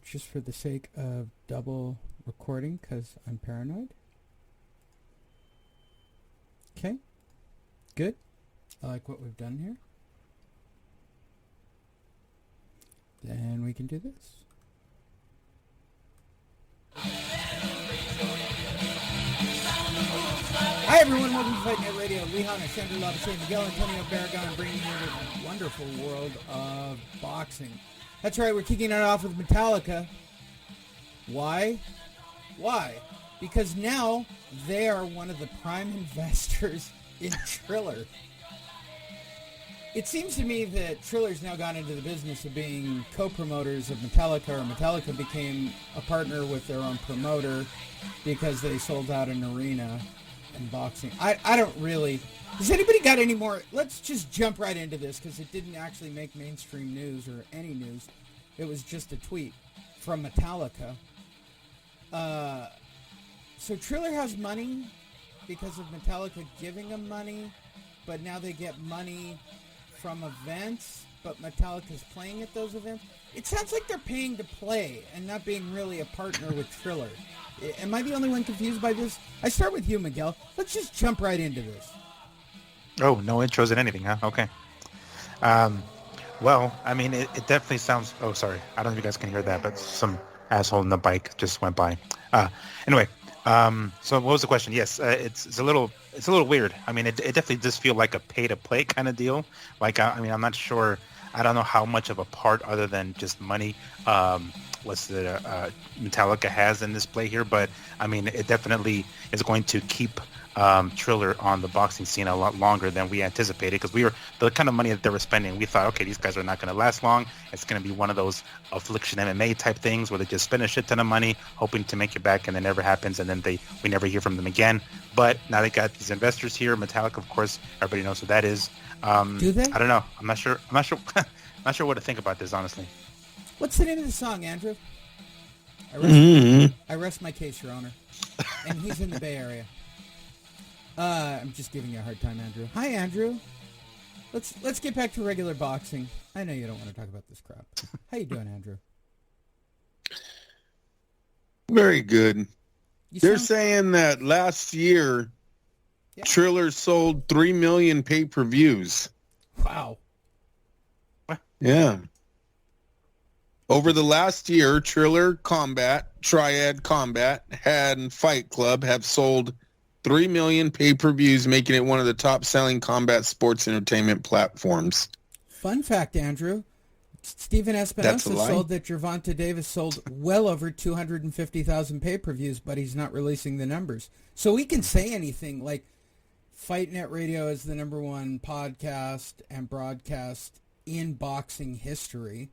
just for the sake of double recording because I'm paranoid. Okay, good. I like what we've done here. Then we can do this. Hi everyone, welcome to Fight Night Radio. Lehana, Sandra Labashe, Miguel Antonio Barragan bringing you the wonderful world of boxing. That's right, we're kicking it off with Metallica. Why? Because now they are one of the prime investors in Triller. It seems to me that Triller's now gone into the business of being co-promoters of Metallica, or Metallica became a partner with their own promoter because they sold out an arena in boxing. I don't really... Has anybody got any more... Let's just jump right into this because it didn't actually make mainstream news or any news. It was just a tweet from Metallica. So Triller has money because of Metallica giving them money, but now they get money from events, but Metallica's playing at those events. It sounds like they're paying to play and not being really a partner with Triller. Am I the only one confused by this? I start with you, Miguel. Let's just jump right into this. Oh, no intros in anything, huh? Okay. Well, I mean, it definitely sounds... Oh, sorry. I don't know if you guys can hear that, but some asshole in the bike just went by. Anyway, so what was the question? Yes, it's a little weird. I mean, it definitely does feel like a pay-to-play kind of deal. Like, I mean, I'm not sure... I don't know how much of a part other than just money Metallica has in this play here, but I mean, it definitely is going to keep Triller on the boxing scene a lot longer than we anticipated, because the kind of money that they were spending, we thought, okay, these guys are not going to last long. It's going to be one of those Affliction MMA type things where they just spend a shit ton of money hoping to make it back, and it never happens, and then we never hear from them again. But now they got these investors here. Metallica, of course, everybody knows who that is. Do they? I don't know. I'm not sure. not sure what to think about this, honestly. What's the name of the song, Andrew? I rest my case, Your Honor. And he's in the Bay Area. I'm just giving you a hard time, Andrew. Hi, Andrew. Let's get back to regular boxing. I know you don't want to talk about this crap. How you doing, Andrew? Very good. They're saying that last year, Triller sold 3 million pay-per-views. Wow. Yeah. Over the last year, Triller Combat, Triad Combat, and Fight Club have sold 3 million pay-per-views, making it one of the top-selling combat sports entertainment platforms. Fun fact, Andrew. Stephen Espinosa sold that Gervonta Davis sold well over 250,000 pay-per-views, but he's not releasing the numbers. So we can say anything like Fight Net Radio is the number one podcast and broadcast in boxing history.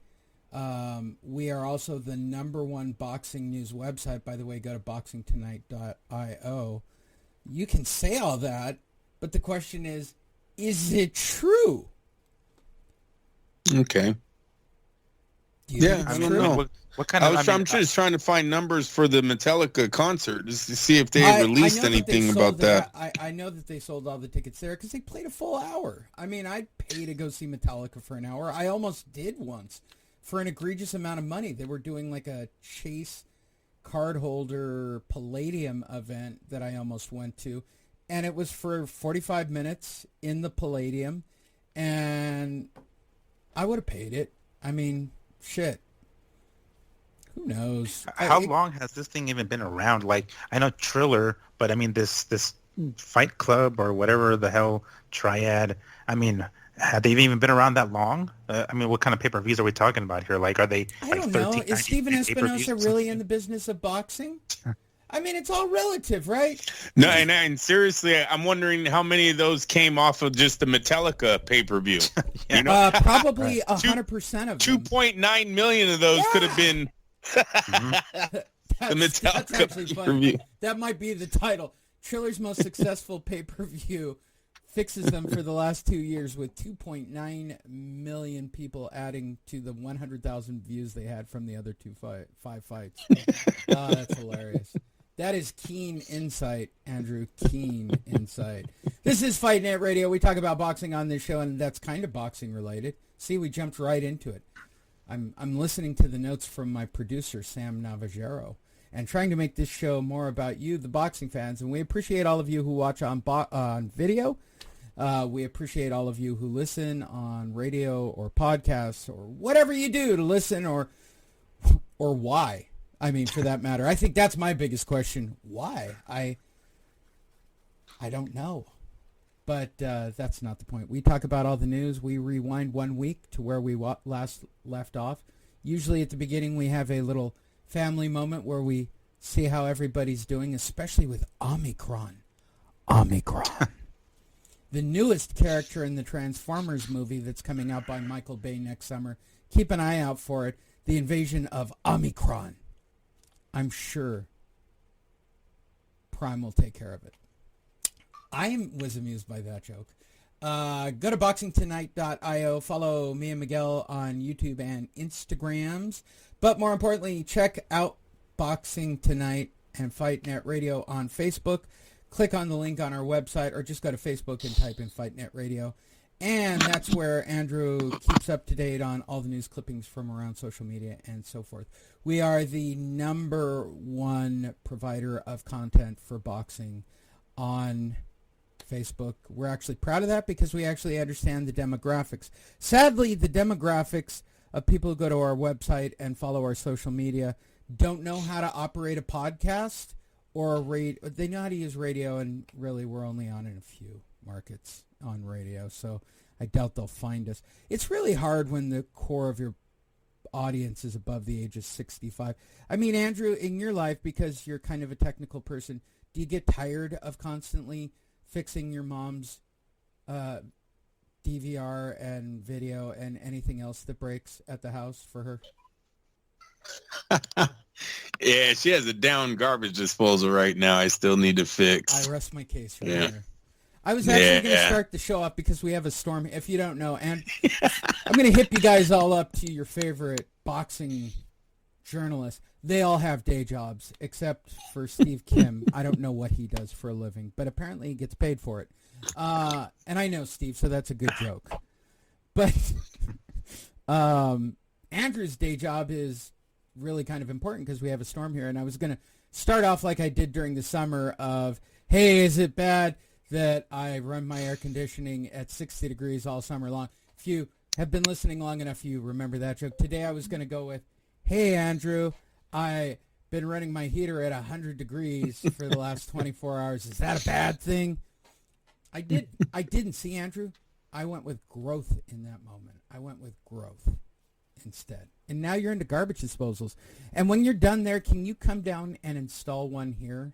We are also the number one boxing news website. By the way, go to boxingtonight.io. You can say all that, but the question is it true? Okay. I don't know. What kind of? I'm just trying to find numbers for the Metallica concert just to see if they released anything about that. I know that they sold all the tickets there because they played a full hour. I mean, I'd pay to go see Metallica for an hour. I almost did once for an egregious amount of money. They were doing like a Chase cardholder Palladium event that I almost went to, and it was for 45 minutes in the Palladium, and I would have paid it. I mean, shit. Who knows? How long has this thing even been around? Like, I know Triller, but I mean this Fight Club or whatever the hell, Triad. I mean, have they even been around that long? I mean, what kind of pay-per-views are we talking about here? Like, are they I don't know. Is Stephen Espinosa really in the business of boxing? I mean, it's all relative, right? No, and seriously, I'm wondering how many of those came off of just the Metallica pay-per-view. You know? Probably 100% of them. 2.9 million of those could have been the Metallica pay-per-view. That might be the title. Triller's most successful pay-per-view fixes them for the last 2 years with 2.9 million people adding to the 100,000 views they had from the other five fights. That's hilarious. That is keen insight, Andrew. Keen insight. This is Fight Net Radio. We talk about boxing on this show, and that's kind of boxing related. See, we jumped right into it. I'm listening to the notes from my producer, Sam Navajero, and trying to make this show more about you, the boxing fans. And we appreciate all of you who watch on video. We appreciate all of you who listen on radio or podcasts or whatever you do to listen, or why. I mean, for that matter. I think that's my biggest question. Why? I don't know. But that's not the point. We talk about all the news. We rewind 1 week to where we last left off. Usually at the beginning we have a little family moment where we see how everybody's doing, especially with Omicron. Omicron. The newest character in the Transformers movie that's coming out by Michael Bay next summer. Keep an eye out for it. The invasion of Omicron. I'm sure Prime will take care of it. I was amused by that joke. Go to boxingtonight.io. Follow me and Miguel on YouTube and Instagrams. But more importantly, check out Boxing Tonight and Fight Net Radio on Facebook. Click on the link on our website, or just go to Facebook and type in Fight Net Radio. And that's where Andrew keeps up to date on all the news clippings from around social media and so forth. We are the #1 provider of content for boxing on Facebook. We're actually proud of that because we actually understand the demographics. Sadly, the demographics of people who go to our website and follow our social media don't know how to operate a podcast or a radio. They know how to use radio, and really we're only on in a few markets on radio, so I doubt they'll find us. It's really hard when the core of your audience is above the age of 65. I mean, Andrew, in your life, because you're kind of a technical person, do you get tired of constantly fixing your mom's DVR and video and anything else that breaks at the house for her? Yeah, she has a down garbage disposal right now. I still need to fix. I rest my case right there. I was actually going to start the show off because we have a storm. If you don't know, and I'm going to hip you guys all up to your favorite boxing journalists. They all have day jobs, except for Steve Kim. I don't know what he does for a living, but apparently he gets paid for it. And I know Steve, so that's a good joke. But Andrew's day job is really kind of important because we have a storm here. And I was going to start off like I did during the summer of, hey, is it bad that I run my air conditioning at 60 degrees all summer long? If you have been listening long enough, you remember that joke. Today I was going to go with, hey, Andrew, I've been running my heater at 100 degrees for the last 24 hours. Is that a bad thing? I didn't see, Andrew. I went with growth in that moment. I went with growth instead. And now you're into garbage disposals. And when you're done there, can you come down and install one here?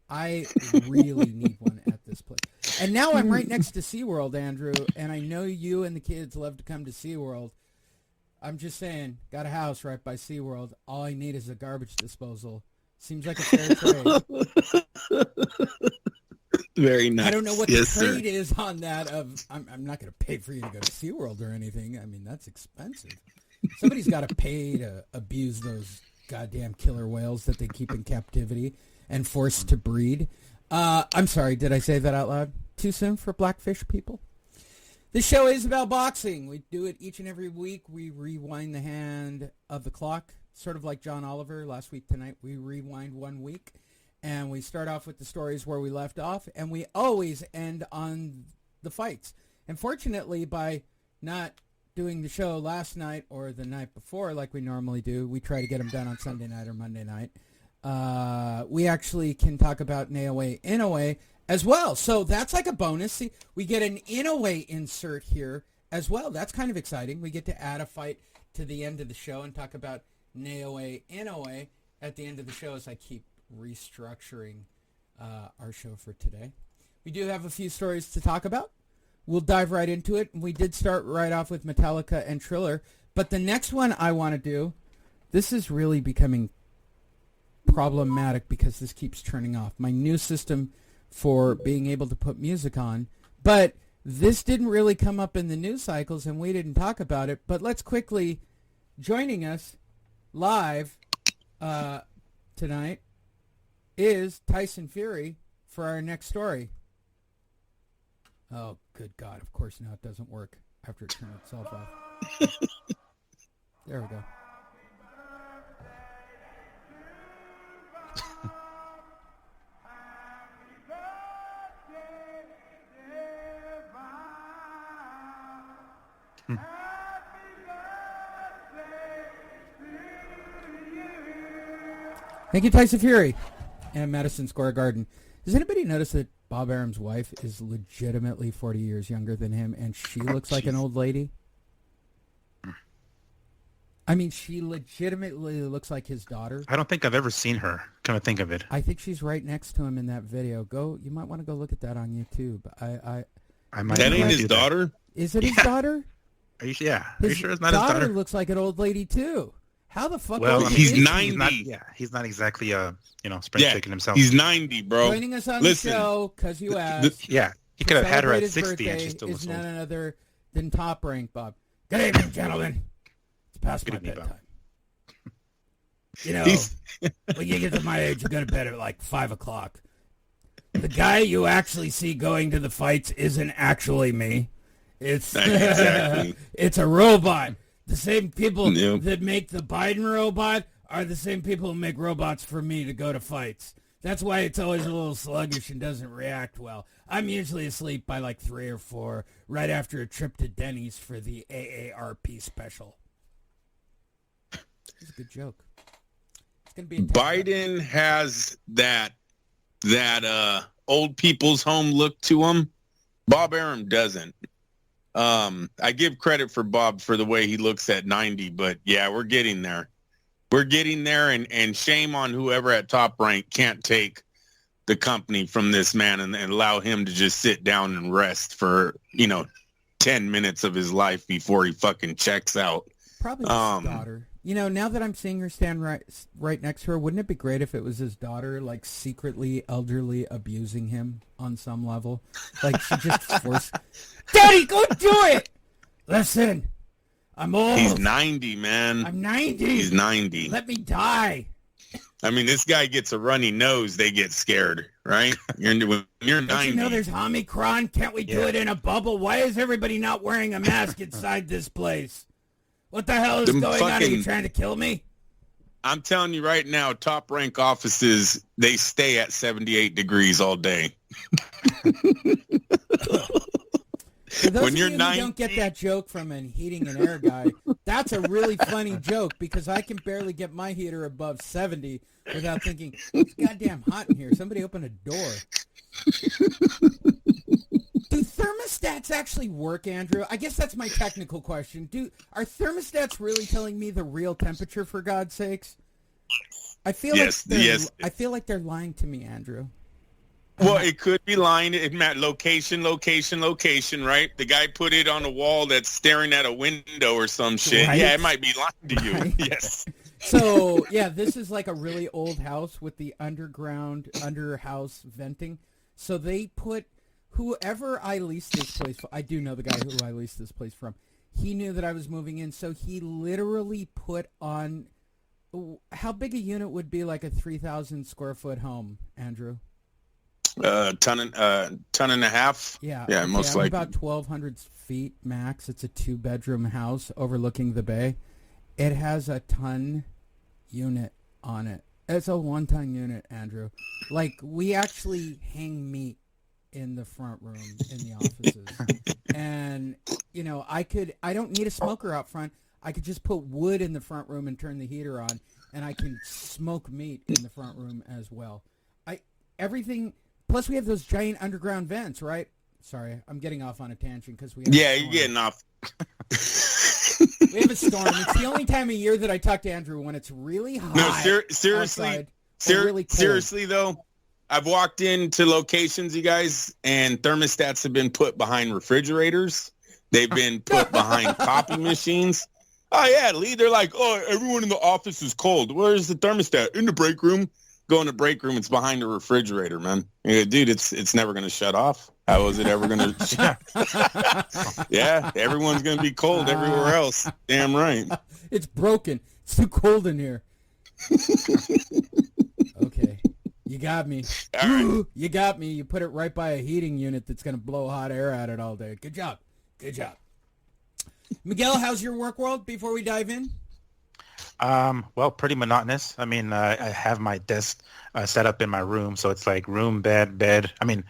I really need one at this place. And now I'm right next to SeaWorld, Andrew, and I know you and the kids love to come to SeaWorld. I'm just saying, got a house right by SeaWorld. All I need is a garbage disposal. Seems like a fair trade. Very nice. I don't know what the trade is on that. I'm not going to pay for you to go to SeaWorld or anything. I mean, that's expensive. Somebody's got to pay to abuse those goddamn killer whales that they keep in captivity and forced to breed. I'm sorry, did I say that out loud? Too soon for Blackfish people? This show is about boxing. We do it each and every week. We rewind the hand of the clock, sort of like John Oliver. Last week tonight, we rewind 1 week. And we start off with the stories where we left off. And we always end on the fights. And fortunately, by not doing the show last night or the night before like we normally do, we try to get them done on Sunday night or Monday night. We actually can talk about Inoue as well. So that's like a bonus. See, we get an Inoue insert here as well. That's kind of exciting. We get to add a fight to the end of the show and talk about Inoue at the end of the show as I keep restructuring our show for today. We do have a few stories to talk about. We'll dive right into it. We did start right off with Metallica and Triller. But the next one I want to do, this is really becoming problematic because this keeps turning off. My new system for being able to put music on. But this didn't really come up in the news cycles and we didn't talk about it. But let's quickly, joining us live tonight is Tyson Fury for our next story. Oh, good God. Of course now it doesn't work after it turned itself off. There we go. Thank you, Tyson Fury and Madison Square Garden. Does anybody notice that Bob Arum's wife is legitimately 40 years younger than him, and she looks like an old lady? I mean, she legitimately looks like his daughter. I don't think I've ever seen her, come to think of it. I think she's right next to him in that video. You might want to go look at that on YouTube. I might. That ain't his daughter? Is it his daughter? Are you sure it's not his daughter? His daughter looks like an old lady, too. How the fuck? Well, he's 90. He's not exactly spring chicken himself. He's 90, bro. Joining us on the show because you asked. He could have had her at 60 and she still is was none other than Top Rank Bob. Good evening, gentlemen. It's past my bedtime. You know, when you get to my age, you go to bed at like 5 o'clock. The guy you actually see going to the fights isn't actually me. It's it's a robot. The same people that make the Biden robot are the same people who make robots for me to go to fights. That's why it's always a little sluggish and doesn't react well. I'm usually asleep by like 3 or 4 right after a trip to Denny's for the AARP special. It's a good joke. It's gonna be Biden has that old people's home look to him. Bob Arum doesn't. I give credit for Bob for the way he looks at 90, but yeah, we're getting there. We're getting there, and shame on whoever at Top Rank can't take the company from this man and allow him to just sit down and rest for, 10 minutes of his life before he fucking checks out. Probably his daughter. Now that I'm seeing her stand right next to her, wouldn't it be great if it was his daughter, like, secretly elderly abusing him on some level? Like, she just forced... Daddy, go do it! Listen, I'm old. He's 90, man. I'm 90. He's 90. Let me die. I mean, this guy gets a runny nose, they get scared, right? When you're 90. Don't you know there's Omicron? Can't we do it in a bubble? Why is everybody not wearing a mask inside this place? What the hell is going on? Are you trying to kill me? I'm telling you right now, Top Rank offices, they stay at 78 degrees all day. For those of you who don't get that joke from a heating and air guy, that's a really funny joke because I can barely get my heater above 70 without thinking, it's goddamn hot in here. Somebody open a door. Do thermostats actually work, Andrew? I guess that's my technical question. Are thermostats really telling me the real temperature, for God's sakes? I feel like they're lying to me, Andrew. Well, it could be lying. It meant location, right? The guy put it on a wall that's staring at a window or some shit. Right? Yeah, it might be lying to you. Right? Yes. So, yeah, this is like a really old house with the under-house venting. So they put whoever I leased this place for. I do know the guy who I leased this place from. He knew that I was moving in, so he literally put on. How big a unit would be like a 3,000 square foot home, Andrew? Ton and a half. Yeah, most likely about 1,200 feet max. It's a 2-bedroom house overlooking the bay. It has a ton unit on it. It's a 1-ton unit, Andrew. Like, we actually hang meat in the front room in the offices, and I don't need a smoker out front. I could just put wood in the front room and turn the heater on, and I can smoke meat in the front room as well. Everything. Plus, we have those giant underground vents, right? Sorry, I'm getting off on a tangent because we have you're getting off. We have a storm. It's the only time of year that I talk to Andrew when it's really hot. No, seriously, really seriously though, I've walked into locations, you guys, and thermostats have been put behind refrigerators. They've been put behind copy machines. Oh yeah, Lee. They're like, oh, everyone in the office is cold. Where's the thermostat? In the break room. Go in the break room. It's behind the refrigerator, man. Yeah, dude, it's never going to shut off. How is it ever going to? Yeah, everyone's going to be cold everywhere else. Damn right. It's broken. It's too cold in here. Okay. You got me. All right. You got me. You put it right by a heating unit that's going to blow hot air at it all day. Good job. Good job. Miguel, how's your work world before we dive in? Well, pretty monotonous. I mean, I have my desk set up in my room, so it's like room, bed, bed. I mean,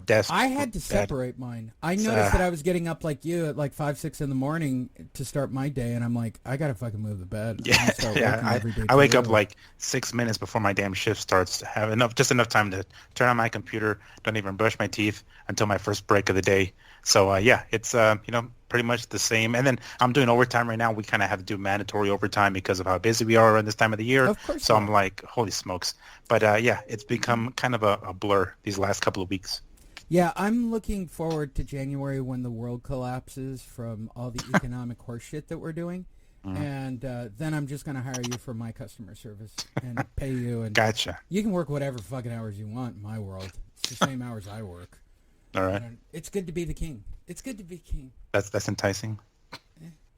desk. I had to bed. separate mine. I noticed that I was getting up like you at like 5, 6 in the morning to start my day, and I'm like, I gotta fucking move the bed. Yeah, I wake up like 6 minutes before my damn shift starts to have just enough time to turn on my computer. Don't even brush my teeth until my first break of the day. So it's pretty much the same. And then I'm doing overtime right now. We kind of have to do mandatory overtime because of how busy we are around this time of the year. Of course. So I'm like, holy smokes. But it's become kind of a blur these last couple of weeks. Yeah, I'm looking forward to January when the world collapses from all the economic horseshit that we're doing. And then I'm just going to hire you for my customer service and pay you. And Gotcha. You can work whatever fucking hours you want in my world. It's the same hours I work. All right. And it's good to be the king. It's good to be king. That's enticing.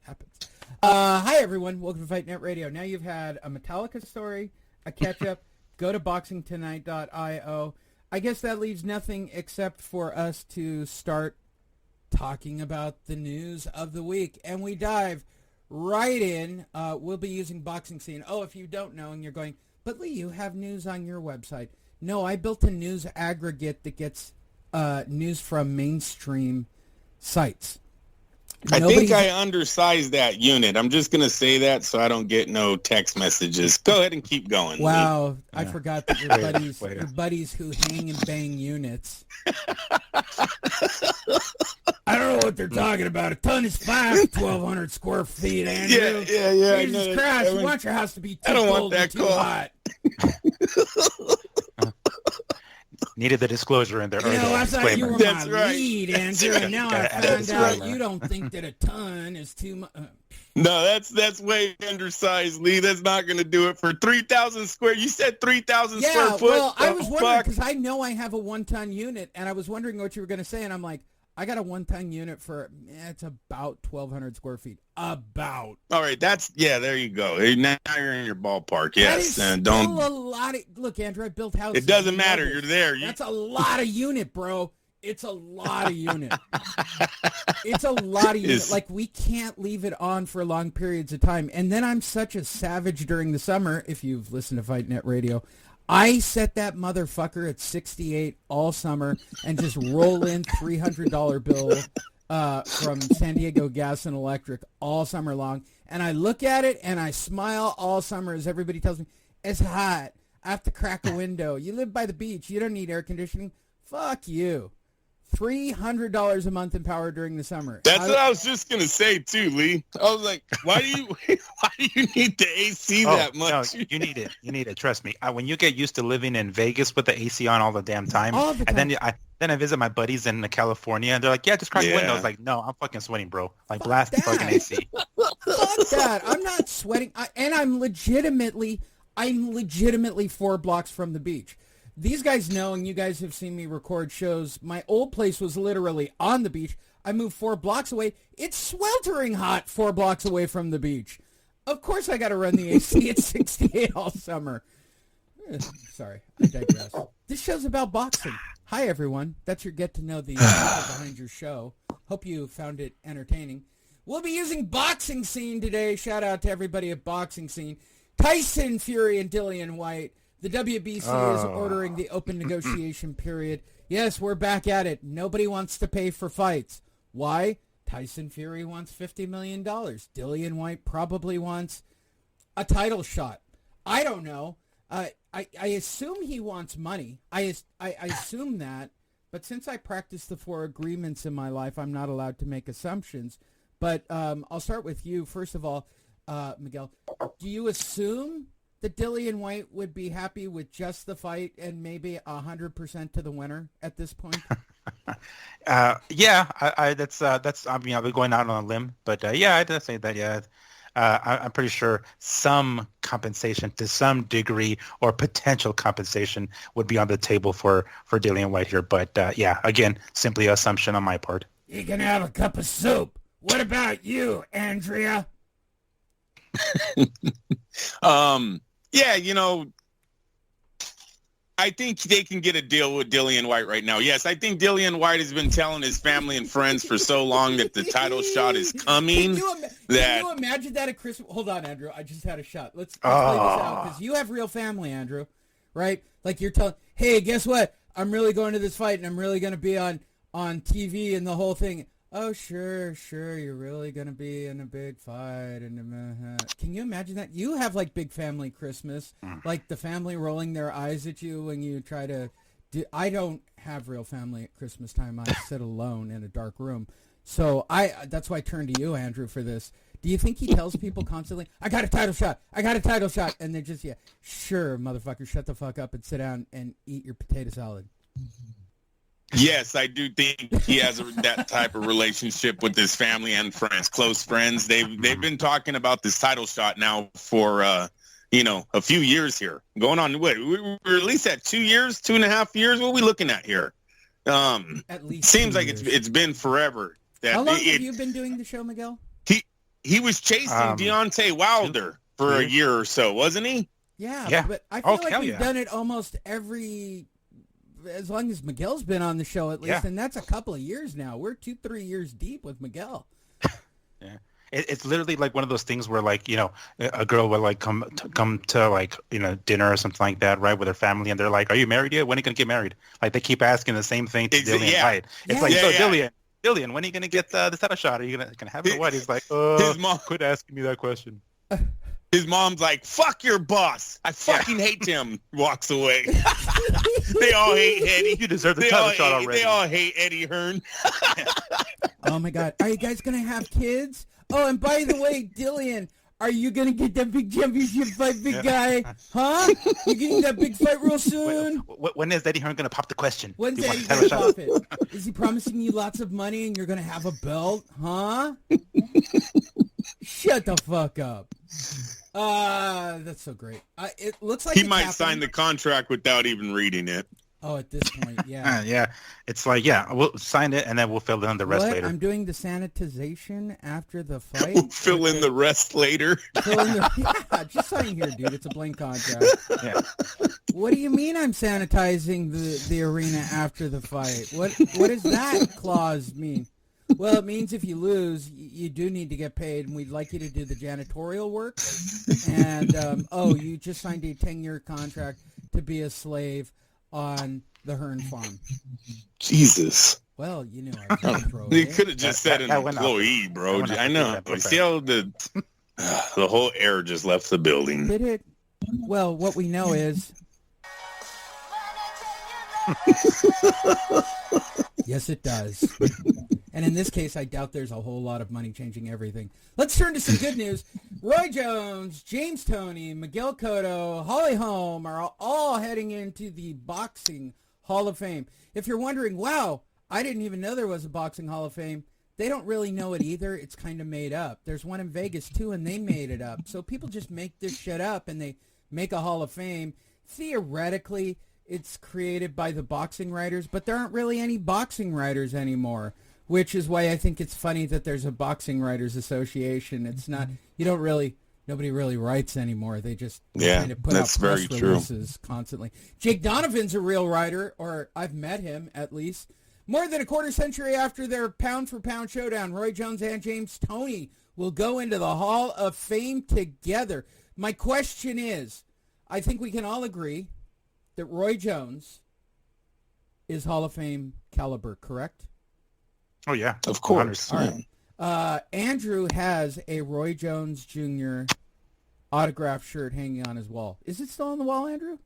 Happens. Hi, everyone. Welcome to Fight Net Radio. Now you've had a Metallica story, a catch-up. Go to boxingtonight.io. I guess that leaves nothing except for us to start talking about the news of the week. And we dive right in. We'll be using Boxing Scene. Oh, if you don't know and you're going, but Lee, you have news on your website. No, I built a news aggregate that gets news from mainstream sites. I think I undersized that unit. I'm just going to say that so I don't get no text messages. Go ahead and keep going. Wow. I forgot that your buddies who hang and bang units. I don't know what they're talking about. A ton is 1,200 square feet, Andrew. Yeah. Jesus Christ, you want your house to be too cold and too hot. Needed the disclosure in there. I thought you were my lead, Andrew, and now I found out you don't think that a ton is too much. No, that's way undersized, Lee. That's not going to do it for 3,000 square. You said 3,000 square foot. Well, I was wondering because I know I have a 1-ton unit, and I was wondering what you were going to say, and I'm like, I got a 1-ton unit for it's about 1,200 square feet. About. All right, there you go. Now you're in your ballpark. Yes, and don't. A lot of look, Andrew. I built houses. It doesn't matter. You're there. That's a lot of unit, bro. It's a lot of unit. It's a lot of unit. Like, we can't leave it on for long periods of time. And then I'm such a savage during the summer. If you've listened to Fight Net Radio, I set that motherfucker at 68 all summer and just roll in $300 bill from San Diego Gas and Electric all summer long. And I look at it and I smile all summer as everybody tells me, it's hot. I have to crack a window. You live by the beach. You don't need air conditioning. Fuck you. $300 a month in power during the summer. That's what I was just gonna say too, Lee. I was like, why do you need the AC that much? No, you need it. You need it. Trust me. When you get used to living in Vegas with the AC on all the damn time, and then I visit my buddies in California, and they're like, "Yeah, just crack the window." I was like, "No, I'm fucking sweating, bro. Like, blast the fucking AC." Fuck that. I'm not sweating, and I'm legitimately 4 blocks from the beach. These guys know, and you guys have seen me record shows, my old place was literally on the beach. I moved 4 blocks away. It's sweltering hot 4 blocks away from the beach. Of course I got to run the AC at 68 all summer. Sorry, I digress. This show's about boxing. Hi, everyone. That's your get to know the people behind your show. Hope you found it entertaining. We'll be using Boxing Scene today. Shout out to everybody at Boxing Scene. Tyson Fury and Dillian White. The WBC is ordering the open negotiation period. Yes, we're back at it. Nobody wants to pay for fights. Why? Tyson Fury wants $50 million. Dillian White probably wants a title shot. I don't know. I assume he wants money. I assume that. But since I practice the 4 agreements in my life, I'm not allowed to make assumptions. But I'll start with you. First of all, Miguel, do you assume that Dillian White would be happy with just the fight and maybe 100% to the winner at this point? Yeah, that's. I mean, I'll be going out on a limb, but I'd say that. Yeah, I'm pretty sure some compensation to some degree or potential compensation would be on the table for Dillian White here. But again, simply assumption on my part. You can have a cup of soup. What about you, Andrea? Yeah, I think they can get a deal with Dillian White right now. Yes, I think Dillian White has been telling his family and friends for so long that the title shot is coming. Can you imagine that at Christmas? Hold on, Andrew. I just had a shot. Let's play this out because you have real family, Andrew, right? Like you're telling, hey, guess what? I'm really going to this fight and I'm really going to be on TV and the whole thing. Oh, sure, you're really going to be in a big fight. And can you imagine that? You have, like, big family Christmas, like the family rolling their eyes at you when you try to do... I don't have real family at Christmas time. I sit alone in a dark room. So that's why I turn to you, Andrew, for this. Do you think he tells people constantly, I got a title shot, and they're just, sure, motherfucker, shut the fuck up and sit down and eat your potato salad? Yes, I do think he has that type of relationship with his family and friends, close friends. They've been talking about this title shot now for a few years here. Going on what? We're at least at 2 years, 2.5 years. What are we looking at here? At least seems like it's been forever. How long have you been doing the show, Miguel? He was chasing Deontay Wilder for a year or so, wasn't he? Yeah. But I feel like we've done it almost as long as Miguel's been on the show at least, and that's a couple of years now. We're 2-3 years deep with Miguel. Yeah, it's literally like one of those things where like a girl will like come to like dinner or something like that, right, with her family, and they're like, "Are you married yet? When are you gonna get married?" Like they keep asking the same thing to Dillian White. It's like, Dillian, when are you gonna get the title shot? Are you gonna have it or what? He's like, his mom quit asking me that question. His mom's like, fuck your boss. I fucking hate him. Walks away. They all hate Eddie. You deserve the title shot already. They all hate Eddie Hearn. Oh, my God. Are you guys going to have kids? Oh, and by the way, Dillian, are you going to get that big championship fight, big guy? Huh? You getting that big fight real soon? When is Eddie Hearn going to pop the question? When's Eddie going to pop it? Is he promising you lots of money and you're going to have a belt? Huh? Shut the fuck up. That's so great. It looks like he might sign the contract without even reading it. Oh, at this point, yeah. Yeah. It's like, we'll sign it and then we'll fill in the rest later. I'm doing the sanitization after the fight. We'll fill in the rest later. Just sign here, dude. It's a blank contract. Yeah. What do you mean I'm sanitizing the arena after the fight? What does that clause mean? Well, it means if you lose, you do need to get paid, and we'd like you to do the janitorial work. And, you just signed a 10-year contract to be a slave on the Hearn farm. Jesus. Well, I can't throw You could have just said an employee, bro. I know. See how the whole air just left the building. Did it? Well, what we know is... Yes, it does. And in this case, I doubt there's a whole lot of money changing everything. Let's turn to some good news. Roy Jones, James Toney, Miguel Cotto, Holly Holm are all heading into the Boxing Hall of Fame. If you're wondering, wow, I didn't even know there was a Boxing Hall of Fame, they don't really know it either. It's kind of made up. There's one in Vegas, too, and they made it up. So people just make this shit up, and they make a Hall of Fame. Theoretically, it's created by the boxing writers, but there aren't really any boxing writers anymore, which is why I think it's funny that there's a Boxing Writers Association. It's not, nobody really writes anymore. They just kind of put out press releases constantly. Jake Donovan's a real writer, or I've met him at least. More than a quarter century after their pound-for-pound showdown, Roy Jones and James Toney will go into the Hall of Fame together. My question is, I think we can all agree that Roy Jones is Hall of Fame caliber, correct? Oh, yeah. Of course. All right. Andrew has a Roy Jones Jr. autographed shirt hanging on his wall. Is it still on the wall, Andrew?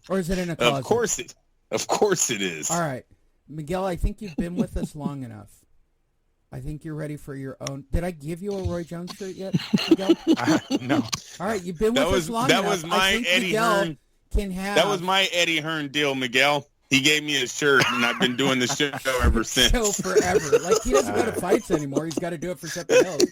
Or is it in a closet? Of course it is. All right. Miguel, I think you've been with us long enough. I think you're ready for your own. Did I give you a Roy Jones shirt yet, Miguel? No. All right. You've been with us long enough. That was my Eddie Hearn. That was my Eddie Hearn deal, Miguel. He gave me his shirt, and I've been doing the show ever since. Show forever. Like, he doesn't go to fights anymore. He's got to do it for something else.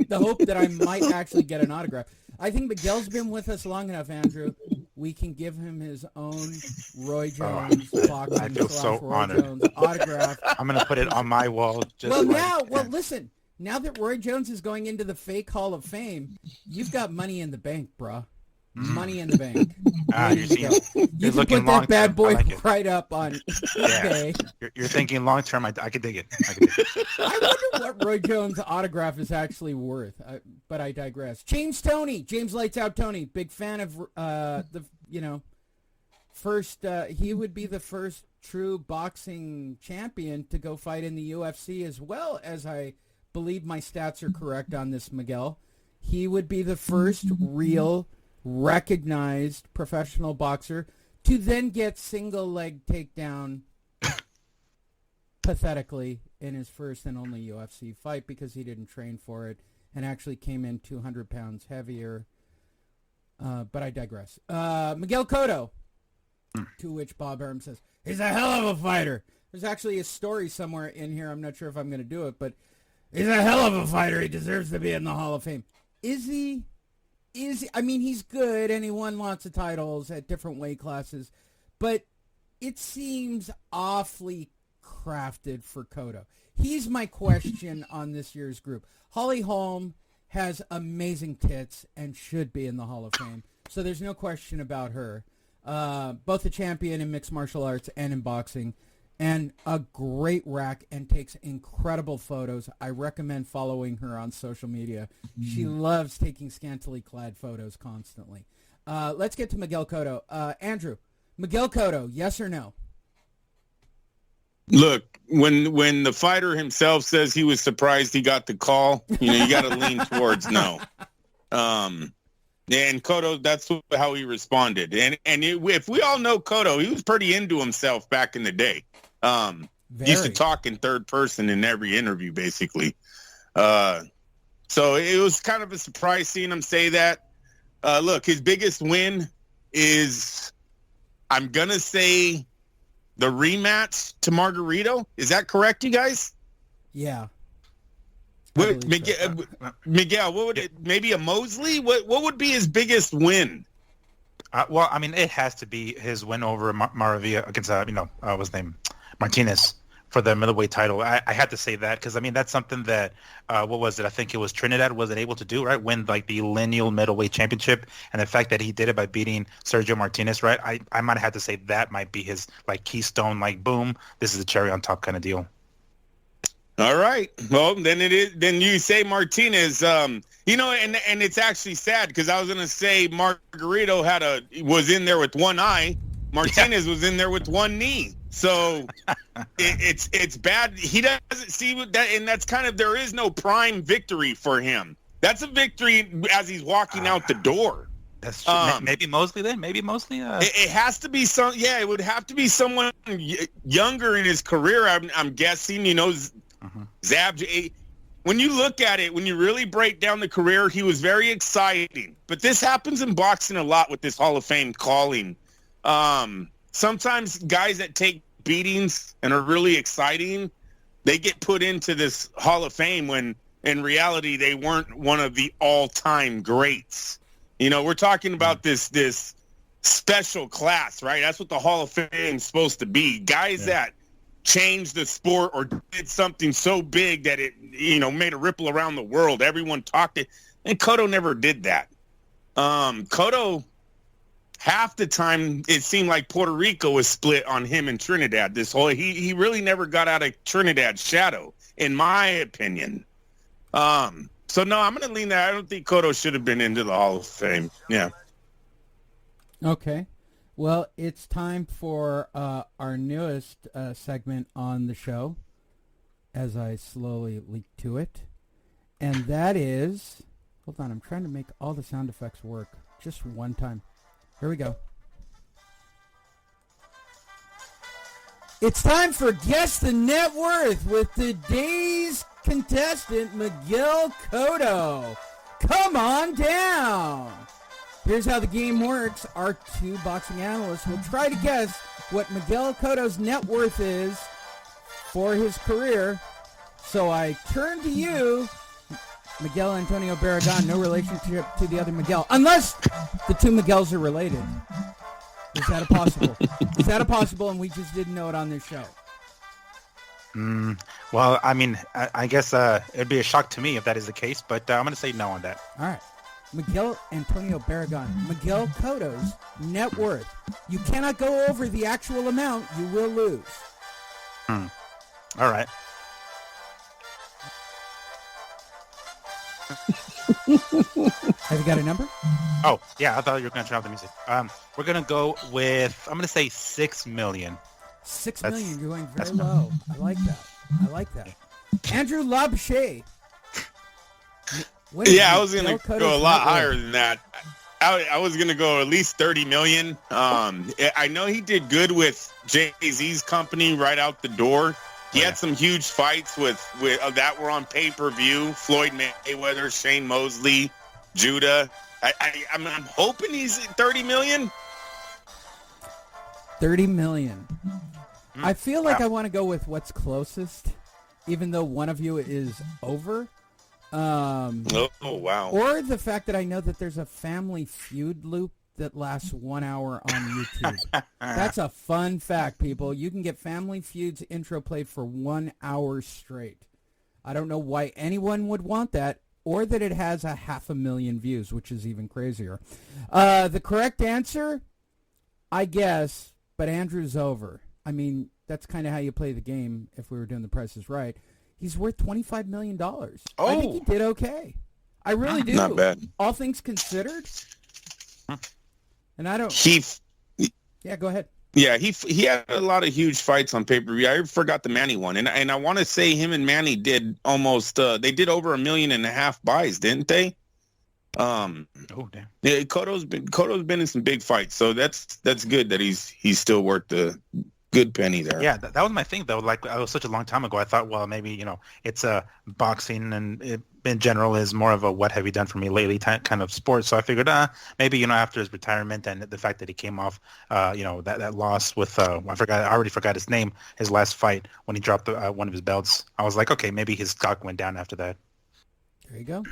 The hope that I might actually get an autograph. I think Miguel's been with us long enough, Andrew. We can give him his own Roy Jones I feel so honored. Jones autograph. I'm going to put it on my wall. Listen. Now that Roy Jones is going into the fake Hall of Fame, you've got money in the bank, bruh. Money in the bank. You're can put that bad boy right up on eBay. You're thinking long term. I could dig it. I wonder what Roy Jones' autograph is actually worth. But I digress. James Lights Out Tony, big fan of first. He would be the first true boxing champion to go fight in the UFC, as well as I believe my stats are correct on this, Miguel. He would be the first real recognized professional boxer to then get single leg takedown pathetically in his first and only UFC fight because he didn't train for it and actually came in 200 pounds heavier. But I digress. Miguel Cotto, to which Bob Arum says, he's a hell of a fighter. There's actually a story somewhere in here. I'm not sure if I'm going to do it, but he's a hell of a fighter. He deserves to be in the Hall of Fame. Is he? I mean, he's good, and he won lots of titles at different weight classes, but it seems awfully crafted for Cotto. He's my question on this year's group. Holly Holm has amazing tits and should be in the Hall of Fame, so there's no question about her. Both a champion in mixed martial arts and in boxing, and a great rack and takes incredible photos. I recommend following her on social media. She loves taking scantily clad photos constantly. Let's get to Miguel Cotto. Andrew, Miguel Cotto, yes or no? Look, when the fighter himself says he was surprised he got the call, you got to lean towards no. And Cotto, that's how he responded. If we all know Cotto, he was pretty into himself back in the day. He used to talk in third person in every interview, basically. So it was kind of a surprise seeing him say that. Look, his biggest win is, I'm going to say, the rematch to Margarito. Is that correct, you guys? Yeah. Miguel, what would it, maybe a Mosley? What would be his biggest win? Well, I mean, it has to be his win over Maravilla against, what's his name? Martinez for the middleweight title. I had to say that because, I mean, that's something that, what was it? I think it was Trinidad wasn't able to do, right? Win, like, the lineal middleweight championship. And the fact that he did it by beating Sergio Martinez, right? I might have to say that might be his, like, keystone, like, boom, this is the cherry on top kind of deal. All right. Well, then it is. Then you say Martinez. And it's actually sad because I was going to say Margarito was in there with one eye. Martinez was in there with one knee. So it's bad. He doesn't see that, and that's kind of, there is no prime victory for him. That's a victory as he's walking out the door. That's true. Maybe Mosley then. Maybe Mosley. It has to be some. Yeah, it would have to be someone younger in his career. I'm guessing. Zab. When you look at it, when you really break down the career, he was very exciting. But this happens in boxing a lot with this Hall of Fame calling. Sometimes guys that take beatings and are really exciting, they get put into this Hall of Fame when in reality they weren't one of the all-time greats. We're talking about this special class, right? That's what the Hall of Fame is supposed to be. Guys that changed the sport or did something so big that it, made a ripple around the world. Everyone talked it. And Cotto never did that. Cotto, half the time it seemed like Puerto Rico was split on him and Trinidad. He really never got out of Trinidad's shadow, in my opinion. So no, I'm going to lean that. I don't think Cotto should have been into the Hall of Fame. Yeah. Okay. Well, it's time for our newest segment on the show, as I slowly leak to it. And that is, hold on, I'm trying to make all the sound effects work just one time. Here we go. It's time for Guess the Net Worth with today's contestant, Miguel Cotto. Come on down. Here's how the game works. Our two boxing analysts will try to guess what Miguel Cotto's net worth is for his career. So I turn to you, Miguel Antonio Barragan, no relationship to the other Miguel, unless the two Miguels are related. Is that possible? Is that possible and we just didn't know it on this show? Well, I mean, I guess it'd be a shock to me if that is the case, but I'm going to say no on that. All right. Miguel Antonio Barragan. Miguel Cotto's net worth. You cannot go over the actual amount. You will lose. All right. Have you got a number? Oh, yeah. I thought you were going to turn off the music. We're going to go with, I'm going to say 6 million. 6 million. You're going very low. I like that. Andrew Labshay. Yeah, I was going to go a lot higher than that. I was going to go at least 30 million. I know he did good with Jay-Z's company right out the door. He had some huge fights with that were on pay-per-view. Floyd Mayweather, Shane Mosley, Judah. I'm hoping he's at 30 million. 30 million. I feel like I want to go with what's closest, even though one of you is over. Oh, wow. Or the fact that I know that there's a Family Feud loop that lasts 1 hour on YouTube. That's a fun fact, people. You can get Family Feud's intro played for 1 hour straight. I don't know why anyone would want that, or that it has 500,000 views, which is even crazier. The correct answer, I guess, but Andrew's over. I mean, that's kind of how you play the game if we were doing The Price is Right. He's worth $25 million. Oh. I think he did okay. I really do. Not bad. All things considered. And I don't... Yeah, go ahead. Yeah, he had a lot of huge fights on pay-per-view. I forgot the Manny one. And I want to say him and Manny did almost... they did over 1.5 million buys, didn't they? Oh, damn. Yeah, Cotto's been in some big fights, so that's good that he's still worth the good penny there. Yeah, that was my thing, though. Like, it was such a long time ago. I thought, well, maybe, it's boxing and it, in general is more of a what have you done for me lately kind of sport. So I figured, maybe, after his retirement and the fact that he came off, that loss with, I already forgot his name, his last fight when he dropped one of his belts. I was like, okay, maybe his stock went down after that. There you go.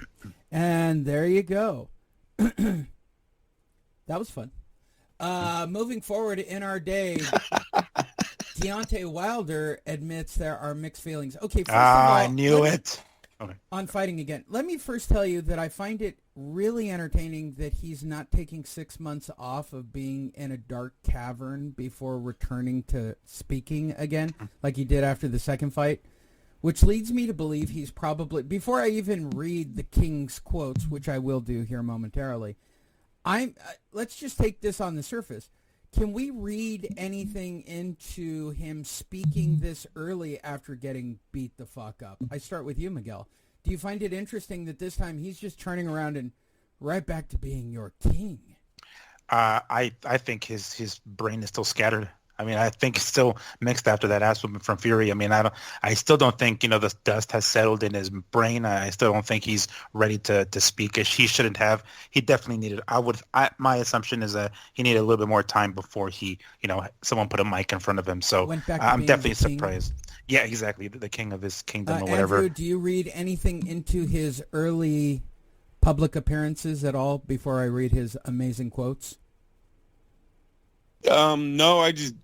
And there you go. That was fun. Moving forward in our day, Deontay Wilder admits there are mixed feelings. Okay, first of all, I knew it. Okay. On fighting again, let me first tell you that I find it really entertaining that he's not taking 6 months off of being in a dark cavern before returning to speaking again, like he did after the second fight, which leads me to believe he's probably, before I even read the King's quotes, which I will do here momentarily, let's just take this on the surface. Can we read anything into him speaking this early after getting beat the fuck up? I start with you, Miguel. Do you find it interesting that this time he's just turning around and right back to being your king? I think his brain is still scattered. I mean, I think it's still mixed after that ass whooping from Fury. I mean, I still don't think, the dust has settled in his brain. I still don't think he's ready to speak as he shouldn't have. He definitely needed, my assumption is that he needed a little bit more time before he, someone put a mic in front of him. So I'm definitely surprised. Yeah, exactly. The king of his kingdom or whatever. Andrew, do you read anything into his early public appearances at all before I read his amazing quotes? No, I just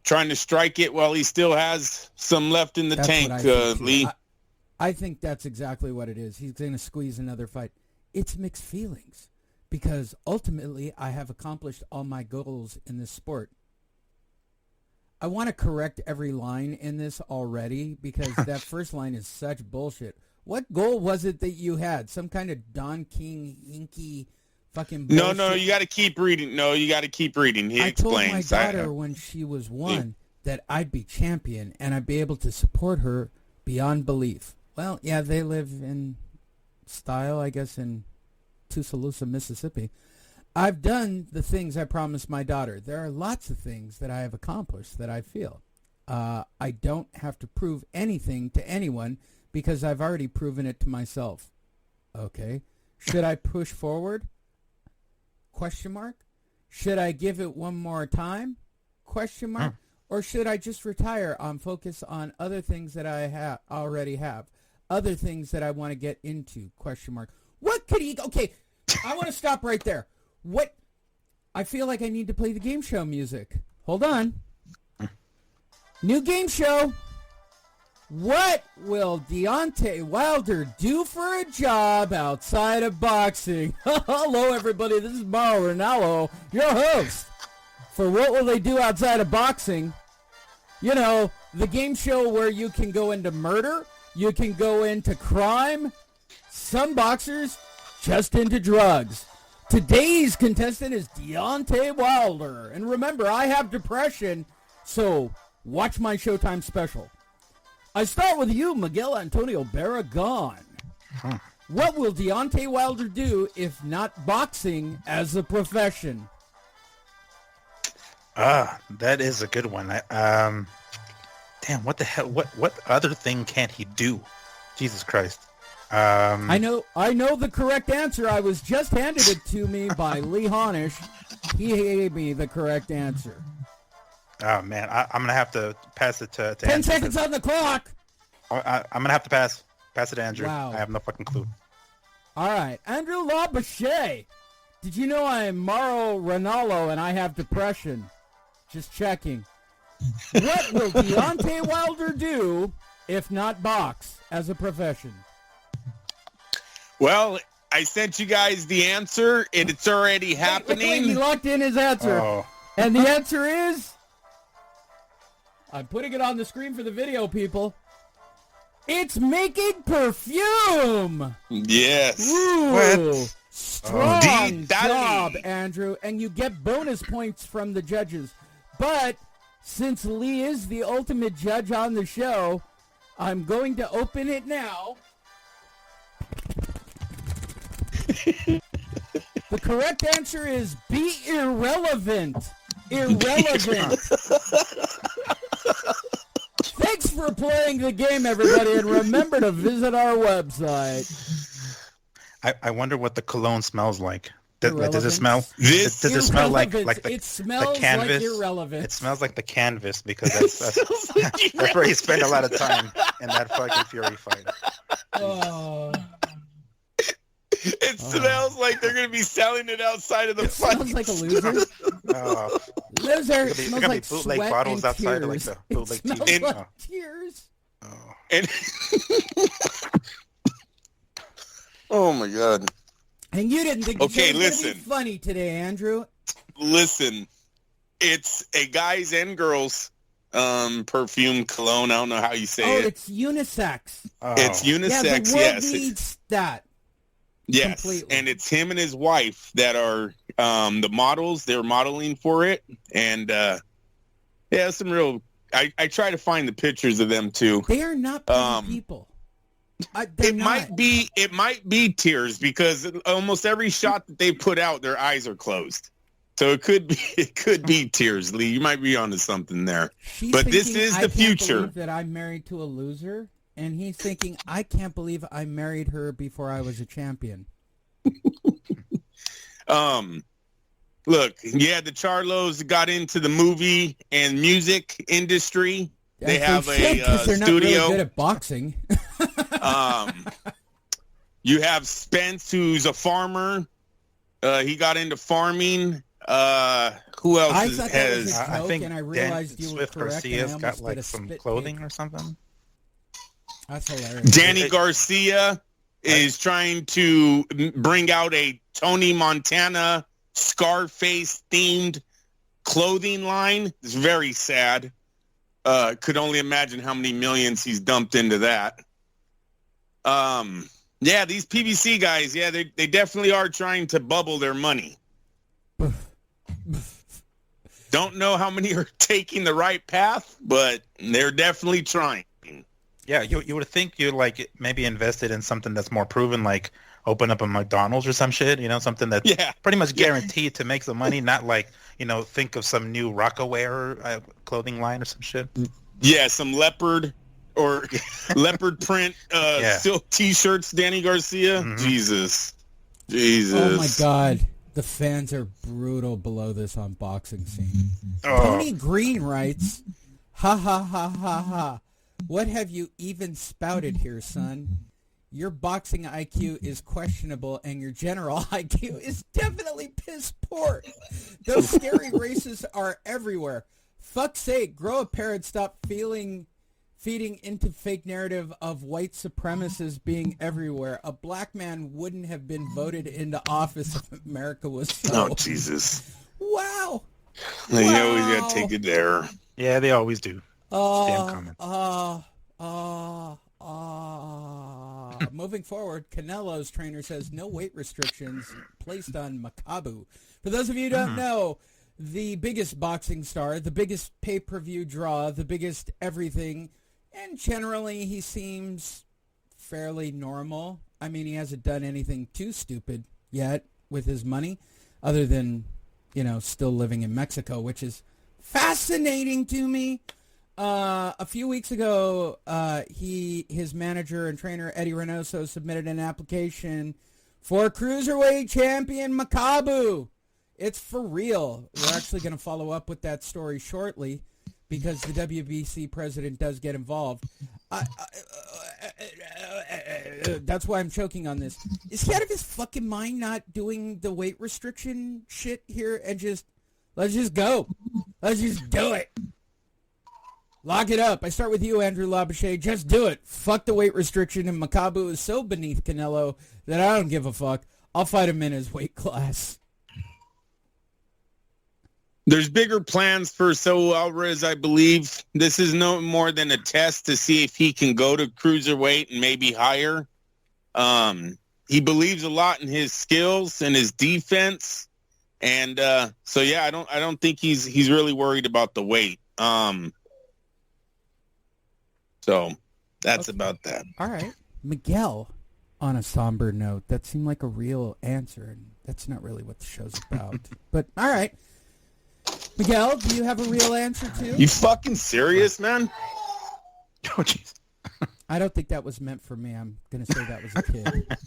trying to strike it while he still has some left in the tank, Lee. I think that's exactly what it is. He's going to squeeze another fight. It's mixed feelings because ultimately I have accomplished all my goals in this sport. I want to correct every line in this already because that first line is such bullshit. What goal was it that you had? Some kind of Don King, hinky fucking bullshit? No, you got to keep reading. No, you got to keep reading. He explains. I told my daughter when she was one that I'd be champion and I'd be able to support her beyond belief. Well, yeah, they live in style, I guess, in Tuscaloosa, Mississippi. I've done the things I promised my daughter. There are lots of things that I have accomplished that I feel. I don't have to prove anything to anyone because I've already proven it to myself. Okay. Should I push forward? Question mark. Should I give it one more time? Question mark. Or should I just retire and focus on other things that I already have? Other things that I want to get into? Question mark. What could he... Okay, I want to stop right there. What... I feel like I need to play the game show music. Hold on. New game show. What will Deontay Wilder do for a job outside of boxing? Hello, everybody. This is Mauro Ranallo, your host. For What Will They Do Outside of Boxing? You know, the game show where you can go into murder, you can go into crime, some boxers just into drugs. Today's contestant is Deontay Wilder. And remember, I have depression, so watch my Showtime special. I start with you, Miguel Antonio Barragan. What will Deontay Wilder do if not boxing as a profession? That is a good one. Damn, what the hell? What other thing can't he do? Jesus Christ. I know the correct answer. I was just handed it to me by Lee Honish. He gave me the correct answer. Oh, man. I'm going to have to pass it to 10 Andrew. seconds on the clock. I'm going to have to pass it to Andrew. Wow. I have no fucking clue. All right. Andrew Labouche. Did you know I'm Mauro Ranallo and I have depression? Just checking. What will Deontay Wilder do if not box as a profession? Well, I sent you guys the answer, and it's already happening. He locked in his answer. Oh. And the answer is... I'm putting it on the screen for the video, people. It's making perfume. Yes. Ooh, What? strong job, Andrew. And you get bonus points from the judges. But since Lee is the ultimate judge on the show, I'm going to open it now. The correct answer is be irrelevant. Irrelevant. Thanks for playing the game, everybody, and remember to visit our website. I wonder what the cologne smells like. Does it smell? This Does it smell like the, it smells the canvas? like irrelevant. It smells like the canvas because that's where he spent a lot of time in that fucking Fury fight. Oh. It smells like they're going to be selling it outside of the fight. Smells like a loser. Loser. There Smells be like bootleg sweat bottles and outside, tears. like the bootleg It smells TV. like tears. And oh my God. And you didn't think the Okay, show was listen. gonna be funny today, Andrew. Listen, it's a guys and girls perfume cologne. I don't know how you say it. It's unisex. Oh. It's Yeah, unisex, the world yes. needs that. Yes, completely. and it's him and his wife that are the models. They're modeling for it, and some real. I try to find the pictures of them too. They are not pretty people. It might be tears because almost every shot that they put out, their eyes are closed. So it could be tears, Lee. You might be onto something there. But this is the future. I can't believe that I'm married to a loser, and he's thinking, I can't believe I married her before I was a champion. Look, yeah, the Charlos got into the movie and music industry. They have a they're not really studio. good at boxing. You have Spence, who's a farmer. He got into farming. Who else I thought that was has? a I joke, think and I realized you were Swift correct. Garcia's and I got almost like did a some spit clothing take. or something. That's hilarious. Danny Garcia is trying to bring out a Tony Montana Scarface themed clothing line. It's very sad. Could only imagine how many millions he's dumped into that. Yeah, these PBC guys, yeah, they definitely are trying to bubble their money. Don't know how many are taking the right path, but they're definitely trying. Yeah, you would think you like maybe invested in something that's more proven, like open up a McDonald's or some shit, something that's pretty much guaranteed to make some money, not like, think of some new Rockaware clothing line or some shit. Yeah, some leopard or leopard print silk T-shirts, Danny Garcia. Mm-hmm. Jesus. Oh, my God. The fans are brutal below this unboxing scene. Tony Green writes, ha, ha, ha, ha, ha. What have you even spouted here, son? Your boxing IQ is questionable, and your general IQ is definitely piss poor. Those scary races are everywhere. Fuck's sake, grow a pair and stop feeling feeding into fake narrative of white supremacists being everywhere. A black man wouldn't have been voted into office if America was so. Oh, Jesus. Wow. You always got to take it there. Yeah, they always do. Damn comment. Moving forward, Canello's trainer says no weight restrictions placed on Makabu. For those of you who don't know, the biggest boxing star, the biggest pay-per-view draw, the biggest everything, and generally he seems fairly normal. I mean, he hasn't done anything too stupid yet with his money, other than, still living in Mexico, which is fascinating to me. A few weeks ago, his manager and trainer, Eddie Reynoso, submitted an application for Cruiserweight Champion Makabu. It's for real. We're actually going to follow up with that story shortly because the WBC president does get involved. That's why I'm choking on this. Is he out of his fucking mind not doing the weight restriction shit here and let's just go. Let's just do it. Lock it up. I start with you, Andrew Labouche. Just do it. Fuck the weight restriction, and Makabu is so beneath Canelo that I don't give a fuck. I'll fight him in his weight class. There's bigger plans for Saul Alvarez, I believe. This is no more than a test to see if he can go to cruiserweight and maybe higher. He believes a lot in his skills and his defense, and I don't think he's really worried about the weight. So that's about that. All right. Miguel, on a somber note, that seemed like a real answer, and that's not really what the show's about. But all right. Miguel, do you have a real answer too? You fucking serious, man? Oh, jeez. I don't think that was meant for me. I'm going to say that was a kid.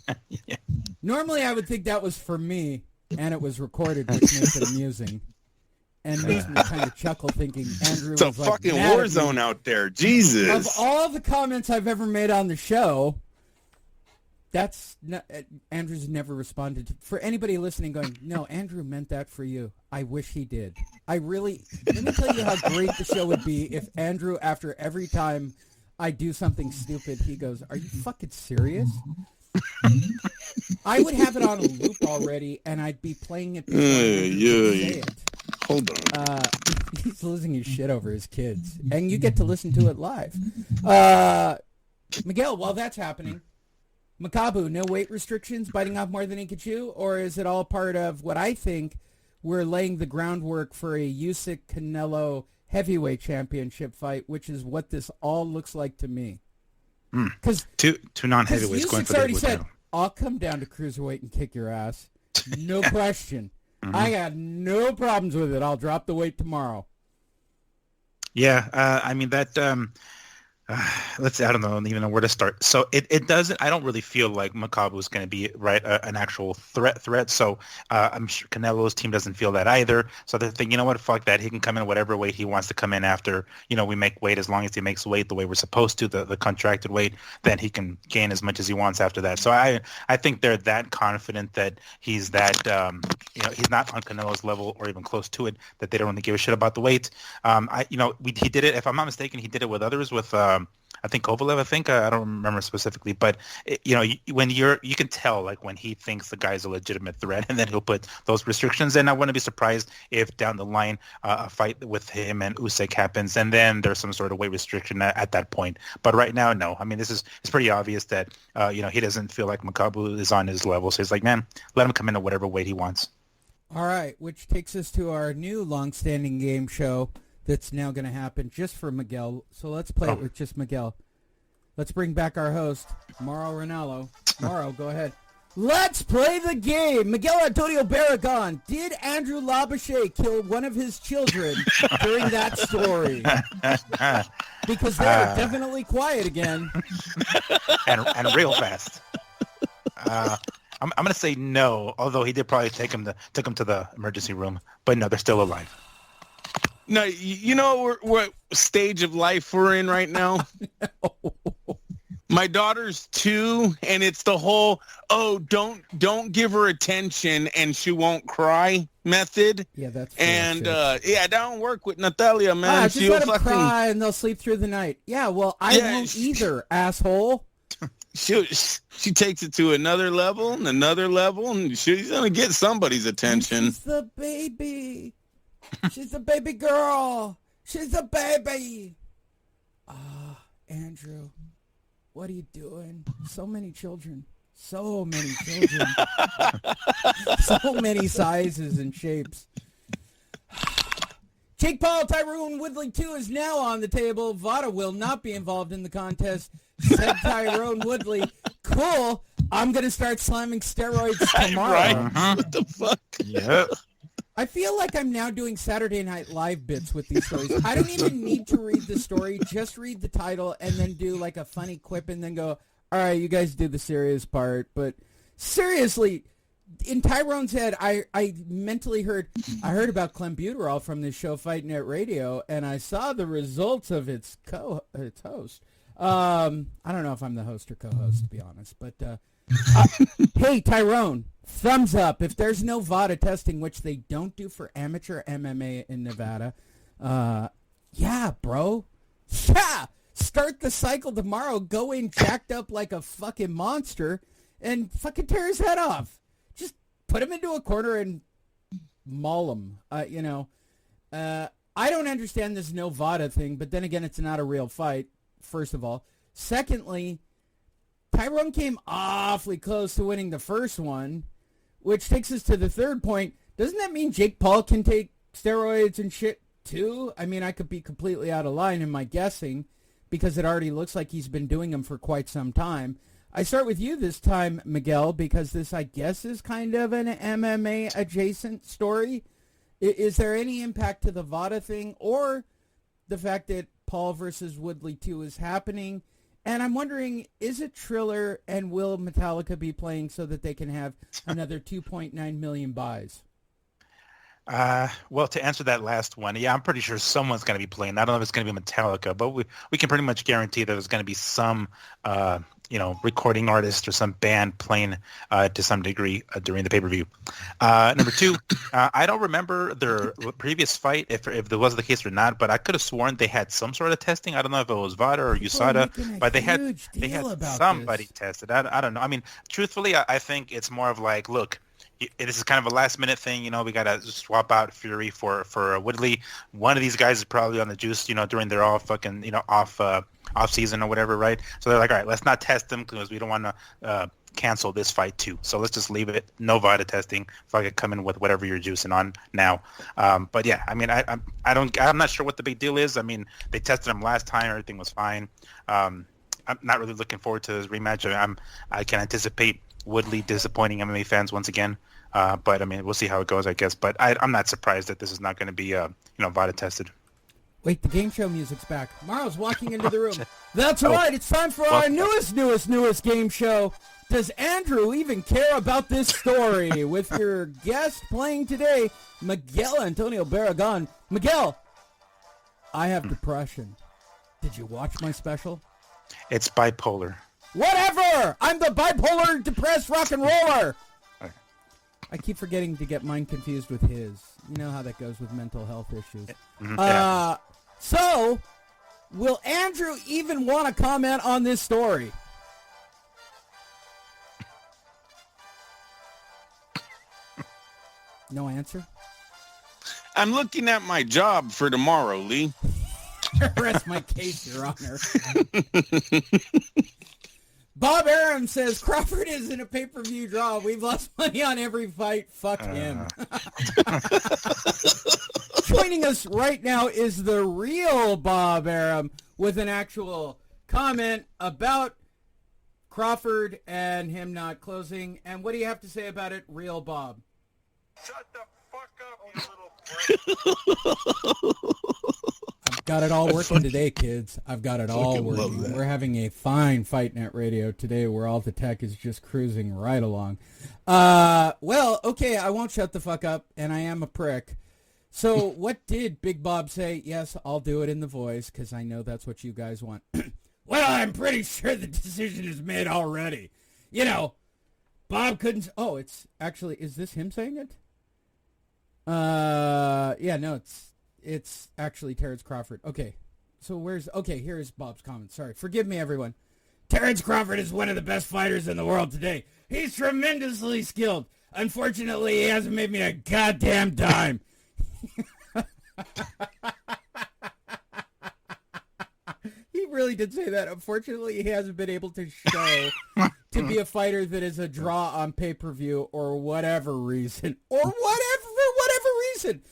Yeah. Normally, I would think that was for me, and it was recorded, which makes it amusing. And makes me kind of chuckle thinking Andrew it's was a like fucking war zone out there. Jesus. Of all the comments I've ever made on the show, Andrew's never responded to. For anybody listening going, no, Andrew meant that for you. I wish he did. Let me tell you how great the show would be if Andrew, after every time I do something stupid, he goes, are you fucking serious? I would have it on a loop already, and I'd be playing it before say it. Hold on. He's losing his shit over his kids, and you get to listen to it live. Miguel, while that's happening, Makabu, no weight restrictions, biting off more than he could chew, or is it all part of what I think we're laying the groundwork for a Usyk Canelo heavyweight championship fight, which is what this all looks like to me. Because two non-heavyweights going for the already said, title. I'll come down to cruiserweight and kick your ass. No question. I got no problems with it. I'll drop the weight tomorrow. Yeah, I mean that. Let's see, I don't even know where to start. So it doesn't. I don't really feel like Makabu is going to be an actual threat. So I'm sure Canelo's team doesn't feel that either. So they're thinking, you know what, fuck that. He can come in whatever weight he wants to come in after. We make weight as long as he makes weight the way we're supposed to, the contracted weight. Then he can gain as much as he wants after that. So I think they're that confident that he's that he's not on Canelo's level or even close to it, that they don't really give a shit about the weight. He did it. If I'm not mistaken, he did it with others with. I think Kovalev. I don't remember specifically, but when you can tell like when he thinks the guy's a legitimate threat, and then he'll put those restrictions. And I wouldn't be surprised if down the line a fight with him and Usyk happens, and then there's some sort of weight restriction at that point. But right now, no. I mean, it's pretty obvious that he doesn't feel like Makabu is on his level. So he's like, man, let him come in at whatever weight he wants. All right, which takes us to our new long-standing game show that's now going to happen just for Miguel. So let's play it with just Miguel. Let's bring back our host, Mauro Ranallo. Mauro, go ahead. Let's play the game. Miguel Antonio Barragan, did Andrew Labouche kill one of his children during that story? Because they are definitely quiet again. and real fast. I'm going to say no, although he did probably took him to the emergency room. But no, they're still alive. No, you know what stage of life we're in right now? No. My daughter's 2, and it's the whole, don't give her attention and she won't cry method. Yeah, that's and that don't work with Natalia, man. Just let them cry and they'll sleep through the night. Yeah, well, I won't either, asshole. She takes it to another level, and she's gonna get somebody's attention. She's the baby. She's the baby girl. She's the baby. Andrew, what are you doing? So many children. So many children. So many sizes and shapes. Jake Paul, Tyrone Woodley 2 is now on the table. Vada will not be involved in the contest, said Tyrone Woodley. Cool. I'm going to start slamming steroids tomorrow. Right? What the fuck? Yep. I feel like I'm now doing Saturday Night Live bits with these stories. I don't even need to read the story. Just read the title and then do like a funny quip and then go, all right, you guys do the serious part. But seriously, in Tyrone's head, I mentally heard about clenbuterol from this show, Fight Net Radio, and I saw the results of its host. I don't know if I'm the host or co-host, to be honest. But hey, Tyrone, thumbs up. If there's no VADA testing, which they don't do for amateur MMA in Nevada, yeah, bro. Yeah! Start the cycle tomorrow. Go in jacked up like a fucking monster and fucking tear his head off. Just put him into a corner and maul him. I don't understand this no VADA thing, but then again, it's not a real fight, first of all. Secondly, Tyrone came awfully close to winning the first one, which takes us to the third point. Doesn't that mean Jake Paul can take steroids and shit too? I mean, I could be completely out of line in my guessing because it already looks like he's been doing them for quite some time. I start with you this time, Miguel, because this, I guess, is kind of an MMA-adjacent story. Is there any impact to the VADA thing or the fact that Paul versus Woodley 2 is happening? And I'm wondering, is it Triller and will Metallica be playing so that they can have another 2.9 million buys? Well, to answer that last one, yeah, I'm pretty sure someone's going to be playing. I don't know if it's going to be Metallica, but we can pretty much guarantee that there's going to be some, recording artist or some band playing to some degree during the pay-per-view. Number 2, I don't remember their previous fight, if there was the case or not, but I could have sworn they had some sort of testing. I don't know if it was VADA or USADA, but they had somebody tested. I don't know. I mean, truthfully, I think it's more of like, look, this is kind of a last-minute thing. We got to swap out Fury for Woodley. One of these guys is probably on the juice, during their all fucking, off season or whatever, right? So they're like, all right, let's not test them because we don't want to cancel this fight too. So let's just leave it. No VADA testing. Fuck it, come in with whatever you're juicing on now. But yeah, I mean, I'm not sure what the big deal is. I mean, they tested him last time. Everything was fine. I'm not really looking forward to this rematch. I can anticipate Woodley disappointing MMA fans once again. But I mean, we'll see how it goes, I guess. But I'm not surprised that this is not going to be, VADA tested. Wait, the game show music's back. Maro's walking into the room. That's right. It's time for our newest game show. Does Andrew even care about this story? With your guest playing today, Miguel Antonio Barragan. Miguel, I have depression. Did you watch my special? It's bipolar. Whatever! I'm the bipolar depressed rock and roller! I keep forgetting to get mine confused with his. You know how that goes with mental health issues. Mm-hmm. So, will Andrew even want to comment on this story? No answer? I'm looking at my job for tomorrow, Lee. Rest my case, Your Honor. Bob Aram says, Crawford is in a pay-per-view draw. We've lost money on every fight. Fuck him. Joining us right now is the real Bob Aram with an actual comment about Crawford and him not closing. And what do you have to say about it, real Bob? Shut the fuck up, you little prick. I've got it all working today, kids. I've got it all working. We're having a fine Fight Net Radio today where all the tech is just cruising right along. Well, okay, I won't shut the fuck up, and I am a prick. So what did Big Bob say? Yes, I'll do it in the voice because I know that's what you guys want. Well, I'm pretty sure the decision is made already. You know, Bob couldn't... Oh, it's actually... Is this him saying it? Yeah, no, it's actually Terrence Crawford. Okay, so here's Bob's comment. Sorry, forgive me, everyone. Terrence Crawford is one of the best fighters in the world today. He's tremendously skilled. Unfortunately, he hasn't made me a goddamn dime. He really did say that. Unfortunately, he hasn't been able to show to be a fighter that is a draw on pay-per-view or whatever reason. Or whatever reason.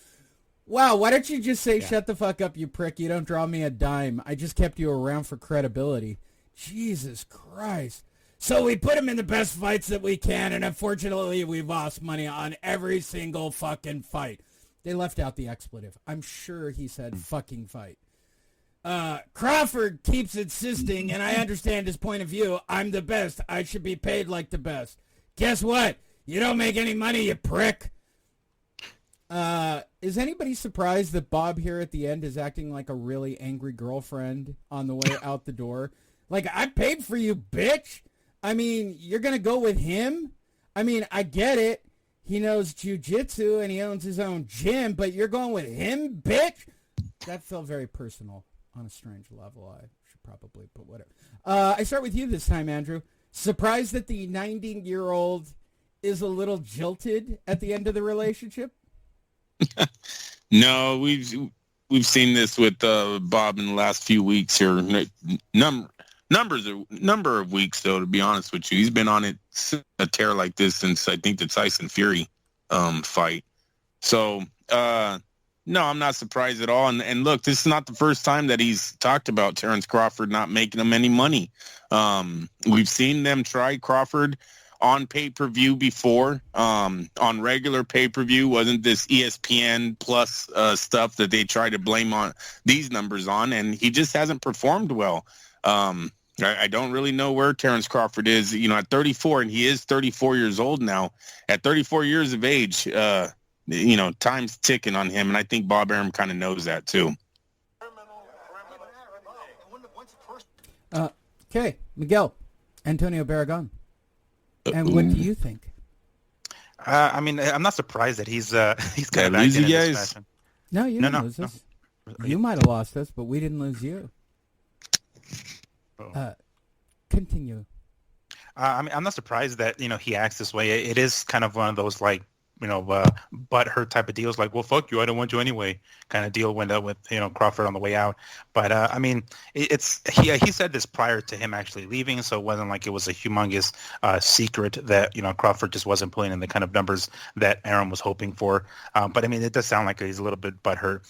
Wow, why don't you just say, shut the fuck up, you prick. You don't draw me a dime. I just kept you around for credibility. Jesus Christ. So we put him in the best fights that we can, and unfortunately we've lost money on every single fucking fight. They left out the expletive. I'm sure he said fucking fight. Crawford keeps insisting, and I understand his point of view, I'm the best. I should be paid like the best. Guess what? You don't make any money, you prick. Is anybody surprised that Bob here at the end is acting like a really angry girlfriend on the way out the door? Like, I paid for you, bitch. I mean, you're going to go with him? I mean, I get it. He knows jiu-jitsu and he owns his own gym, but you're going with him, bitch? That felt very personal on a strange level. I should probably put whatever. I start with you this time, Andrew. Surprised that the 90-year-old is a little jilted at the end of the relationship? No, we've seen this with Bob in the last few weeks here. Number of weeks, though, to be honest with you. He's been on a tear like this since, I think, the Tyson Fury fight. So, no, I'm not surprised at all. And look, this is not the first time that he's talked about Terrence Crawford not making him any money. We've seen them try Crawford on pay-per-view before, on regular pay-per-view. Wasn't this ESPN plus stuff that they try to blame on these numbers on, and he just hasn't performed well. I don't really know where Terrence Crawford is, at 34, and he is 34 years old now. At 34 years of age, time's ticking on him, and I think Bob Arum kind of knows that too. Okay, Miguel, Antonio Barragan. And what do you think? I mean, I'm not surprised that he's kind of acting in this fashion. No, you didn't lose us. You might have lost us, but we didn't lose you. Continue. I mean, I'm not surprised that he acts this way. It is kind of one of those butthurt type of deals, like, well, fuck you, I don't want you anyway, kind of deal went up with Crawford on the way out. But I mean, he said this prior to him actually leaving, so it wasn't like it was a humongous secret that Crawford just wasn't pulling in the kind of numbers that Arum was hoping for. But I mean, it does sound like he's a little bit butthurt.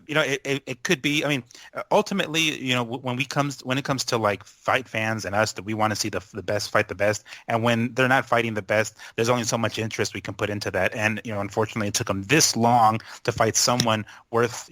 It could be. I mean, ultimately, when it comes to like fight fans and us, that we want to see the best fight the best, and when they're not fighting the best, there's only so much interest we can put into that. And unfortunately, it took him this long to fight someone worth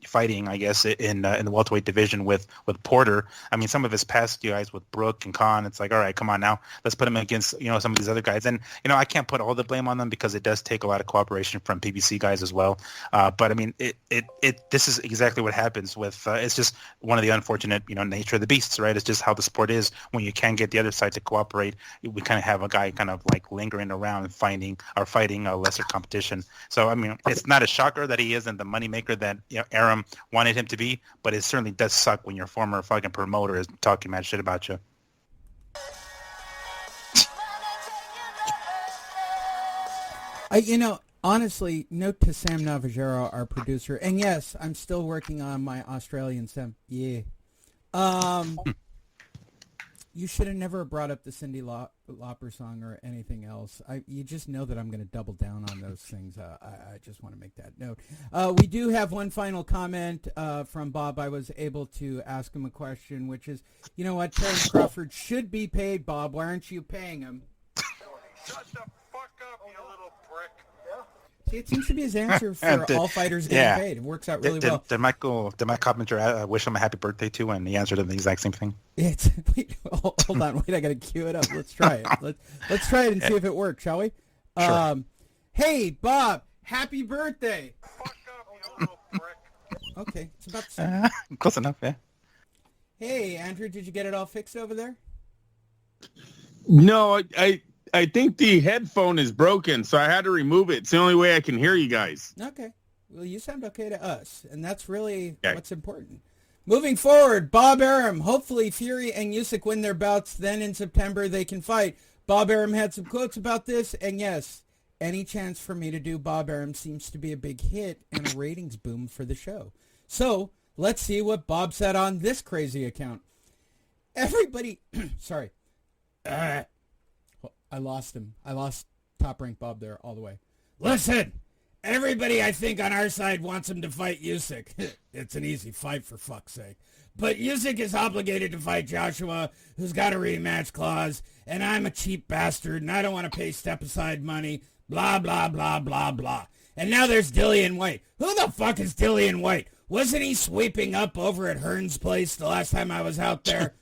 fighting, I guess, in the welterweight division with Porter. I mean, some of his past guys with Brook and Khan, it's like, all right, come on now, let's put him against some of these other guys. And I can't put all the blame on them because it does take a lot of cooperation from PBC guys as well. But I mean, this is exactly what happens with. It's just one of the unfortunate nature of the beasts, right? It's just how the sport is. When you can't get the other side to cooperate, we kind of have a guy kind of like lingering around and fighting a lesser competition. So I mean, it's not a shocker that he isn't the moneymaker that Arum wanted him to be, but it certainly does suck when your former fucking promoter is talking mad shit about you. Honestly, note to Sam Navajero, our producer, and yes, I'm still working on my Australian Sam. Yeah. You should have never brought up the Cyndi Lauper song or anything else. You just know that I'm going to double down on those things. I just want to make that note. We do have one final comment from Bob. I was able to ask him a question, which is, you know what, Terrence Crawford should be paid, Bob. Why aren't you paying him? Shut the fuck up, you little prick. See, it seems to be his answer for all fighters getting paid. It works out really well. Did Mike Coppinger wish him a happy birthday too, and he answered him the exact same thing? Wait, hold on, I got to cue it up. Let's try it. Let's try it and see if it works, shall we? Sure. Hey, Bob, happy birthday. Fuck up, you little prick. Okay, it's about the same. Close enough, yeah. Hey, Andrew, did you get it all fixed over there? No, I think the headphone is broken, so I had to remove it. It's the only way I can hear you guys. Okay. Well, you sound okay to us, and that's really what's important. Moving forward, Bob Arum. Hopefully Fury and Usyk win their bouts. Then in September they can fight. Bob Arum had some quotes about this, and yes, any chance for me to do Bob Arum seems to be a big hit and a ratings boom for the show. So let's see what Bob said on this crazy account. Everybody, sorry. I lost him. I lost Top Rank Bob there all the way. Listen, everybody I think on our side wants him to fight Usyk. It's an easy fight for fuck's sake. But Usyk is obligated to fight Joshua, who's got a rematch clause, and I'm a cheap bastard, and I don't want to pay step-aside money, blah, blah, blah, blah, blah. And now there's Dillian White. Who the fuck is Dillian White? Wasn't he sweeping up over at Hearn's place the last time I was out there?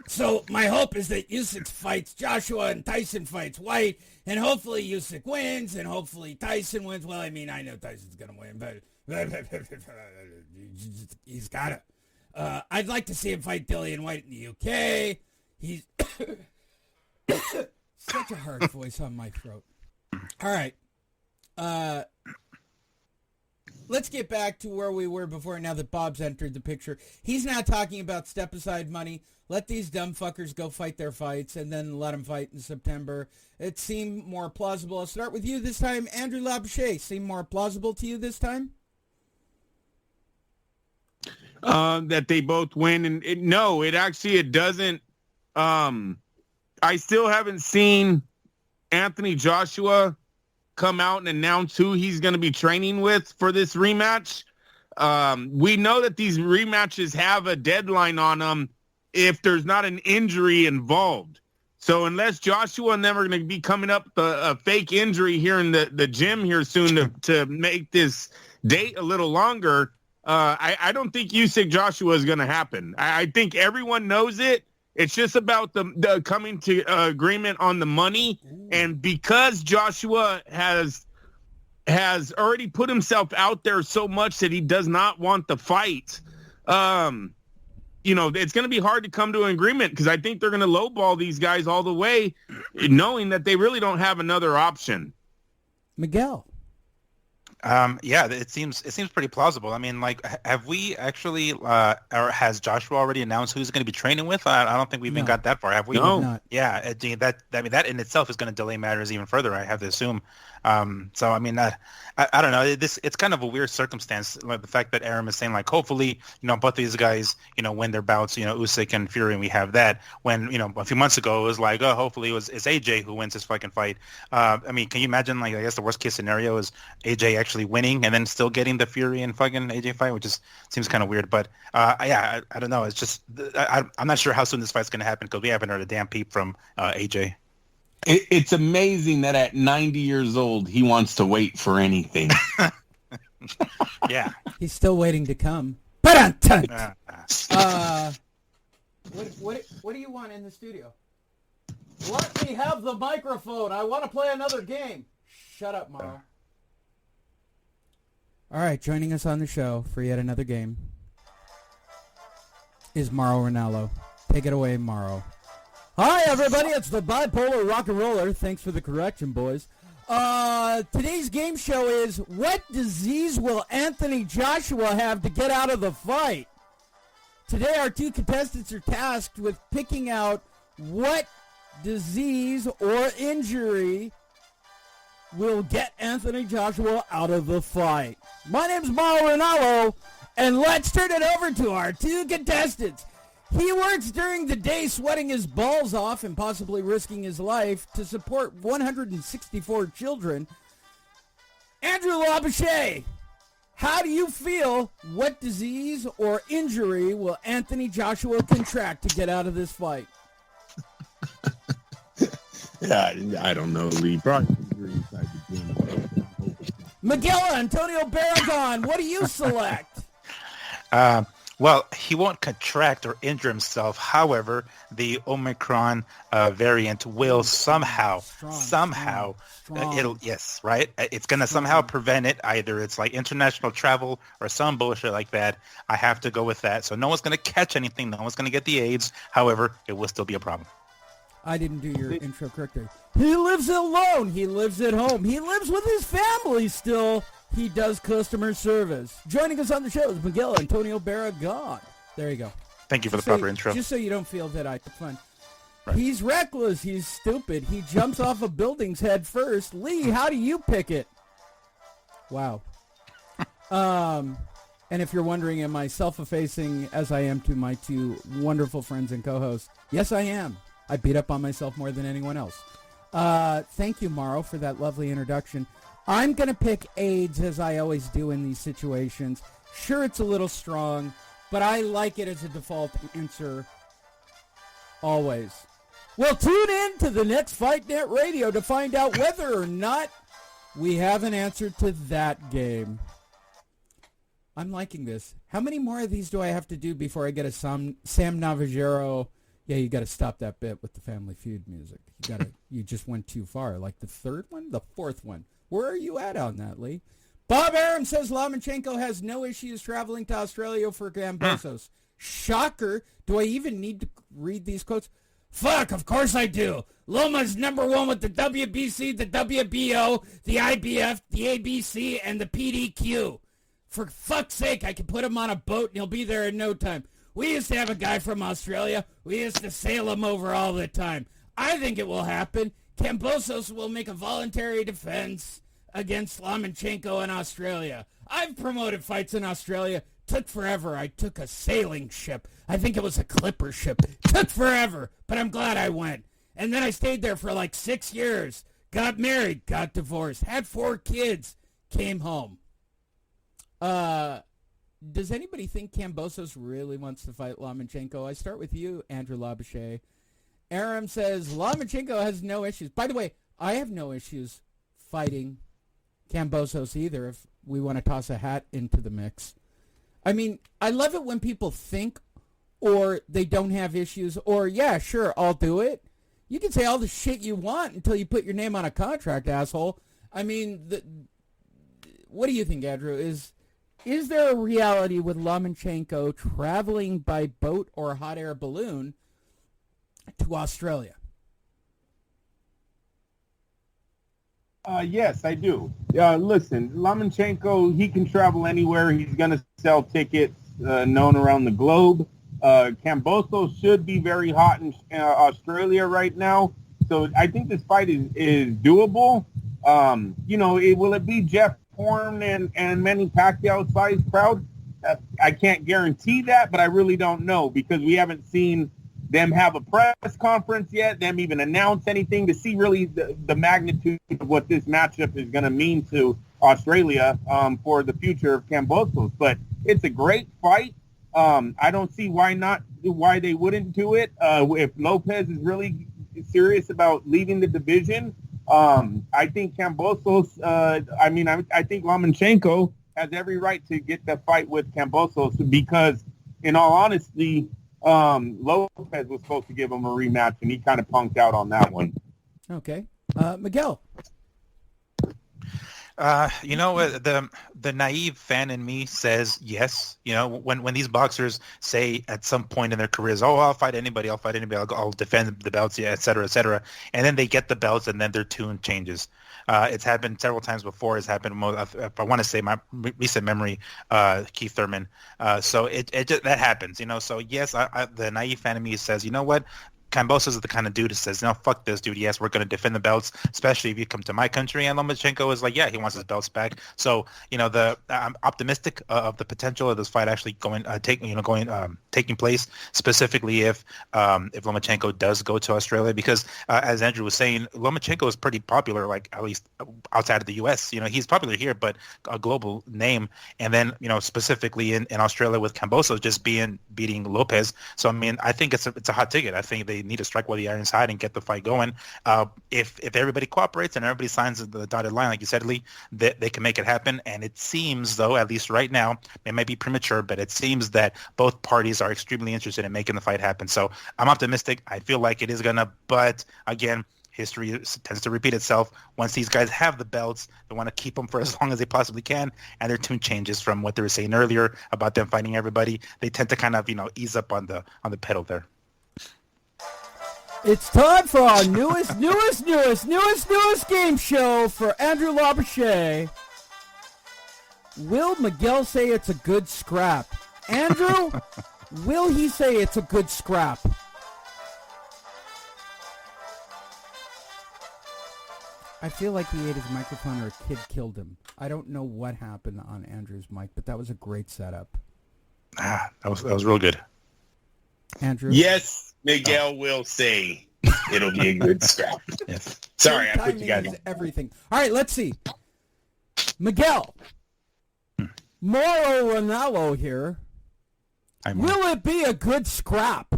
So my hope is that Usyk fights Joshua and Tyson fights White, and hopefully Usyk wins, and hopefully Tyson wins. Well, I mean, I know Tyson's going to win, but he's got to. I'd like to see him fight Dillian White in the UK. He's such a hard voice on my throat. All right. Let's get back to where we were before now that Bob's entered the picture. He's now talking about step-aside money. Let these dumb fuckers go fight their fights and then let them fight in September. It seemed more plausible. I'll start with you this time. Andrew Labouche, seem more plausible to you this time? That they both win. And it doesn't. I still haven't seen Anthony Joshua come out and announce who he's going to be training with for this rematch. We know that these rematches have a deadline on them if there's not an injury involved. So unless Joshua and them are going to be coming up a fake injury here in the gym here soon to make this date a little longer, I don't think Usyk Joshua is going to happen. I think everyone knows it. It's just about the coming to agreement on the money. And because Joshua has already put himself out there so much that he does not want the fight, it's going to be hard to come to an agreement because I think they're going to lowball these guys all the way, knowing that they really don't have another option. Miguel. It seems pretty plausible. I mean, like, have we actually, or has Joshua already announced who he's going to be training with? I don't think we even got that far. Have we? No. Yeah, that in itself is going to delay matters even further, I have to assume. So I mean, I don't know. It's kind of a weird circumstance, like the fact that Arum is saying, like, hopefully, both of these guys, win their bouts, Usyk and Fury, and we have that. When a few months ago it was like, oh, hopefully it's AJ who wins this fucking fight. I mean, can you imagine? Like, I guess the worst case scenario is AJ actually winning and then still getting the Fury and fucking AJ fight, which seems kind of weird. But I don't know. It's just I'm not sure how soon this fight's going to happen because we haven't heard a damn peep from AJ. It's amazing that at 90 years old, he wants to wait for anything. Yeah. He's still waiting to come. What do you want in the studio? Let me have the microphone. I want to play another game. Shut up, Morrow. All right, joining us on the show for yet another game is Mauro Ranallo. Take it away, Mauro. Hi, everybody. It's the bipolar rock and roller. Thanks for the correction, boys. Today's game show is, what disease will Anthony Joshua have to get out of the fight? Today, our two contestants are tasked with picking out what disease or injury will get Anthony Joshua out of the fight. My name's Mauro Ranallo, and let's turn it over to our two contestants. He works during the day sweating his balls off and possibly risking his life to support 164 children. Andrew Labouche, how do you feel? What disease or injury will Anthony Joshua contract to get out of this fight? Yeah, I don't know, Lee. Probably Miguel Antonio Barragon, what do you select? Well, he won't contract or injure himself. However, the Omicron variant will somehow, it'll, yes, right? It's going to somehow prevent it. Either it's like international travel or some bullshit like that. I have to go with that. So no one's going to catch anything. No one's going to get the AIDS. However, it will still be a problem. I didn't do your intro correctly. He lives alone. He lives at home. He lives with his family still. He does customer service. Joining us on the show is Miguel Antonio Barragan. There you go. Thank you for the proper intro. Just so you don't feel that I took fun. Right. He's reckless. He's stupid. He jumps off of buildings head first. Lee, how do you pick it? Wow. And if you're wondering, am I self-effacing as I am to my two wonderful friends and co-hosts? Yes, I am. I beat up on myself more than anyone else. Thank you, Morrow, for that lovely introduction. I'm going to pick AIDS as I always do in these situations. Sure, it's a little strong, but I like it as a default answer always. Well, tune in to the next Fight Net Radio to find out whether or not we have an answer to that game. I'm liking this. How many more of these do I have to do before I get a Sam Navajero? Yeah, you got to stop that bit with the Family Feud music. You just went too far. Like the third one, the fourth one. Where are you at on that, Lee? Bob Aram says Lomachenko has no issues traveling to Australia for Gambosos. Shocker. Do I even need to read these quotes? Fuck, of course I do. Loma's number one with the WBC, the WBO, the IBF, the ABC, and the PDQ. For fuck's sake, I can put him on a boat and he'll be there in no time. We used to have a guy from Australia. We used to sail him over all the time. I think it will happen. Kambosos will make a voluntary defense against Lomachenko in Australia. I've promoted fights in Australia. Took forever. I took a sailing ship. I think it was a clipper ship. Took forever, but I'm glad I went. And then I stayed there for like 6 years. Got married, got divorced, had 4 kids, came home. Does anybody think Kambosos really wants to fight Lomachenko? I start with you, Andrew Labouche. Aram says Lomachenko has no issues. By the way, I have no issues fighting Kambosos either if we want to toss a hat into the mix. I mean, I love it when people think or they don't have issues or, yeah, sure, I'll do it. You can say all the shit you want until you put your name on a contract, asshole. I mean, what do you think, Andrew? Is there a reality with Lomachenko traveling by boat or hot air balloon to Australia? Yes, I do. Listen, Lomachenko, he can travel anywhere. He's going to sell tickets known around the globe. Kambosos should be very hot in Australia right now. So I think this fight is doable. Will it be Jeff Horn and Manny Pacquiao size crowd? I can't guarantee that, but I really don't know because we haven't seen them have a press conference yet, them even announce anything to see really the magnitude of what this matchup is going to mean to Australia for the future of Kambosos. But it's a great fight. I don't see why they wouldn't do it. If Lopez is really serious about leaving the division, I think Kambosos, I think Lomachenko has every right to get the fight with Kambosos because, in all honesty, Lopez was supposed to give him a rematch, and he kind of punked out on that one. Okay. Miguel. The naive fan in me says yes. When these boxers say at some point in their careers, oh, I'll fight anybody, I'll defend the belts, yeah, et cetera, and then they get the belts and then their tune changes. It's happened several times before. It's happened, if I want to say my recent memory, Keith Thurman. So it just, that happens, So yes, the naive fan in me says, you know what? Kambosos is the kind of dude that says, no, fuck this dude. Yes, we're going to defend the belts, especially if you come to my country. And Lomachenko is like, yeah, he wants his belts back. So, I'm optimistic of the potential of this fight actually taking place, specifically if Lomachenko does go to Australia, because as Andrew was saying, Lomachenko is pretty popular, like at least outside of the U.S. He's popular here, but a global name. And then, specifically in Australia with Kambosos just beating Lopez. So, I mean, I think it's a hot ticket. I think they need to strike while the iron's hot and get the fight going. If everybody cooperates and everybody signs the dotted line, like you said, Lee, they can make it happen. And it seems, though, at least right now, it might be premature, but it seems that both parties are extremely interested in making the fight happen. So I'm optimistic. I feel like it is gonna, but again, history tends to repeat itself. Once these guys have the belts, they want to keep them for as long as they possibly can, and their tune changes from what they were saying earlier about them fighting everybody. They tend to kind of, ease up on the pedal there. It's time for our newest game show for Andrew Labouche. Will Miguel say it's a good scrap? Andrew, will he say it's a good scrap? I feel like he ate his microphone or a kid killed him. I don't know what happened on Andrew's mic, but that was a great setup. That was real good. Andrew? Yes, Miguel will say it'll be a good scrap. Yes. Sorry, I put you guys on. Everything. All right, let's see. Miguel. Mauro Ranallo here. Will it be a good scrap?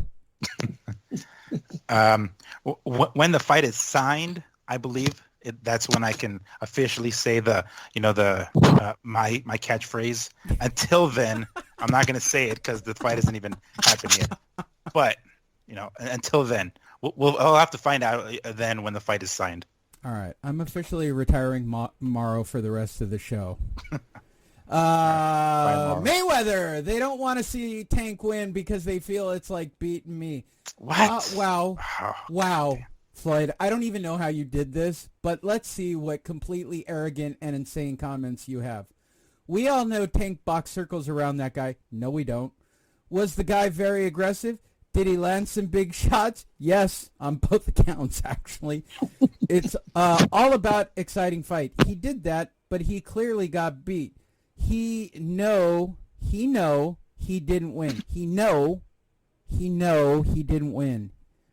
When the fight is signed, I believe that's when I can officially say my catchphrase. Until then, I'm not going to say it because the fight hasn't even happened yet. But until then, I'll have to find out then when the fight is signed. All right, I'm officially retiring Mauro for the rest of the show. Mayweather, they don't want to see Tank win because they feel it's like beating me. What? Wow. Floyd, I don't even know how you did this, but let's see what completely arrogant and insane comments you have. We all know Tank box circles around that guy. No, we don't. Was the guy very aggressive? Did he land some big shots? Yes, on both accounts, actually. It's all about exciting fight. He did that, but he clearly got beat. He didn't win. He didn't win.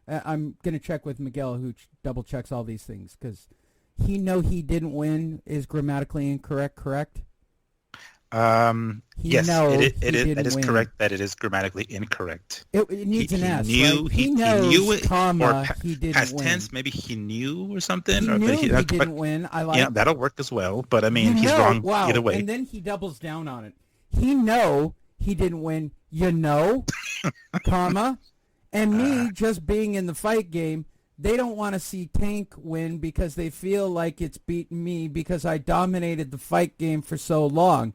I'm going to check with Miguel, who double checks all these things, because he didn't win is grammatically incorrect, correct? Yes, it is correct that it is grammatically incorrect. It needs an S. He knew it, comma, or he didn't past win. Tense, maybe he knew or something. He didn't win. Yeah, that'll work as well, but I mean, he's wrong either way. And then he doubles down on it. He didn't win, comma. And me just being in the fight game, they don't want to see Tank win because they feel like it's beaten me because I dominated the fight game for so long.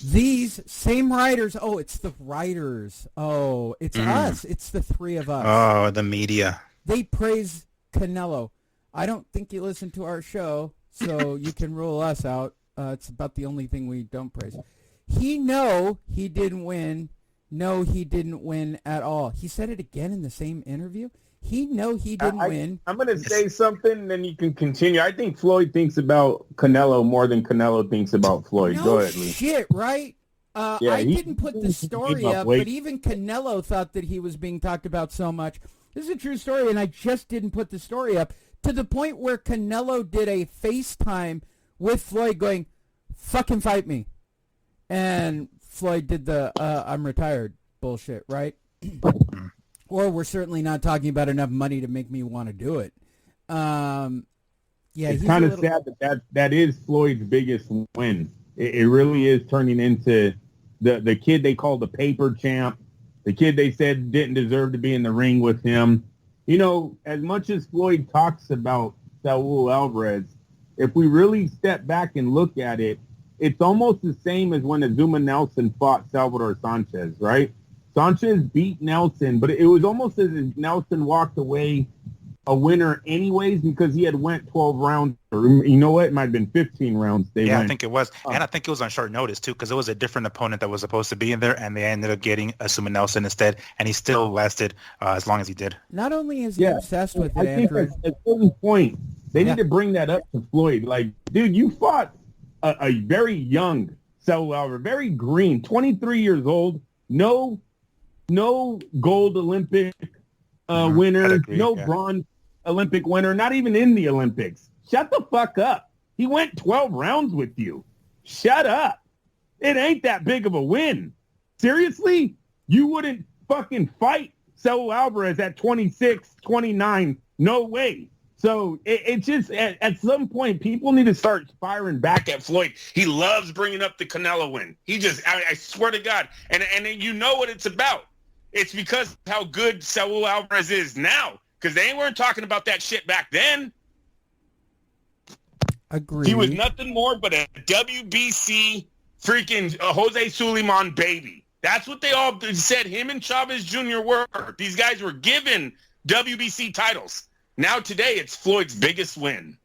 These same writers, it's the writers. Oh, it's us. It's the three of us. Oh, the media. They praise Canello. I don't think you listen to our show, so you can rule us out. It's about the only thing we don't praise. He didn't win. No, he didn't win at all. He said it again in the same interview. He didn't win. I'm going to say something, and then you can continue. I think Floyd thinks about Canello more than Canello thinks about Floyd. No Go ahead, Lee. Shit, right? I didn't put the story up, but even Canello thought that he was being talked about so much. This is a true story, and I just didn't put the story up to the point where Canello did a FaceTime with Floyd going, fucking fight me. And Floyd did the I'm retired bullshit, right? Or we're certainly not talking about enough money to make me want to do it. It's kind of sad that is Floyd's biggest win. It really is turning into the kid they called the paper champ, the kid they said didn't deserve to be in the ring with him. As much as Floyd talks about Saul Alvarez, if we really step back and look at it, it's almost the same as when Azuma Nelson fought Salvador Sanchez, right? Sanchez beat Nelson, but it was almost as if Nelson walked away a winner anyways because he had went 12 rounds. Or, you know what? It might have been 15 rounds. I think it was. And I think it was on short notice, too, because it was a different opponent that was supposed to be in there, and they ended up getting Azuma Nelson instead, and he still lasted as long as he did. Not only is he obsessed with it, Andrew. I think at a certain point, they need to bring that up to Floyd. Like, dude, you fought a very young Saul Alvarez, very green, 23 years old, no gold Olympic winner, bronze Olympic winner, not even in the Olympics. Shut the fuck up. He went 12 rounds with you. Shut up. It ain't that big of a win. Seriously? You wouldn't fucking fight Saul Alvarez at 26, 29. No way. So it just, at some point, people need to start firing back at Floyd. He loves bringing up the Canelo win. He just, I swear to God. And you know what it's about. It's because how good Saul Alvarez is now. Because they weren't talking about that shit back then. Agreed. He was nothing more but a WBC freaking Jose Suleiman baby. That's what they all said him and Chavez Jr. were. These guys were given WBC titles. Now today, it's Floyd's biggest win.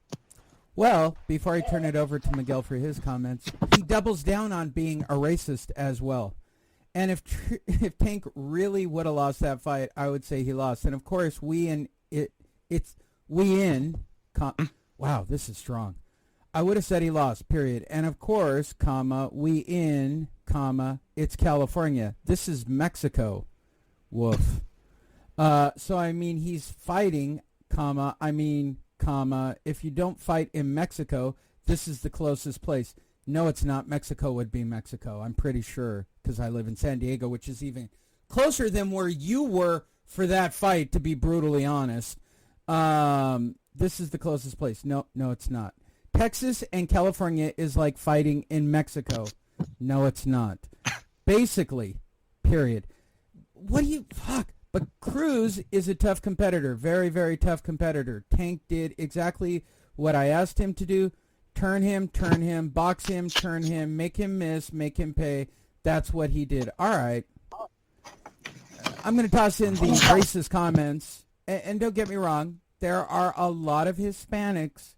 Well, before I turn it over to Miguel for his comments, he doubles down on being a racist as well. And if Tank really would have lost that fight, I would say he lost. And of course, wow, this is strong. I would have said he lost, period. And of course, it's California. This is Mexico. Woof. So, I mean, he's fighting, if you don't fight in Mexico, this is the closest place. No, it's not. Mexico would be Mexico. I'm pretty sure, because I live in San Diego, which is even closer than where you were for that fight, to be brutally honest. This is the closest place. No, it's not. Texas and California is like fighting in Mexico. No, it's not. Basically, period. But Cruz is a tough competitor. Very, very tough competitor. Tank did exactly what I asked him to do. Turn him, box him, turn him, make him miss, make him pay. That's what he did. All right. I'm going to toss in the racist comments. And don't get me wrong, there are a lot of Hispanics,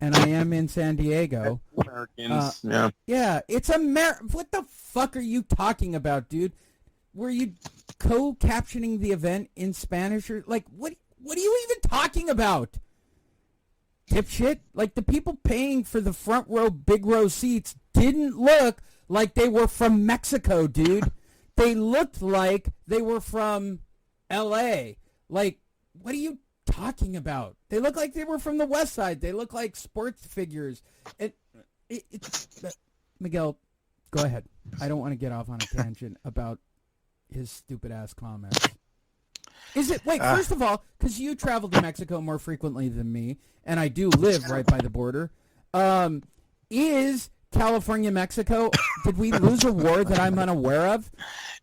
and I am in San Diego. Americans, Yeah, it's what the fuck are you talking about, dude? Were you co-captioning the event in Spanish? Or, like, what are you even talking about? Dipshit? Like, the people paying for the front row, big row seats didn't look like they were from Mexico, dude. They looked like they were from L.A. Like, what are you talking about? They look like they were from the West Side. They look like sports figures. Miguel, go ahead. I don't want to get off on a tangent about his stupid-ass comments. First of all, because you travel to Mexico more frequently than me, and I do live right by the border, is California Mexico? Did we lose a war that I'm unaware of?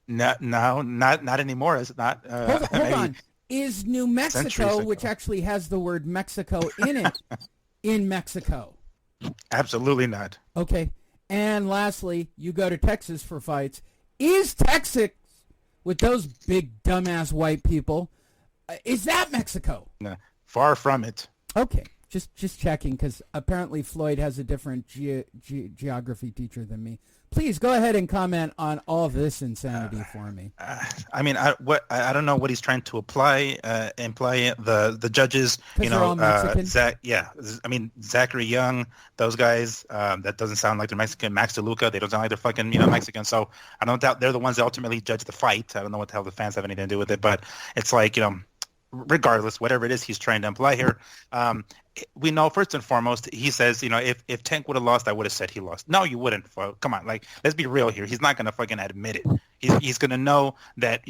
No, not anymore. It's not. Hold on. Is New Mexico, which actually has the word Mexico in it, in Mexico? Absolutely not. Okay. And lastly, you go to Texas for fights. Is Texas, with those big dumbass white people, is that Mexico? No, far from it. Okay. Just checking, because apparently Floyd has a different geography teacher than me. Please go ahead and comment on all of this insanity for me. I mean, I don't know what he's trying to imply. The judges, they're all Mexican? Zachary Young, those guys. That doesn't sound like they're Mexican. Max DeLuca, they don't sound like they're fucking Mexican. So I don't doubt they're the ones that ultimately judge the fight. I don't know what the hell the fans have anything to do with it, but it's like regardless, whatever it is he's trying to imply here, we know first and foremost, he says, if Tank would have lost, I would have said he lost. No, you wouldn't. Come on, like, let's be real here. He's not going to fucking admit it. He's going to know that,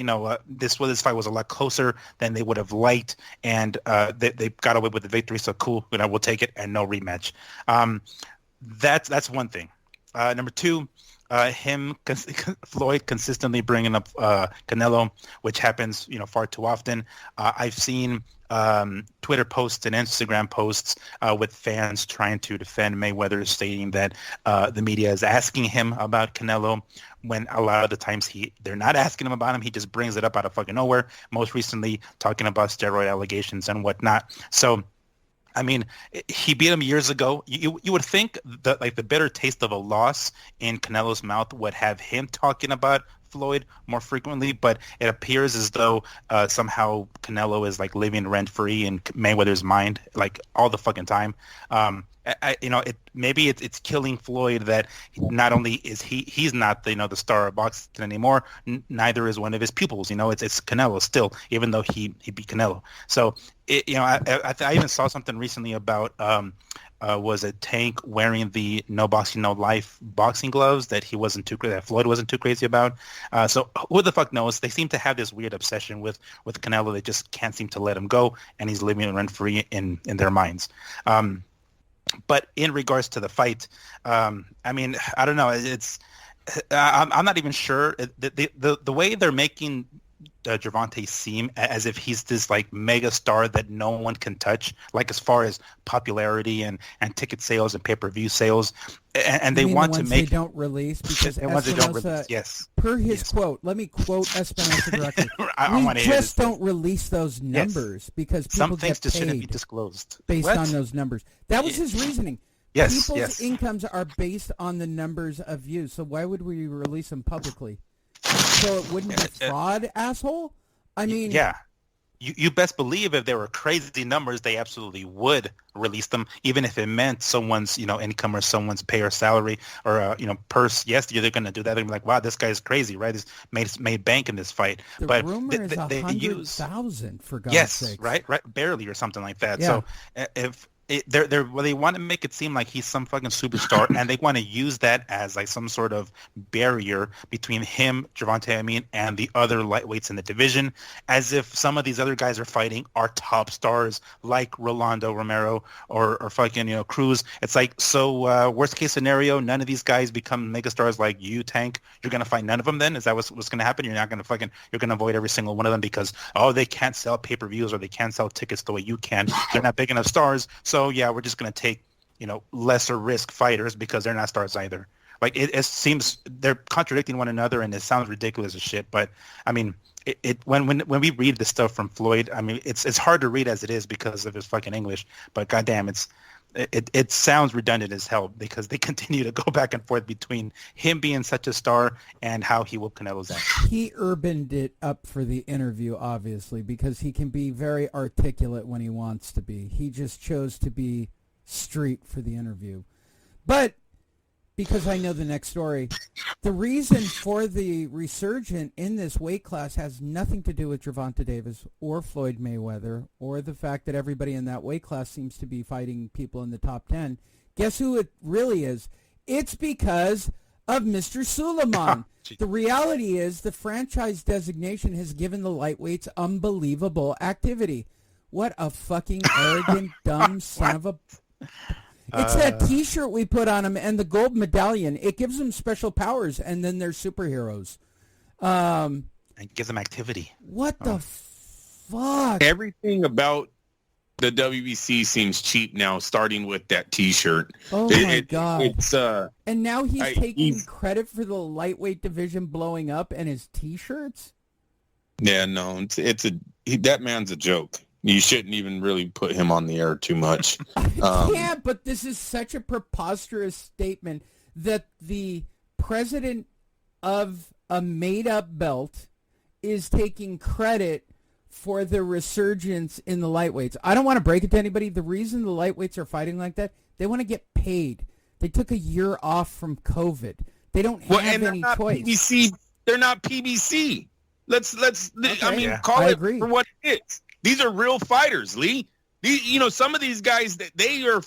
this fight was a lot closer than they would have liked, and they got away with the victory, so cool, we'll take it, and no rematch. That's one thing. Number two, Floyd consistently bringing up Canelo, which happens, far too often. I've seen Twitter posts and Instagram posts with fans trying to defend Mayweather, stating that the media is asking him about Canelo, when a lot of the times they're not asking him about him. He just brings it up out of fucking nowhere. Most recently, talking about steroid allegations and whatnot. So, I mean, he beat him years ago. You would think that, like, the bitter taste of a loss in Canelo's mouth would have him talking about Floyd more frequently, but it appears as though somehow Canelo is like living rent free in Mayweather's mind, like all the fucking time. maybe it's killing Floyd that not only is he's not the the star of boxing anymore, neither is one of his pupils. It's Canelo still, even though he beat Canelo. So I even saw something recently about was a Tank wearing the No Boxing No Life boxing gloves that Floyd wasn't too crazy about. So who the fuck knows? They seem to have this weird obsession with Canelo. They just can't seem to let him go, and he's living rent free in their minds. But in regards to the fight, I don't know. I'm not even sure. The way they're making Gervonta seem as if he's this like mega star that no one can touch, like as far as popularity and ticket sales and pay-per-view sales, and they want to make they don't release because Espinosa, yes, per his quote. Let me quote Espinosa directly. We just don't release those numbers because people some things get just paid shouldn't be disclosed based on those numbers. That was his reasoning. Yes, people's incomes are based on the numbers of views, so why would we release them publicly? So it wouldn't be fraud, asshole? I mean... Yeah. You best believe if there were crazy numbers, they absolutely would release them, even if it meant someone's, income or someone's pay or salary or, purse. Yes, they're going to do that. They're like, wow, this guy's crazy, right? He's made bank in this fight. The rumor is 100,000, for God's sake. Yes, right, barely or something like that. Yeah. So if... they want to make it seem like he's some fucking superstar, and they want to use that as like some sort of barrier between him, Gervonta, and the other lightweights in the division, as if some of these other guys are fighting are top stars like Rolando Romero or fucking Cruz. It's like, so worst case scenario, none of these guys become megastars like you, Tank. You're gonna fight none of them then? Is that what's gonna happen? You're gonna avoid every single one of them because they can't sell pay-per-views or they can't sell tickets the way you can. They're not big enough stars. So yeah, we're just going to take, lesser risk fighters because they're not stars either. Like it seems they're contradicting one another, and it sounds ridiculous as shit. But I mean, when we read the stuff from Floyd, I mean, it's hard to read as it is because of his fucking English. But goddamn, it sounds redundant as hell because they continue to go back and forth between him being such a star and how he whooped Canelo's ass. He urbaned it up for the interview, obviously, because he can be very articulate when he wants to be. He just chose to be street for the interview. But because I know the next story, the reason for the resurgent in this weight class has nothing to do with Gervonta Davis or Floyd Mayweather or the fact that everybody in that weight class seems to be fighting people in the top 10. Guess who it really is? It's because of Mr. Suleiman. The reality is the franchise designation has given the lightweights unbelievable activity. What a fucking arrogant, dumb son of a... It's that T-shirt we put on them and the gold medallion. It gives them special powers, and then they're superheroes. It gives them activity. What the fuck? Everything about the WBC seems cheap now, starting with that T-shirt. Oh my God! It's and now he's taking credit for the lightweight division blowing up and his T-shirts. Yeah, no, that man's a joke. You shouldn't even really put him on the air too much. Yeah, but this is such a preposterous statement that the president of a made-up belt is taking credit for the resurgence in the lightweights. I don't want to break it to anybody. The reason the lightweights are fighting like that, they want to get paid. They took a year off from COVID. They don't have any choice. PBC, they're not PBC. Let's Okay. Call it for what it is. These are real fighters, Lee. Some of these guys, they are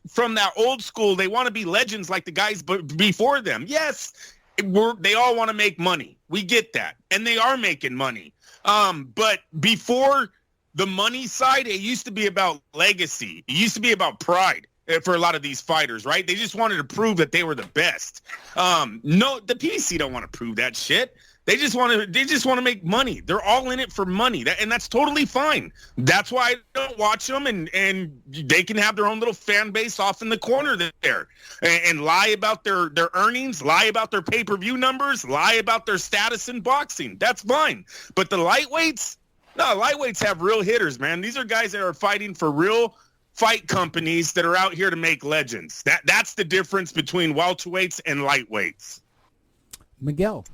from that old school. They want to be legends like the guys before them. Yes, they all want to make money. We get that. And they are making money. But before the money side, it used to be about legacy. It used to be about pride for a lot of these fighters, right? They just wanted to prove that they were the best. No, the PBC don't want to prove that shit. They just want to make money. They're all in it for money, and that's totally fine. That's why I don't watch them, and they can have their own little fan base off in the corner there, and lie about their earnings, lie about their pay-per-view numbers, lie about their status in boxing. That's fine. But the lightweights have real hitters, man. These are guys that are fighting for real fight companies that are out here to make legends. That's the difference between welterweights and lightweights. Miguel.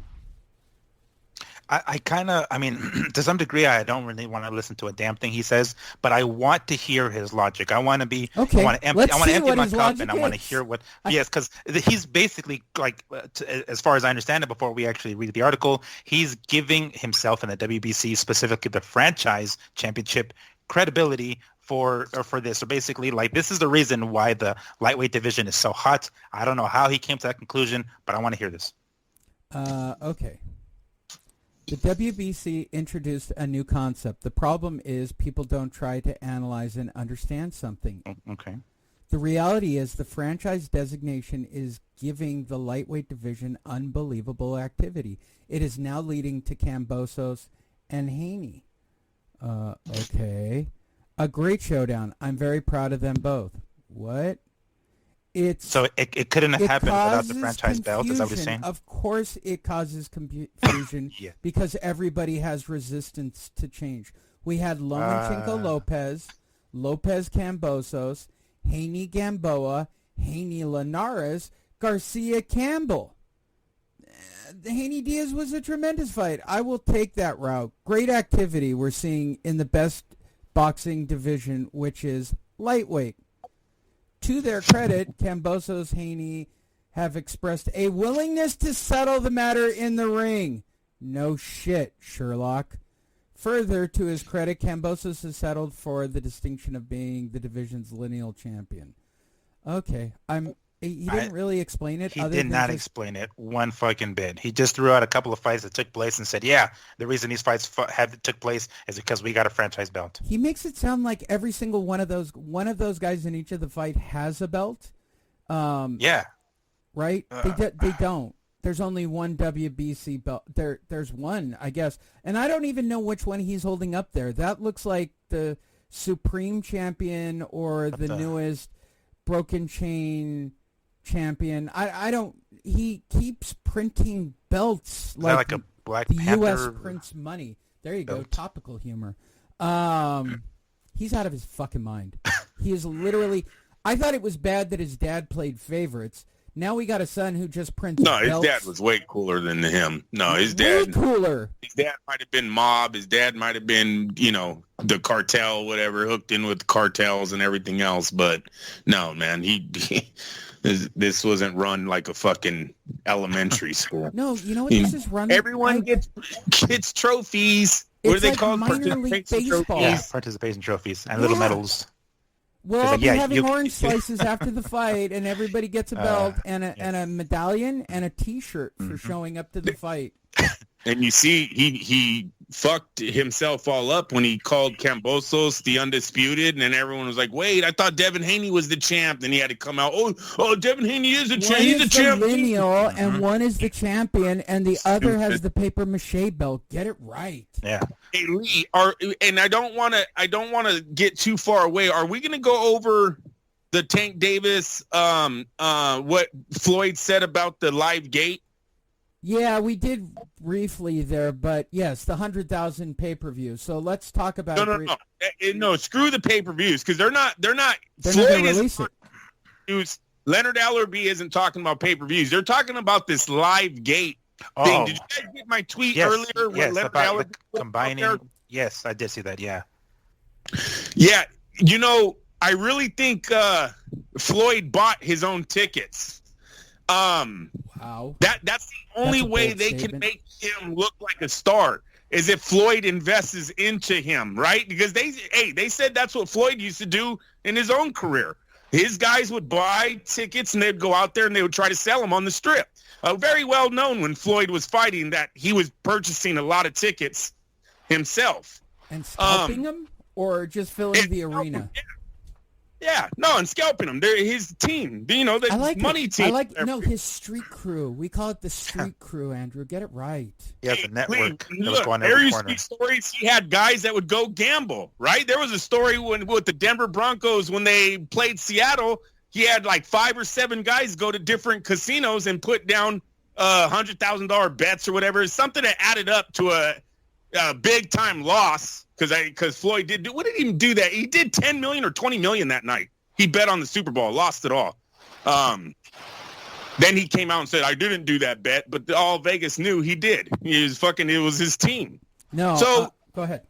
I mean, to some degree, I don't really want to listen to a damn thing he says, but I want to hear his logic. I want to be, okay. I want to empty my cup, and I want to is. hear what, yes, because he's basically like, as far as I understand it, before we actually read the article, he's giving himself and the WBC, specifically the franchise championship, credibility for this. So basically, like, this is the reason why the lightweight division is so hot. I don't know how he came to that conclusion, but I want to hear this. Okay. The WBC introduced a new concept. The problem is people don't try to analyze and understand something. Okay. The reality is the franchise designation is giving the lightweight division unbelievable activity. It is now leading to Kambosos and Haney. Okay. A great showdown. I'm very proud of them both. What? So it couldn't have happened without the franchise belt, is that what you're saying? Of course it causes confusion yeah. because everybody has resistance to change. We had Lomachenko Lopez, Lopez Kambosos, Haney Gamboa, Haney Linares, Garcia Campbell. The Haney Diaz was a tremendous fight. I will take that route. Great activity we're seeing in the best boxing division, which is lightweight. To their credit, Kambosos Haney have expressed a willingness to settle the matter in the ring. No shit, Sherlock. Further, to his credit, Kambosos has settled for the distinction of being the division's lineal champion. Okay, he didn't really explain it. He did not explain it one fucking bit. He just threw out a couple of fights that took place and said, yeah, the reason these fights took place is because we got a franchise belt. He makes it sound like every single one of those guys in each of the fight has a belt. Yeah. Right? They don't. There's only one WBC belt. There's one, I guess. And I don't even know which one he's holding up there. That looks like the Supreme Champion or the newest Broken Chain Champion. I don't. He keeps printing belts like a Black the Panther U.S. prints money. There you go. Topical humor. He's out of his fucking mind. He is literally. I thought it was bad that his dad played favorites. Now we got a son who just prints. No, his belts. dad was way cooler than him. No, his dad way cooler. His dad might have been mob. His dad might have been, the cartel, whatever, hooked in with the cartels and everything else. But no, man, this wasn't run like a fucking elementary school. No, you know what this is run. Everyone gets trophies. What are they called? Minor league baseball. Yeah, participation trophies and little medals. Well, we're having orange slices after the fight, and everybody gets a belt and a medallion and a T-shirt for showing up to the fight. And you see, he fucked himself all up when he called Kambosos the undisputed, and then everyone was like, "Wait, I thought Devin Haney was the champ." Then he had to come out, "Oh, Devin Haney is the champ. He's the champ." One is the lineal, and one is the champion, and the other has the paper mache belt. Get it right. Yeah. Hey Lee, and I don't want to get too far away. Are we going to go over the Tank Davis? What Floyd said about the live gate? Yeah, we did briefly there, but yes, the 100,000 pay-per-view. So let's talk about No, screw the pay-per-views because they're not They're Floyd not gonna release it. Leonard Ellerby isn't talking about pay-per-views. They're talking about this live gate thing. Did you guys get my tweet earlier? Yes, about combining. Yes, I did see that. Yeah. Yeah, I really think Floyd bought his own tickets. Wow. That's the only way they can make him look like a star is if Floyd invests into him, right? Because they said that's what Floyd used to do in his own career. His guys would buy tickets and they'd go out there and they would try to sell them on the strip. Very well known when Floyd was fighting that he was purchasing a lot of tickets himself. And scalping them or just filling the arena? Yeah, no, and scalping them. They're his team. The money team. His street crew. We call it the street crew, Andrew. Get it right. Yeah, the network. There used to be stories. He had guys that would go gamble, right? There was a story with the Denver Broncos when they played Seattle. He had like 5 or 7 guys go to different casinos and put down $100,000 bets or whatever. Something that added up to a big time loss. Because Floyd did what did he do that? He did 10 million or 20 million that night. He bet on the Super Bowl, lost it all. Then he came out and said, I didn't do that bet, but all Vegas knew he did. It was his team. No. So go ahead.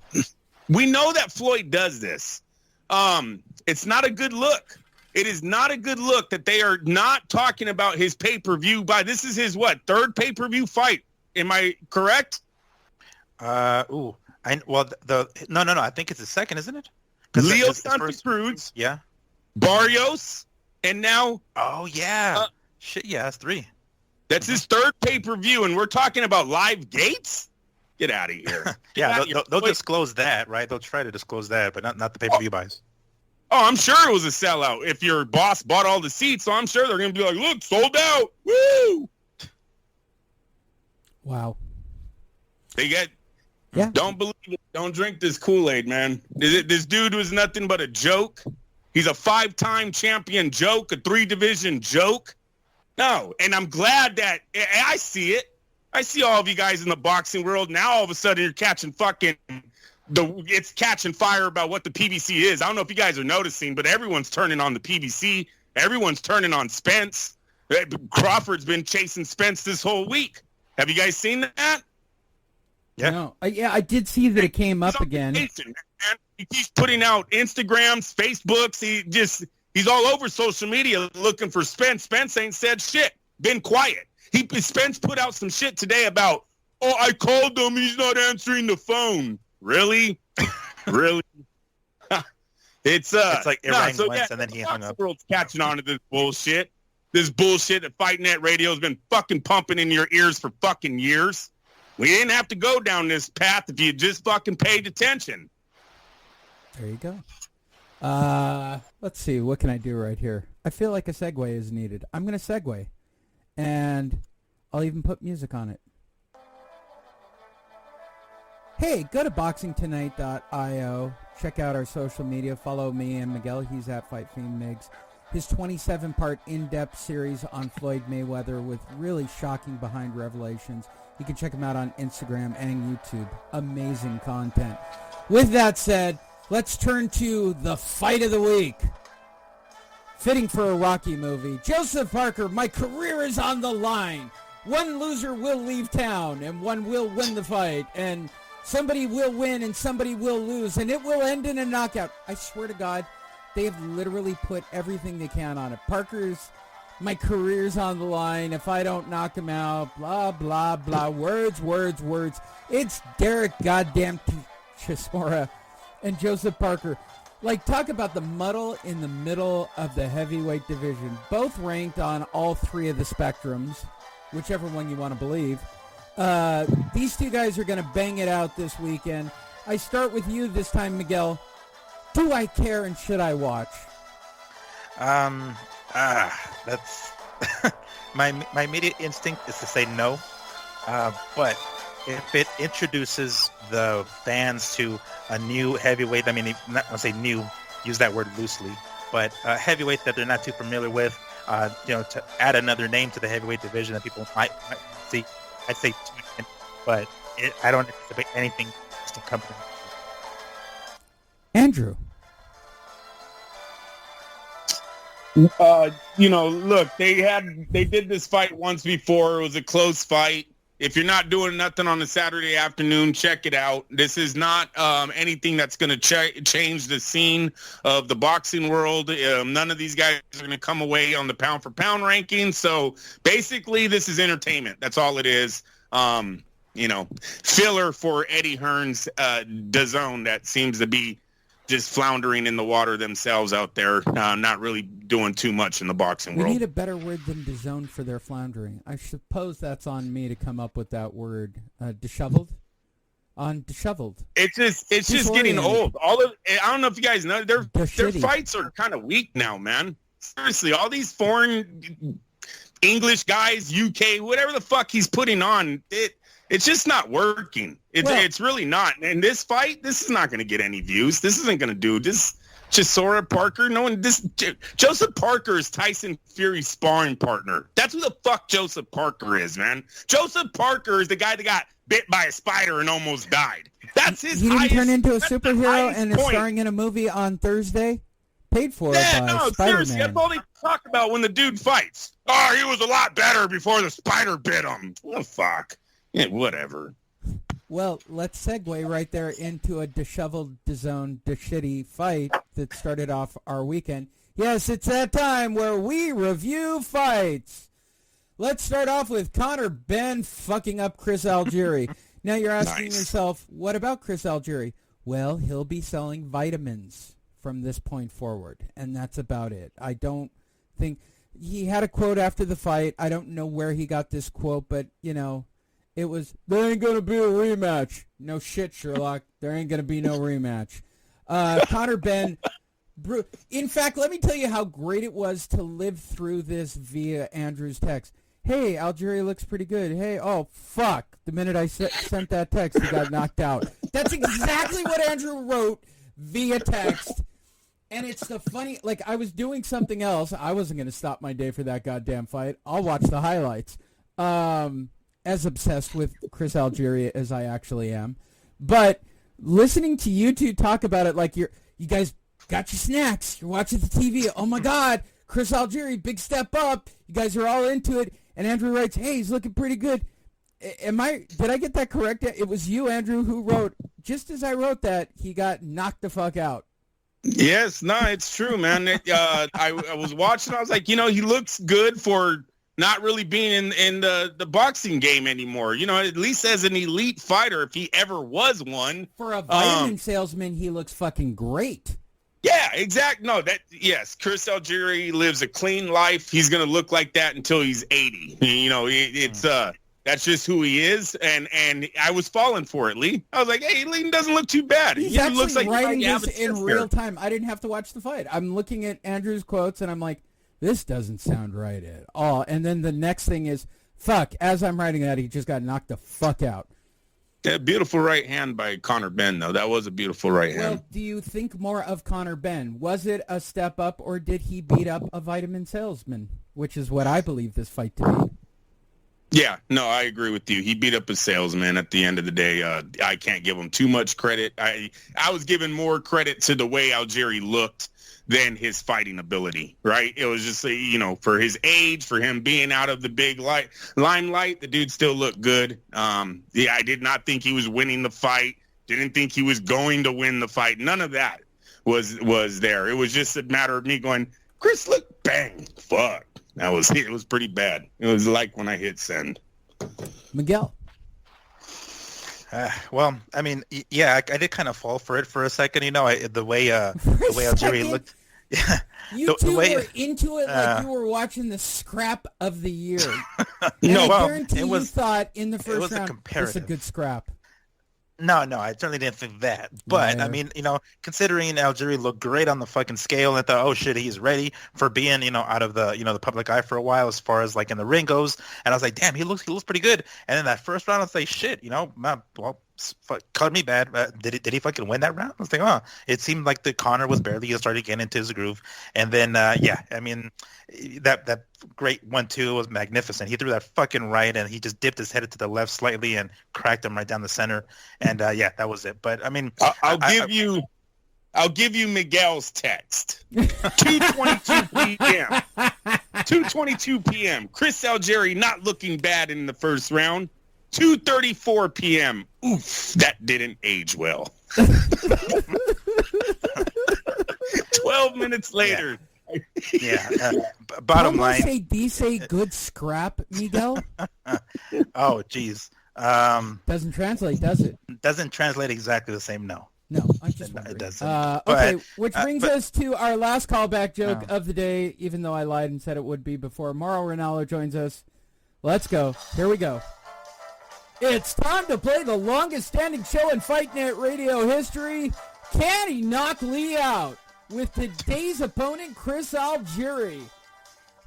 We know that Floyd does this. It's not a good look. It is not a good look that they are not talking about his pay-per-view. This is his, third pay-per-view fight. Am I correct? No. I think it's the second, isn't it? Leo Santa Cruz. Yeah. Barrios. And now. Oh, yeah. Shit, yeah, that's 3. That's his third pay-per-view, and we're talking about live gates? Get out of here. Yeah, they'll disclose that, right? They'll try to disclose that, but not the pay-per-view buys. Oh, I'm sure it was a sellout. If your boss bought all the seats, so I'm sure they're going to be like, look, sold out. Woo! Wow. Don't believe it. Don't drink this Kool-Aid, man. This dude was nothing but a joke. He's a 5-time champion joke, a 3-division joke. No, and I'm glad that I see it. I see all of you guys in the boxing world. Now all of a sudden you're catching it's catching fire about what the PBC is. I don't know if you guys are noticing, but everyone's turning on the PBC. Everyone's turning on Spence. Crawford's been chasing Spence this whole week. Have you guys seen that? Yeah. No. I did see that it came up again. He's putting out Instagrams, Facebooks. He's all over social media looking for Spence. Spence ain't said shit. Been quiet. Spence put out some shit today about, I called him. He's not answering the phone. Really? Really? It's like it rang once and then he hung up. The world's catching on to this bullshit. This bullshit that Fight Net Radio has been fucking pumping in your ears for fucking years. We didn't have to go down this path if you just fucking paid attention. There you go. Let's see. What can I do right here? I feel like a segue is needed. I'm going to segue. And I'll even put music on it. Hey, go to boxingtonight.io. Check out our social media. Follow me and Miguel. He's at Fight Fiend Migs. His 27-part in-depth series on Floyd Mayweather with really shocking behind revelations. You can check him out on Instagram and YouTube. Amazing content. With that said, let's turn to the fight of the week. Fitting for a Rocky movie. Joseph Parker, my career is on the line. One loser will leave town, and one will win the fight. And somebody will win, and somebody will lose, and it will end in a knockout. I swear to God, they have literally put everything they can on it. My career's on the line. If I don't knock him out, blah, blah, blah. Words. It's Derek goddamn Chisora and Joseph Parker. Like, talk about the muddle in the middle of the heavyweight division. Both ranked on all 3 of the spectrums, whichever one you want to believe. These 2 guys are going to bang it out this weekend. I start with you this time, Miguel. Do I care and should I watch? That's my immediate instinct is to say no. But if it introduces the fans to a new heavyweight, I mean, not want to say new, use that word loosely, but a heavyweight that they're not too familiar with, to add another name to the heavyweight division that people might see, I'd say tune in, but I don't anticipate anything to come in. Andrew. Look, they did this fight once before. It was a close fight. If you're not doing nothing on a Saturday afternoon, check it out. This is not anything that's going to change the scene of the boxing world. None of these guys are going to come away on the pound-for-pound ranking. So basically, this is entertainment. That's all it is. Filler for Eddie Hearn's DAZN that seems to be just floundering in the water themselves out there, not really doing too much in the boxing world. We need a better word than DAZN for their floundering. I suppose that's on me to come up with that word. Disheveled? On disheveled. It's just getting old. I don't know if you guys know, their fights are kind of weak now, man. Seriously, all these foreign English guys, UK, whatever the fuck he's putting on, it's just not working. It's really not. And this fight, this is not going to get any views. This isn't going to do this. Chisora Parker, Joseph Parker is Tyson Fury's sparring partner. That's who the fuck Joseph Parker is, man. Joseph Parker is the guy that got bit by a spider and almost died. That's his. He didn't turn into a superhero and is starring in a movie on Thursday. paid for Yeah, by no, Spider-Man. seriously, that's all they talk about when the dude fights. Oh, he was a lot better before the spider bit him. Oh, fuck. Yeah, whatever. Well, let's segue right there into a disheveled, disowned, shitty fight that started off our weekend. Yes, it's that time where we review fights. Let's start off with Conor Benn fucking up Chris Algieri. Now you're asking yourself, what about Chris Algieri? Well, he'll be selling vitamins from this point forward, and that's about it. I don't think he had a quote after the fight. I don't know where he got this quote, but, you know, it was, there ain't going to be a rematch. No shit, Sherlock. There ain't going to be no rematch. Conor Benn, in fact, let me tell you how great it was to live through this via Andrew's text. Hey, Algieri looks pretty good. Hey, oh, fuck. The minute I sent that text, he got knocked out. That's exactly what Andrew wrote via text. And it's the funny, like, I was doing something else. I wasn't going to stop my day for that goddamn fight. I'll watch the highlights. As obsessed with Chris Algieri as I actually am. But listening to you two talk about it like you guys got your snacks. You're watching the TV. Oh, my God. Chris Algieri, big step up. You guys are all into it. And Andrew writes, hey, he's looking pretty good. Did I get that correct? It was you, Andrew, who wrote, just as I wrote that, he got knocked the fuck out. Yes, no, it's true, man. I was watching. I was like, you know, he looks good for not really being in the boxing game anymore. You know, at least as an elite fighter, if he ever was one. For a vitamin salesman, he looks fucking great. Yeah, exactly. No, yes, Chris Algieri lives a clean life. He's going to look like that until he's 80. You know, it's that's just who he is. And I was falling for it, Lee. I was like, hey, Lee doesn't look too bad. He's actually looks like writing this in real time. I didn't have to watch the fight. I'm looking at Andrew's quotes, and I'm like, this doesn't sound right at all. And then the next thing is, fuck, as I'm writing that, he just got knocked the fuck out. Yeah, beautiful right hand by Conor Benn, though. That was a beautiful right hand. Well, do you think more of Conor Benn? Was it a step up, or did he beat up a vitamin salesman, which is what I believe this fight to be? Yeah, no, I agree with you. He beat up a salesman at the end of the day. I can't give him too much credit. I was giving more credit to the way Algieri looked than his fighting ability, right? It was just, you know, for his age, for him being out of the big limelight, the dude still looked good. Yeah, I did not think he was winning the fight. Didn't think he was going to win the fight. None of that was there. It was just a matter of me going, Chris, look, bang, fuck. It was pretty bad. It was like when I hit send. Miguel. Well, I mean, yeah, I did kind of fall for it for a second. You know, the way Algieri looked. Yeah, you two were into it like you were watching the scrap of the year. No, I guarantee you thought in the first round, it's a good scrap. No, I certainly didn't think that. But, I mean, you know, considering Algieri looked great on the fucking scale, and I thought, oh, shit, he's ready for being, you know, out of the, you know, the public eye for a while as far as, like, in the ring goes. And I was like, damn, he looks pretty good. And then that first round, I was like, shit, you know, well, cut me bad. Did he fucking win that round? I was like, oh, it seemed like the Conor was barely started getting into his groove. And then, yeah, I mean, that great 1-2 was magnificent. He threw that fucking right, and he just dipped his head to the left slightly and cracked him right down the center. And yeah, that was it. But I mean, I'll give you Miguel's text. 2:22 p.m. 2:22 p.m. Chris Algieri not looking bad in the first round. 2:34 p.m. Oof, that didn't age well. 12 minutes later. Yeah. Bottom line. Do you say good scrap, Miguel? Oh, geez. Doesn't translate, does it? Doesn't translate exactly the same. No. No, I'm just wondering. It doesn't. Okay, which brings us to our last callback joke of the day, even though I lied and said it would be before. Mauro Ranallo joins us. Let's go. Here we go. It's time to play the longest standing show in Fight Net radio history. Can he knock Lee out? With today's opponent, Chris Algieri.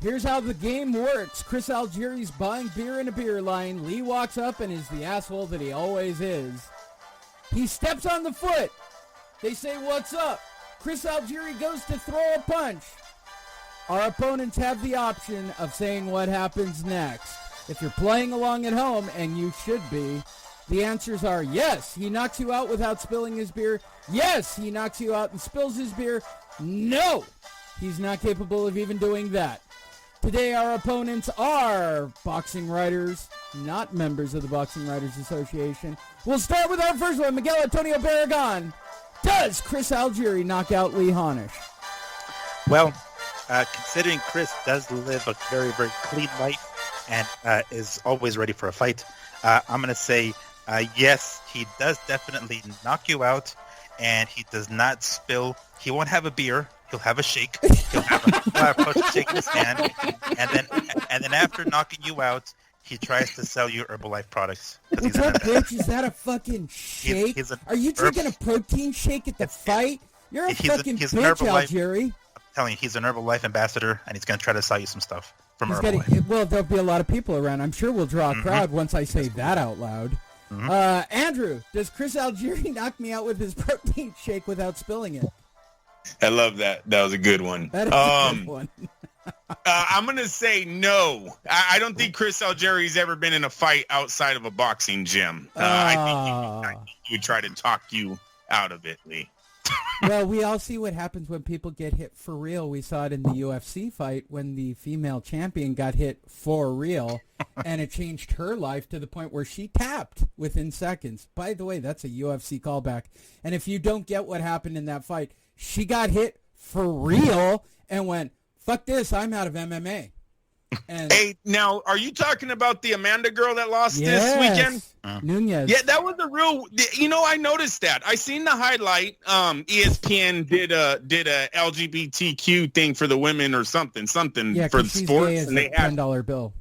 Here's how the game works. Chris Algieri's buying beer in a beer line. Lee walks up and is the asshole that he always is. He steps on the foot. They say, what's up? Chris Algieri goes to throw a punch. Our opponents have the option of saying what happens next. If you're playing along at home, and you should be, the answers are yes, he knocks you out without spilling his beer. Yes, he knocks you out and spills his beer. No, he's not capable of even doing that. Today, our opponents are boxing writers, not members of the Boxing Writers Association. We'll start with our first one, Miguel Antonio Barragan. Does Chris Algieri knock out Lee Honish? Well, considering Chris does live a very, very clean life and is always ready for a fight, I'm going to say yes, he does definitely knock you out, and he does not spill. He won't have a beer. He'll have a shake. He'll have a shake in his hand, and then after knocking you out, he tries to sell you Herbalife products. What's up, bitch? Is that a fucking shake? Are you drinking a protein shake at the fight? You're a fucking bitch, Algieri. I'm telling you, he's an Herbalife ambassador, and he's going to try to sell you some stuff from Herbalife. Well, there'll be a lot of people around. I'm sure we'll draw a crowd once I say that out loud. Andrew, does Chris Algieri knock me out with his protein shake without spilling it? I love that. That was a good one. That is a good one. I'm going to say no. I don't think Chris Algieri's ever been in a fight outside of a boxing gym. I think he would try to talk you out of it, Lee. Well, we all see what happens when people get hit for real. We saw it in the UFC fight when the female champion got hit for real, and it changed her life to the point where she tapped within seconds. By the way, that's a UFC callback. And if you don't get what happened in that fight, she got hit for real and went, fuck this, I'm out of MMA. And hey, now, are you talking about the Amanda girl that lost this weekend? Nunez. Yeah, that was a real, I noticed that. I seen the highlight. ESPN did a LGBTQ thing for the women or something for the sports. And they had $10 bill.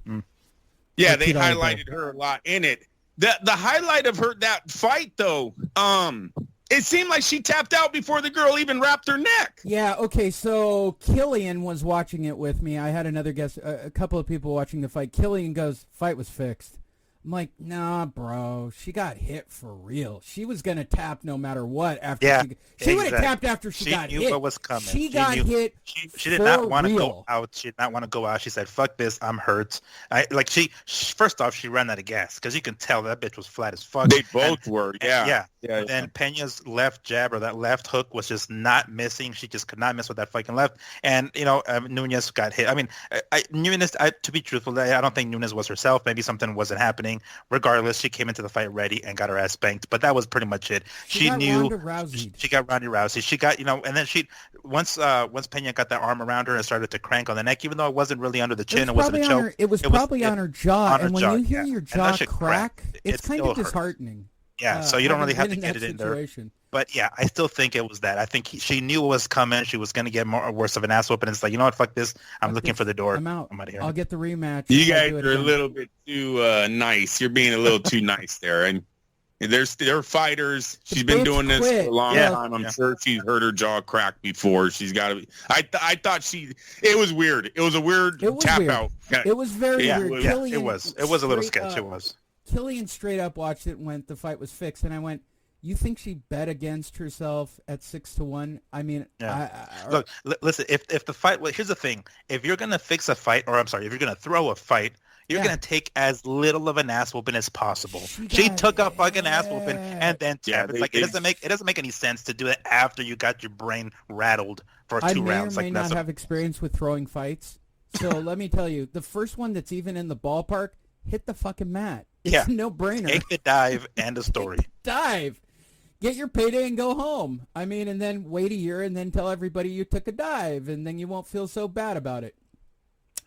Yeah, they highlighted her a lot in it. The highlight of that fight, though, it seemed like she tapped out before the girl even wrapped her neck. Yeah, okay, so Killian was watching it with me. I had another guest, a couple of people watching the fight. Killian goes, fight was fixed. I'm like, nah, bro, she got hit for real. She was going to tap no matter what. She would have tapped after she got hit. She knew what was coming. She got hit. She did not want to go out. She did not want to go out. She said, fuck this, I'm hurt. First off, she ran out of gas because you can tell that bitch was flat as fuck. They both were, yeah. Then Pena's left jab or that left hook was just not missing. She just could not miss with that fucking left. And, Nunez got hit. I mean, Nunez, to be truthful, I don't think Nunez was herself. Maybe something wasn't happening. Regardless, she came into the fight ready and got her ass spanked. But that was pretty much it. She knew she got Ronda Rousey. She got, and then once Pena got that arm around her and started to crank on the neck, even though it wasn't really under the chin, it wasn't a choke. It was probably on her jaw. And when you hear your jaw crack, it's kind of disheartening. Yeah, so you don't really have to get it in there. But yeah, I still think it was that. I think she knew what was coming. She was going to get worse of an ass whooping. It's like, you know what? Fuck this. I'm looking for the door. I'm out. I'm out of here. I'll get the rematch. You guys are a little bit too nice. You're being a little too nice there. And they're fighters. She's been doing this for a long time. I'm sure she's heard her jaw crack before. She's got to be. I thought it was weird. It was a weird tap out. It was very weird. Yeah, it was. It was a little sketch. It was. Killian straight up watched it and went, the fight was fixed. And I went, you think she bet against herself at 6-1? I mean, look, listen. If the fight, here's the thing: if you're gonna fix a fight, if you're gonna throw a fight, you're gonna take as little of an ass whooping as possible. She took a fucking ass whooping and then tapped. It doesn't make any sense to do it after you got your brain rattled for 2 rounds. I may not have experience with throwing fights, so let me tell you, the first one that's even in the ballpark, hit the fucking mat. It's a no-brainer. Take the dive and the story. Dive. Get your payday and go home. I mean, and then wait a year and then tell everybody you took a dive, and then you won't feel so bad about it.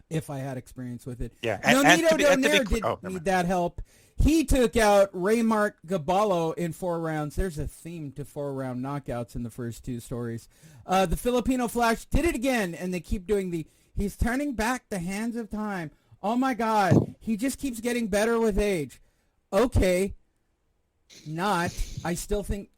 If I had experience with it. Yeah. Nonito Donaire didn't need that help. He took out Raymart Gaballo in 4 rounds. There's a theme to 4-round knockouts in the first 2 stories. The Filipino Flash did it again, and they keep doing he's turning back the hands of time. Oh, my God. He just keeps getting better with age. Okay. I still think,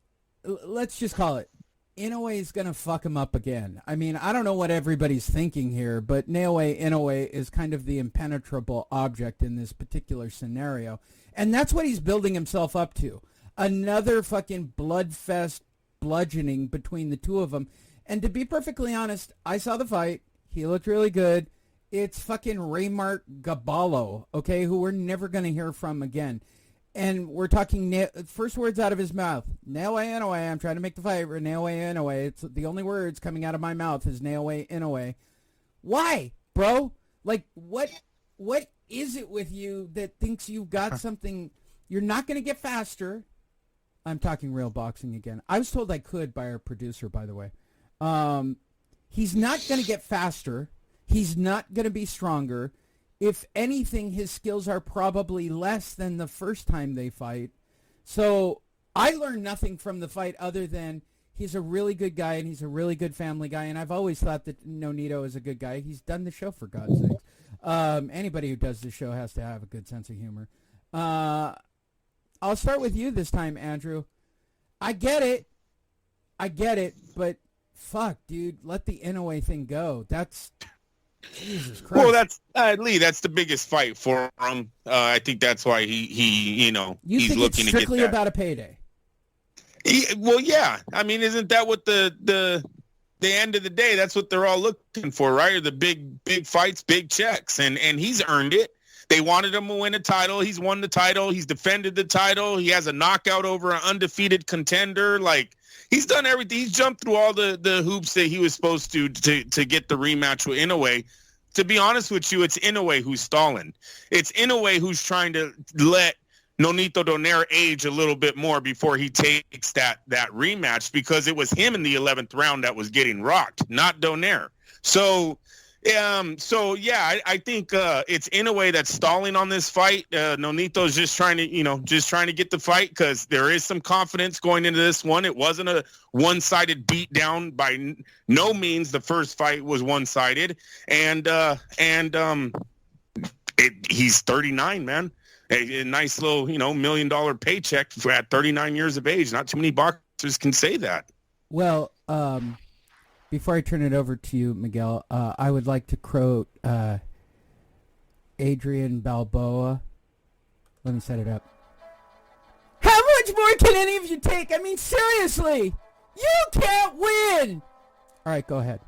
let's just call it, Inoue is going to fuck him up again. I mean, I don't know what everybody's thinking here, but Naoya Inoue is kind of the impenetrable object in this particular scenario. And that's what he's building himself up to. Another fucking bloodfest bludgeoning between the two of them. And to be perfectly honest, I saw the fight. He looked really good. It's fucking Raymart Gaballo, okay, who we're never going to hear from again. And we're talking first words out of his mouth. Naoya Inoue. I'm trying to make the fight. Naoya Inoue. It's the only words coming out of my mouth is Naoya Inoue. Why, bro? Like, what is it with you that thinks you've got something? You're not going to get faster. I'm talking real boxing again. I was told I could by our producer, by the way. He's not going to get faster. He's not going to be stronger. If anything, his skills are probably less than the first time they fight. So I learned nothing from the fight other than he's a really good guy and he's a really good family guy. And I've always thought that Nonito is a good guy. He's done the show, for God's sakes. Anybody who does the show has to have a good sense of humor. I'll start with you this time, Andrew. I get it, but fuck, dude, let the Inoue thing go. That's... Jesus Christ. Well, that's Lee. That's the biggest fight for him. I think that's why he he's think looking it's to get strictly that. about a payday. Well, yeah. I mean, isn't that what the end of the day? That's what they're all looking for, right? Or the big fights, big checks, and he's earned it. They wanted him to win a title. He's won the title. He's defended the title. He has a knockout over an undefeated contender. Like, he's done everything. He's jumped through all the hoops that he was supposed to get the rematch with Inoue. To be honest with you, it's Inoue who's stalling. It's Inoue who's trying to let Nonito Donaire age a little bit more before he takes that rematch, because it was him in the 11th round that was getting rocked, not Donaire. So I think it's Inoue that's stalling on this fight. Nonito's just trying to get the fight, because there is some confidence going into this one. It wasn't a one-sided beatdown by no means. The first fight was one-sided, and he's 39, man. A nice little $1 million paycheck at 39 years of age. Not too many boxers can say that. Well, before I turn it over to you, Miguel, I would like to quote Adrian Balboa. Let me set it up. How much more can any of you take? I mean, seriously, you can't win. All right, go ahead.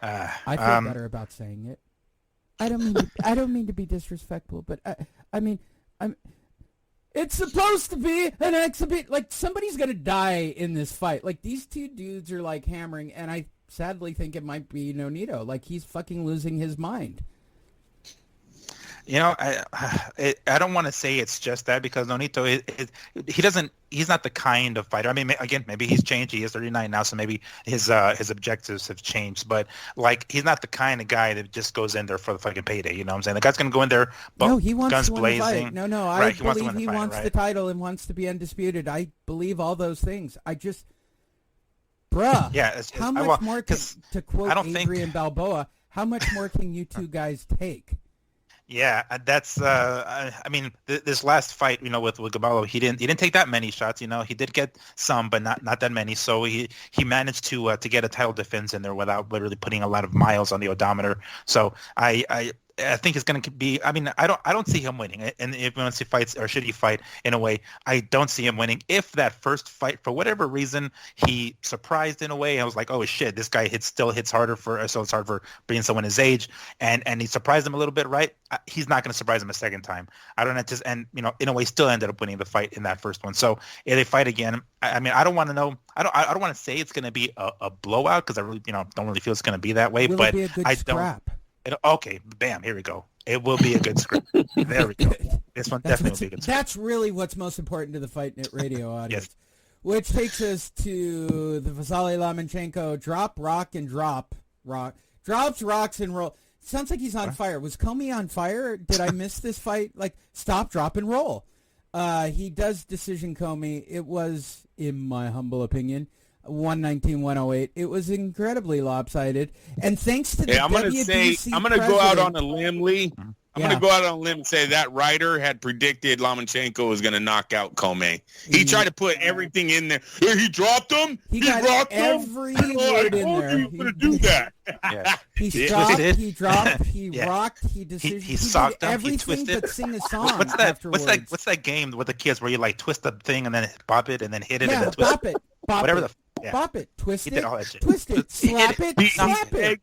I feel better about saying it. I don't mean to be disrespectful, but I'm. It's supposed to be an exhibit. Like, somebody's gonna die in this fight. Like, these two dudes are like hammering, and I sadly think it might be Nonito. Like, he's fucking losing his mind. I don't want to say it's just that, because Nonito he's not the kind of fighter. I mean, again, maybe he's changed. He is 39 now, so maybe his objectives have changed. But like, he's not the kind of guy that just goes in there for the fucking payday. You know what I'm saying? The guy's gonna go in there, he wants guns to win blazing. The fight. No, I believe he wants the title and wants to be undisputed. I believe all those things. I just, bruh. Yeah. How much more to quote Adrian Balboa? How much more can you two guys take? Yeah, that's. I mean, this last fight, with Gaballo, he didn't take that many shots. He did get some, but not that many. So he managed to get a title defense in there without literally putting a lot of miles on the odometer. So I think it's going to be. I mean, I don't see him winning. And if once he fights, or should he fight in a way, I don't see him winning. If that first fight, for whatever reason, he surprised in a way, I was like, oh shit, this guy still hits harder so it's hard for being someone his age, and he surprised him a little bit, right? He's not going to surprise him a second time. I don't anticipate, and in a way, still ended up winning the fight in that first one. So if they fight again, I mean, I don't want to know. I don't want to say it's going to be a blowout, because I really don't really feel it's going to be that way. Will but it be a good I scrap? Okay, bam, here we go. It will be a good script. There we go. This one definitely will be a good script. That's really what's most important to the Fight Net Radio audience. Yes. Which takes us to the Vasily Lomachenko drop, rock, and drop. Drops, rocks, and roll. Sounds like he's on fire. Was Comey on fire? Did I miss this fight? Like, stop, drop, and roll. He does decision Comey. It was, in my humble opinion, 119-108. It was incredibly lopsided, and thanks to the WBC I'm gonna go out on a limb, Lee. I'm gonna go out on a limb and say that writer had predicted Lomachenko was gonna knock out Comey. He tried to put everything in there. He dropped him. He rocked him. Every word in there. He was gonna do that. Yeah. He stopped. He dropped. He Yeah. rocked. He decision. He socked him. Everything He twisted. but sing a song. What's that? Afterwards. What's that game with the kids where you like twist the thing and then bop it and then hit it and Yeah, then twist bop it. Bop whatever it. Yeah. Bop it. Twist He it. did all that shit. Twist it. He Slap did it. Slap it.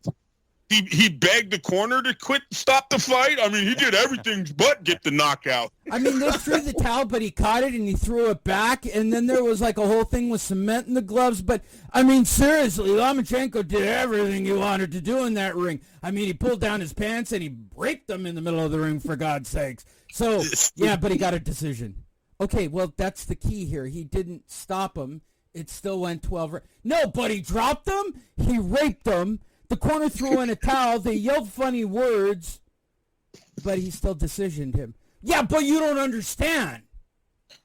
He begged the corner to stop the fight. I mean, he did everything but get the knockout. I mean, they threw the towel, but he caught it and he threw it back, and then there was like a whole thing with cement in the gloves. But, I mean, seriously, Lomachenko did everything he wanted to do in that ring. I mean, he pulled down his pants and he raped them in the middle of the ring, for God's sakes. So, yeah, but he got a decision. Okay, well, that's the key here. He didn't stop him. It still went 12. No, but he dropped them. He raped them. The corner threw in a towel. They yelled funny words, but he still decisioned him. Yeah, but you don't understand.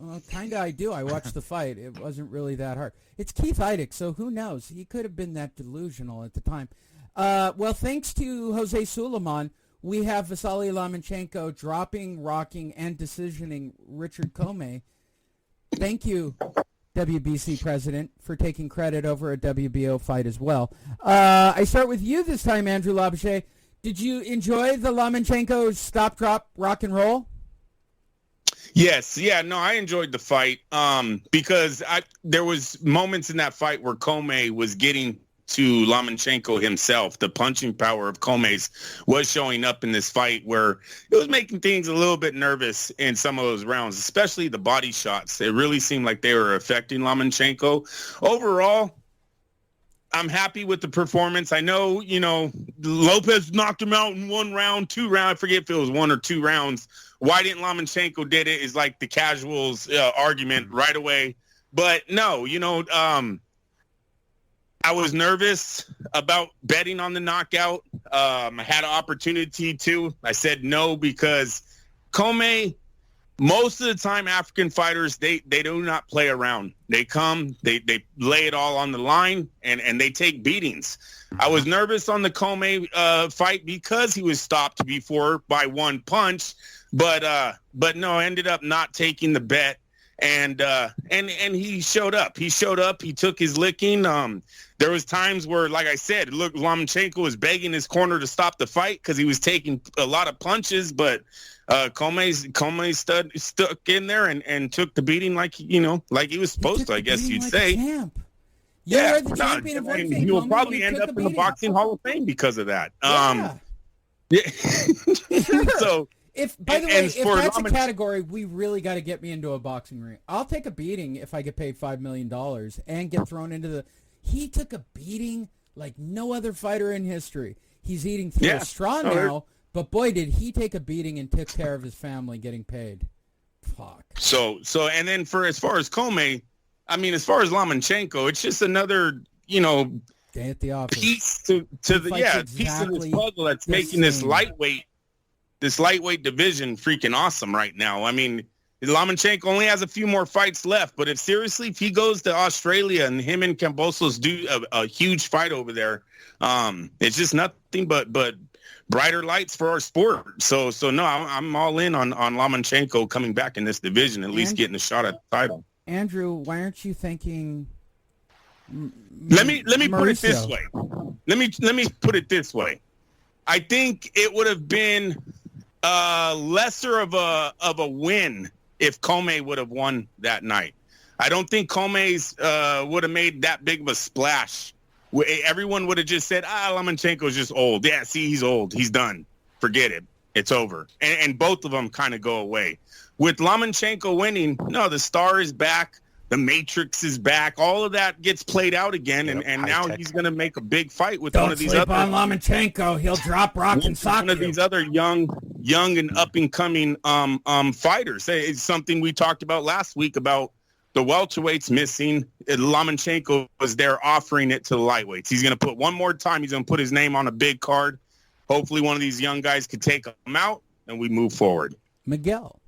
Well, kind of I do. I watched the fight. It wasn't really that hard. It's Keith Heidick, so who knows? He could have been that delusional at the time. Well, thanks to Jose Suleiman, we have Vasily Lomachenko dropping, rocking, and decisioning Richard Comey. Thank you, WBC president, for taking credit over a WBO fight as well. I start with you this time, Andrew Labouche. Did you enjoy the Lomachenko stop, drop, rock and roll? Yes. Yeah, no, I enjoyed the fight because there was moments in that fight where Comey was getting to Lomachenko himself. The punching power of Comey's was showing up in this fight where it was making things a little bit nervous in some of those rounds, especially the body shots. It really seemed like they were affecting Lomachenko. Overall, I'm happy with the performance. I know, Lopez knocked him out in 1 round, 2 rounds. I forget if it was 1 or 2 rounds. Why didn't Lomachenko did it is like the casuals argument right away. But no, I was nervous about betting on the knockout. I had an opportunity to. I said no because Comey, most of the time, African fighters, they do not play around. They come, they lay it all on the line, and they take beatings. I was nervous on the Comey fight because he was stopped before by 1 punch, but no, I ended up not taking the bet. And he showed up. He took his licking. There was times where, like I said, look, Lomachenko was begging his corner to stop the fight because he was taking a lot of punches, but Comey stuck in there and took the beating like he was supposed to, I guess you'd say. Champ. Yeah, the champion of everything. He will probably end up in the Boxing Hall of Fame because of that. Yeah. Sure. So. By the way, if that's a category, we really got to get me into a boxing ring. I'll take a beating if I get paid $5 million and get thrown into the... He took a beating like no other fighter in history. He's eating through a straw now, but boy, did he take a beating and took care of his family getting paid. Fuck. So, and then as far as Comey, I mean, as far as Lomachenko, it's just another, day at the office. Piece to the piece of this puzzle that's making this lightweight division freaking awesome right now. I mean, Lomachenko only has a few more fights left, but if he goes to Australia and him and Kambosos do a huge fight over there, it's just nothing but brighter lights for our sport. So no, I'm all in on Lomachenko coming back in this division, at least getting a shot at the title. Andrew, why aren't you thinking? Let me put it this way. Let me put it this way. I think it would have been lesser of a win if Comey would have won that night. I don't think Comey's would have made that big of a splash. Everyone would have just said, Lomachenko's just old. Yeah, see, he's old. He's done. Forget it. It's over. And both of them kind of go away. With Lomachenko winning, no, the star is back. The Matrix is back. All of that gets played out again, and now he's going to make a big fight with one of these other. Don't sleep on Lomachenko. He'll drop rock and sock one of these other young and up and coming fighters. It's something we talked about last week about the welterweights missing. Lomachenko was there offering it to the lightweights. He's going to put one more time. He's going to put his name on a big card. Hopefully, one of these young guys could take him out, and we move forward. Miguel.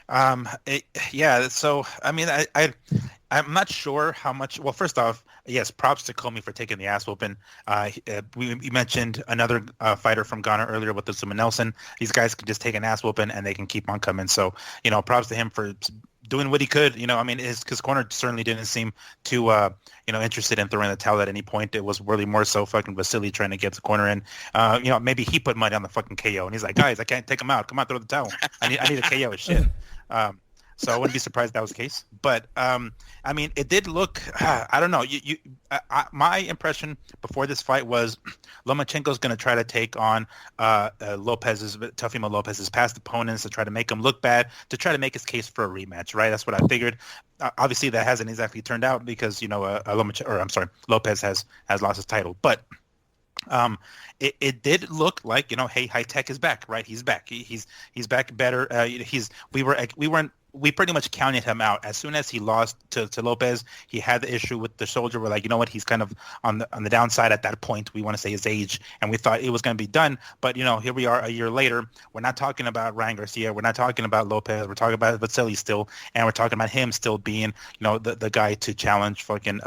So I mean, I'm not sure how much. Well, first off, yes, props to Comey for taking the ass whooping. We mentioned another fighter from Ghana earlier with the Zuma Nelson. These guys can just take an ass whooping and they can keep on coming. So props to him for doing what he could. I mean, his corner certainly didn't seem too interested in throwing the towel at any point. It was really more so fucking Vasily trying to get the corner in. Maybe he put money on the fucking KO and he's like, guys, I can't take him out. Come on, throw the towel. I need a KO as shit. So I wouldn't be surprised if that was the case. But I mean, it did look. I don't know. My impression before this fight was Lomachenko's going to try to take on Teofimo Lopez's past opponents to try to make him look bad, to try to make his case for a rematch. Right? That's what I figured. Obviously, that hasn't exactly turned out because Lopez has lost his title, but. It did look like, hey, High Tech is back, right? He's back. He's back better. We pretty much counted him out as soon as he lost to Lopez. He had the issue with the shoulder. We're like, you know what? He's kind of on the downside at that point. We want to say his age, and we thought it was going to be done. But here we are a year later. We're not talking about Ryan Garcia. We're not talking about Lopez. We're talking about Vasily still, and we're talking about him still being, the guy to challenge fucking,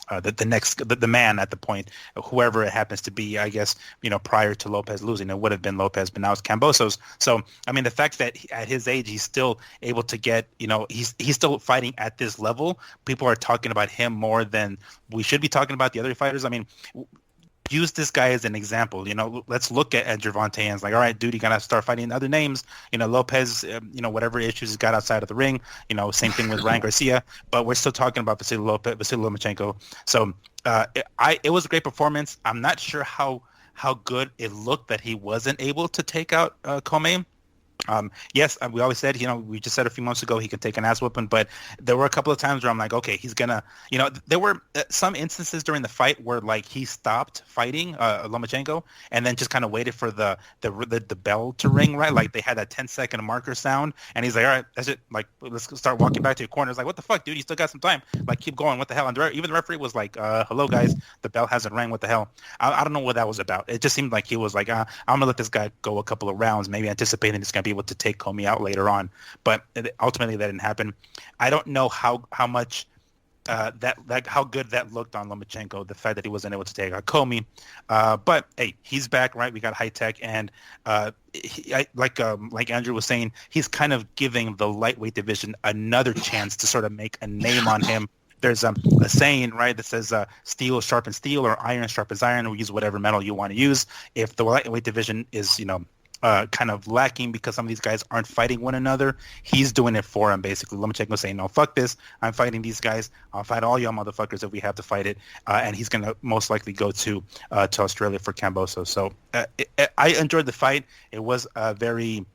the man at the point, whoever it happens to be, I guess, prior to Lopez losing, it would have been Lopez, but now it's Kambosos. So, I mean, the fact that at his age, he's still able to get, he's still fighting at this level. People are talking about him more than we should be talking about the other fighters. I mean, use this guy as an example. Let's look at Gervonta and it's like, all right, dude, you gotta start fighting other names. Lopez, whatever issues he's got outside of the ring. Same thing with Ryan Garcia. But we're still talking about Vasily Lomachenko. So it was a great performance. I'm not sure how good it looked that he wasn't able to take out Comey. Yes, we always said, we just said a few months ago he could take an ass whooping, but there were a couple of times where I'm like, okay, he's gonna, there were some instances during the fight where like he stopped fighting Lomachenko and then just kind of waited for the bell to ring, right? Like they had that 10-second marker sound, and he's like, all right, that's it. Like, let's start walking back to your corner. It's like, what the fuck, dude? You still got some time. Like, keep going. What the hell? And even the referee was like, hello, guys, the bell hasn't rang. What the hell? I don't know what that was about. It just seemed like he was like, I'm gonna let this guy go a couple of rounds, maybe anticipating it's gonna be able to take Comey out later on, but ultimately that didn't happen. I don't know how much how good that looked on Lomachenko, the fact that he wasn't able to take out Comey, but hey, he's back, right? We got High Tech, and like Andrew was saying, he's kind of giving the lightweight division another chance to sort of make a name on him. There's a saying, right, that says steel sharpens steel or iron sharpens iron. We use whatever metal you want to use. If the lightweight division is, kind of lacking because some of these guys aren't fighting one another, he's doing it for him, basically. Lomachenko saying, no, fuck this. I'm fighting these guys. I'll fight all y'all motherfuckers if we have to fight it. And he's going to most likely go to Australia for Kambosos. So I enjoyed the fight. It was a very...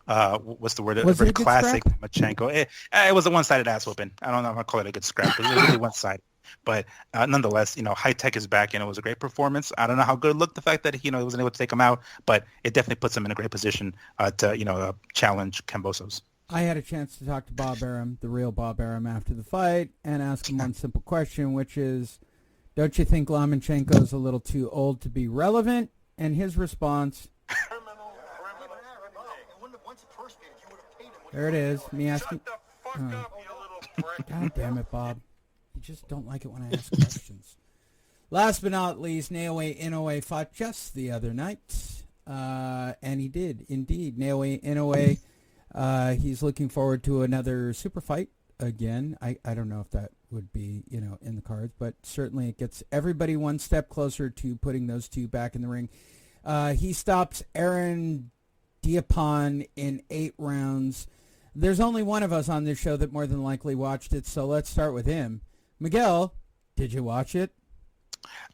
what's the word? A very classic Lomachenko. It was a one-sided ass whooping. I don't know if I call it a good scrap, but it was really one-sided. But nonetheless, High Tech is back, and it was a great performance. I don't know how good it looked, the fact that he wasn't able to take him out, but it definitely puts him in a great position to challenge Kambosos. I had a chance to talk to Bob Arum, the real Bob Arum, after the fight, and ask him one simple question, which is, don't you think Lomachenko is a little too old to be relevant? And his response, there it is, me asking. God damn it, Bob. You just don't like it when I ask questions. Last but not least, Naoya Inoue fought just the other night. And he did, indeed. Naoya Inoue, he's looking forward to another super fight again. I don't know if that would be, in the cards, but certainly it gets everybody one step closer to putting those two back in the ring. He stops Aaron Diapon in 8 rounds. There's only one of us on this show that more than likely watched it, so let's start with him. Miguel, did you watch it?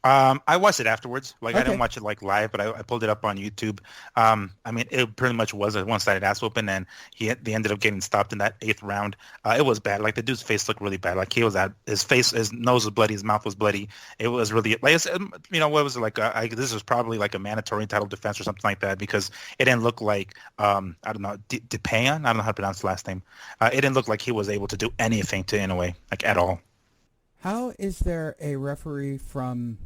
I watched it afterwards. Okay. I didn't watch it live, but I pulled it up on YouTube. I mean, it pretty much was a one-sided ass whooping, and they ended up getting stopped in that 8th round. It was bad. Like, the dude's face looked really bad. Like, he was his nose was bloody, his mouth was bloody. It was really, what was it like? This was probably like a mandatory title defense or something like that, because it didn't look like I don't know, Depayan. I don't know how to pronounce the last name. It didn't look like he was able to do anything to Inoue, like, at all. How is there a referee from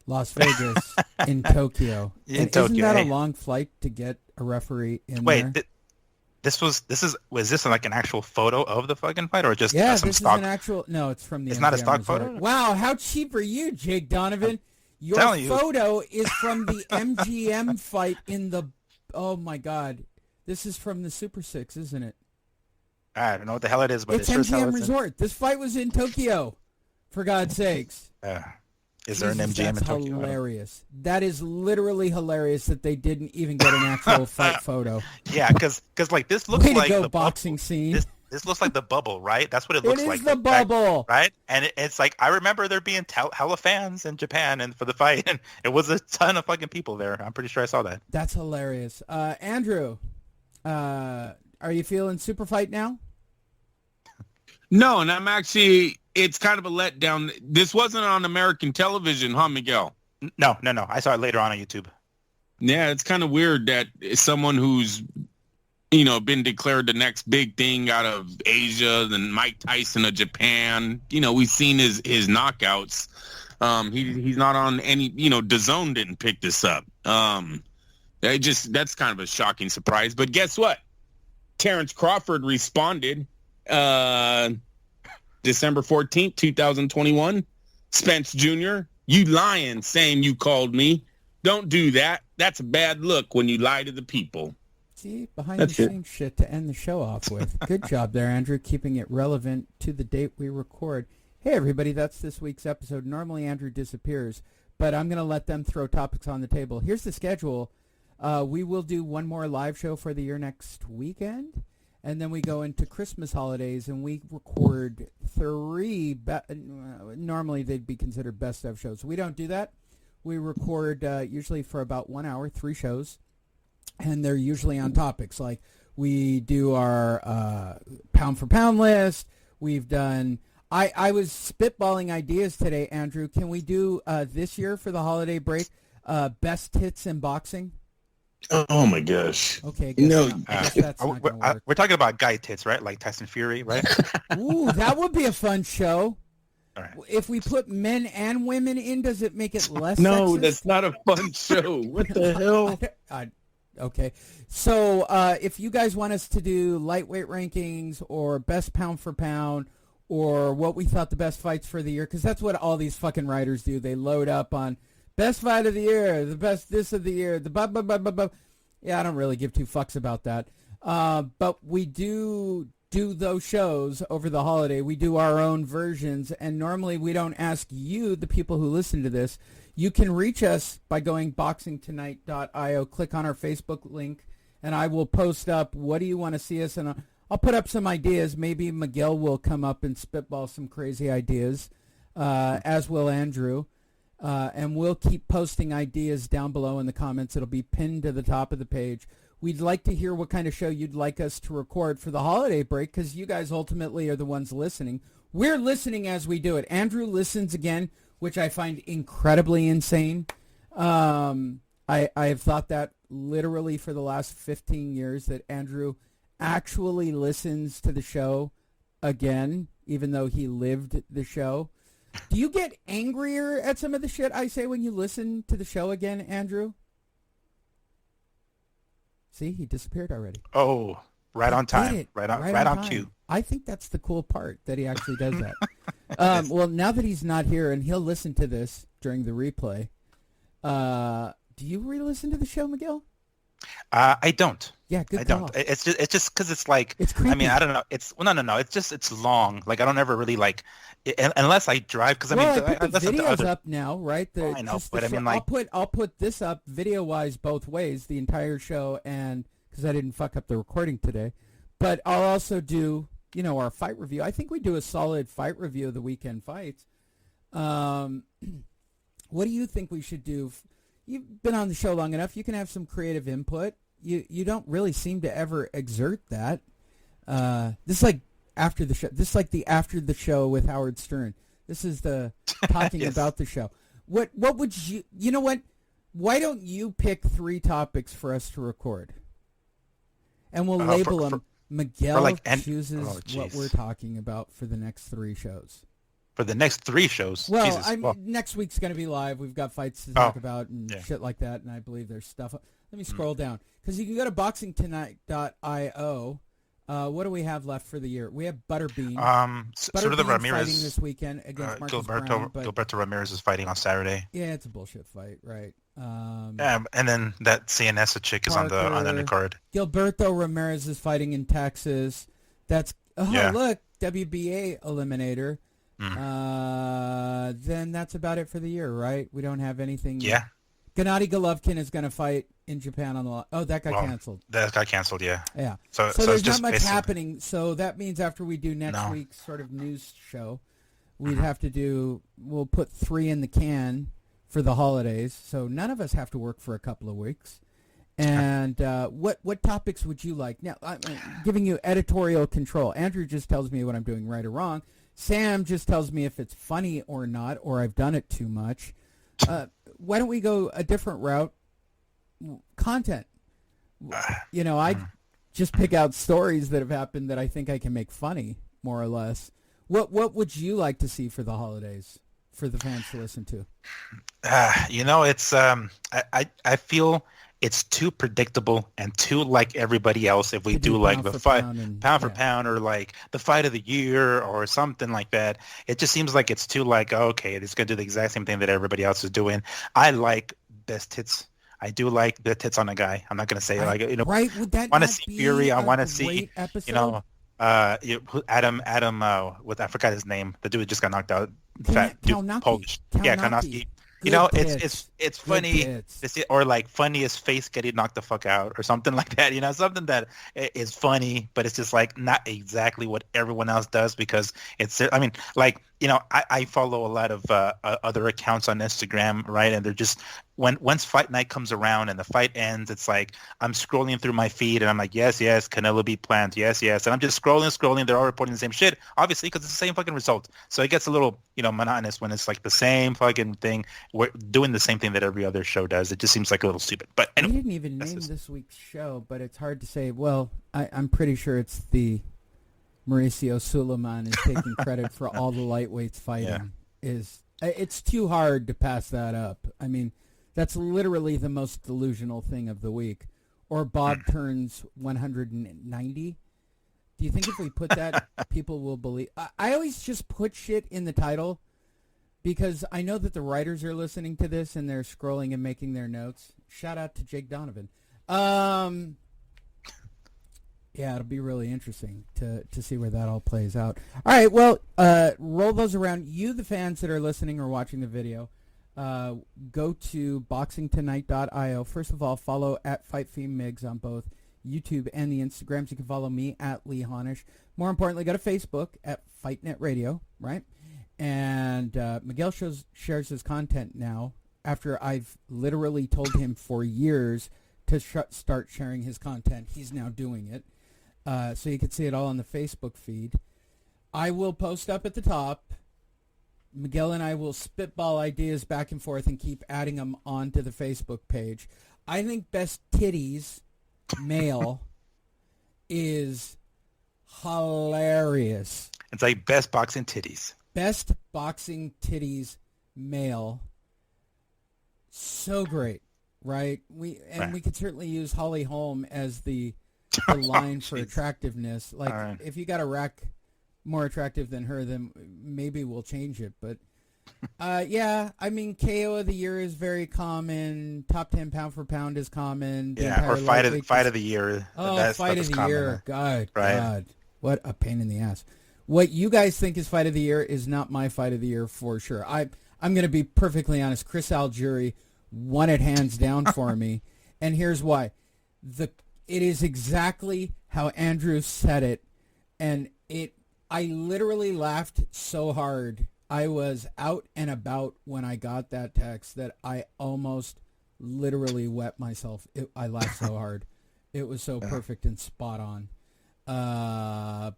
Las Vegas in Tokyo? Isn't that a long flight to get a referee in there? Wait, was this like an actual photo of the fucking fight, or just some stock? Is an actual. No, it's from the. It's MGM not a stock resort. photo. Wow, how cheap are you, Jake Donovan? Your photo is from the MGM fight in the. Oh my God, this is from the Super 6, isn't it? I don't know what the hell it is, but it's MGM Resort. This fight was in Tokyo, for God's sakes. Is there an MGM in that's Tokyo? hilarious. That is literally hilarious that they didn't even get an actual fight photo. Yeah, because like this looks Way to like go, the boxing bubble. scene. This looks like the bubble, right? That's what it looks It like. is the bubble. Right? And it's like, I remember there being hella fans in Japan and for the fight, and it was a ton of fucking people there. I'm pretty sure I saw that. That's hilarious. Andrew, are you feeling super fight now? No, and I'm actually, it's kind of a letdown. This wasn't on American television, huh, Miguel? No. I saw it later on YouTube. Yeah, it's kind of weird that someone who's, been declared the next big thing out of Asia, then Mike Tyson of Japan. We've seen his knockouts. He's not on any, DAZN didn't pick this up. That's kind of a shocking surprise. But guess what? Terrence Crawford responded December 14th, 2021. Spence Jr., you lying, saying you called me. Don't do that. That's a bad look when you lie to the people. See, behind-the-scenes shit to end the show off with. Good job there, Andrew, keeping it relevant to the date we record. Hey, everybody, that's this week's episode. Normally, Andrew disappears, but I'm going to let them throw topics on the table. Here's the schedule. We will do one more live show for the year next weekend, and then we go into Christmas holidays, and we record 3, normally they'd be considered best of shows. We don't do that. We record usually for about 1 hour, 3 shows. And they're usually on topics like we do our pound for pound list. We've done. I was spitballing ideas today, Andrew. Can we do this year for the holiday break? Best hits in boxing. Oh my gosh. Okay. No, that's not gonna work. We're talking about guy tits, right? Like Tyson Fury, right? Ooh, that would be a fun show. All right. If we put men and women in, does it make it less? No, sexist? that's not a fun show. What the hell? Okay, so if you guys want us to do lightweight rankings or best pound for pound or what we thought the best fights for the year, because that's what all these fucking writers do. They load up on best fight of the year, the best this of the year, the blah, blah, blah, blah, blah. Yeah, I don't really give 2 fucks about that. But we do those shows over the holiday. We do our own versions, and normally we don't ask you, the people who listen to this. You can reach us by going boxingtonight.io. Click on our Facebook link, and I will post up what do you want to see us, and I'll put up some ideas. Maybe Miguel will come up and spitball some crazy ideas, as will Andrew. And we'll keep posting ideas down below in the comments. It'll be pinned to the top of the page. We'd like to hear what kind of show you'd like us to record for the holiday break, because you guys ultimately are the ones listening. We're listening as we do it. Andrew listens again, which I find incredibly insane. I have thought that literally for the last 15 years, that Andrew actually listens to the show again, even though he lived the show. Do you get angrier at some of the shit I say when you listen to the show again, Andrew? See, he disappeared already. Oh, right on time. Right on cue. I think that's the cool part, that he actually does that. Well, now that he's not here, and he'll listen to this during the replay, do you re-listen to the show, Miguel? I don't. Yeah, good I call. don't. It's just because it's like, it's creepy. I mean, I don't know. No. It's long. Like, I don't ever really like, unless I drive. Because I put the videos up now, right? I know, but I mean, like, I'll put this up video wise both ways, the entire show, and because I didn't fuck up the recording today. But I'll also do, our fight review. I think we do a solid fight review of the weekend fights. What do you think we should do? You've been on the show long enough. You can have some creative input. You don't really seem to ever exert that. This is like after the show. This is like the after the show with Howard Stern. This is the talking yes. about the show. What would you? You know what? Why don't you pick 3 topics for us to record? And we'll label them. Miguel chooses what we're talking about for the next 3 shows. For the next 3 shows? Well, Jesus. Next week's going to be live. We've got fights to talk about and shit like that, and I believe there's stuff. Let me scroll down, because you can go to boxingtonight.io. What do we have left for the year? We have Butterbean. Butterbean Ramirez fighting this weekend against Marcus Brown, Gilberto Ramirez is fighting on Saturday. Yeah, it's a bullshit fight, right? And then that CNS chick is on the undercard. Gilberto Ramirez is fighting in Texas. That's look, WBA eliminator. then that's about it for the year, right? We don't have anything. Yeah. Gennady Golovkin is going to fight in Japan on the. Oh, that got canceled. That got canceled. Yeah. Yeah. So there's it's just not much happening. So that means after we do next week's sort of news show, we'd have to do. We'll put 3 in the can for the holidays. So none of us have to work for a couple of weeks. And what topics would you like? Now, I'm giving you editorial control. Andrew just tells me what I'm doing right or wrong. Sam just tells me if it's funny or not, or I've done it too much. Why don't we go a different route? Content. I just pick out stories that have happened that I think I can make funny, more or less. What would you like to see for the holidays for the fans to listen to? It's I feel it's too predictable and too like everybody else. If we do like the fight pound for pound or like the fight of the year or something like that, it just seems like it's too like, okay, it's going to do the exact same thing that everybody else is doing. I like best hits. I do like the tits on a guy. I'm not going to say right. Would that want to see Fury. I want to see episode? Adam I forgot his name. The dude just got knocked out. Fat dude, Polish. Yeah, Kanowski. It's funny to see, or like funniest face getting knocked the fuck out or something like that. Something that is funny, but it's just like not exactly what everyone else does because it's. I mean, like I follow a lot of other accounts on Instagram, right? And they're just once fight night comes around and the fight ends, it's like I'm scrolling through my feed and I'm like, yes, Canelo beat Plant, yes, and I'm just scrolling. They're all reporting the same shit, obviously, because it's the same fucking result. So it gets a little monotonous when it's like the same fucking thing. We're doing the same thing that every other show does. It just seems like a little stupid. But anyway, we didn't even name this week's show, but it's hard to say. Well, I'm pretty sure it's the Mauricio Suleiman is taking credit for all the lightweights fighting. Yeah. It's too hard to pass that up. I mean, that's literally the most delusional thing of the week. Or Bob turns 190. Do you think if we put that, people will believe? I always just put shit in the title because I know that the writers are listening to this and they're scrolling and making their notes. Shout out to Jake Donovan. Yeah, it'll be really interesting to see where that all plays out. All right, well, roll those around. You, the fans that are listening or watching the video, go to boxingtonight.io. First of all, follow at FightFeedMigs on both YouTube and the Instagrams. You can follow me at Lee Honish. More importantly, go to Facebook at FightNet Radio, right? And Miguel shares his content now after I've literally told him for years to start sharing his content. He's now doing it. So you can see it all on the Facebook feed. I will post up at the top. Miguel and I will spitball ideas back and forth and keep adding them onto the Facebook page. I think Best Titties Male is hilarious. It's like Best Boxing Titties. Best Boxing Titties Male. So great, right? We could certainly use Holly Holm as the line for attractiveness. Like, if you got a rack more attractive than her, then maybe we'll change it. But yeah, I mean, KO of the year is very common. Top 10 pound for pound is common. Or fight of the year. Oh, fight of the year. God, what a pain in the ass. What you guys think is fight of the year is not my fight of the year for sure. I'm going to be perfectly honest. Chris Algieri won it hands down for me, and here's why. It is exactly how Andrew said it, and I literally laughed so hard. I was out and about when I got that text that I almost literally wet myself. I laughed so hard. It was so perfect and spot on.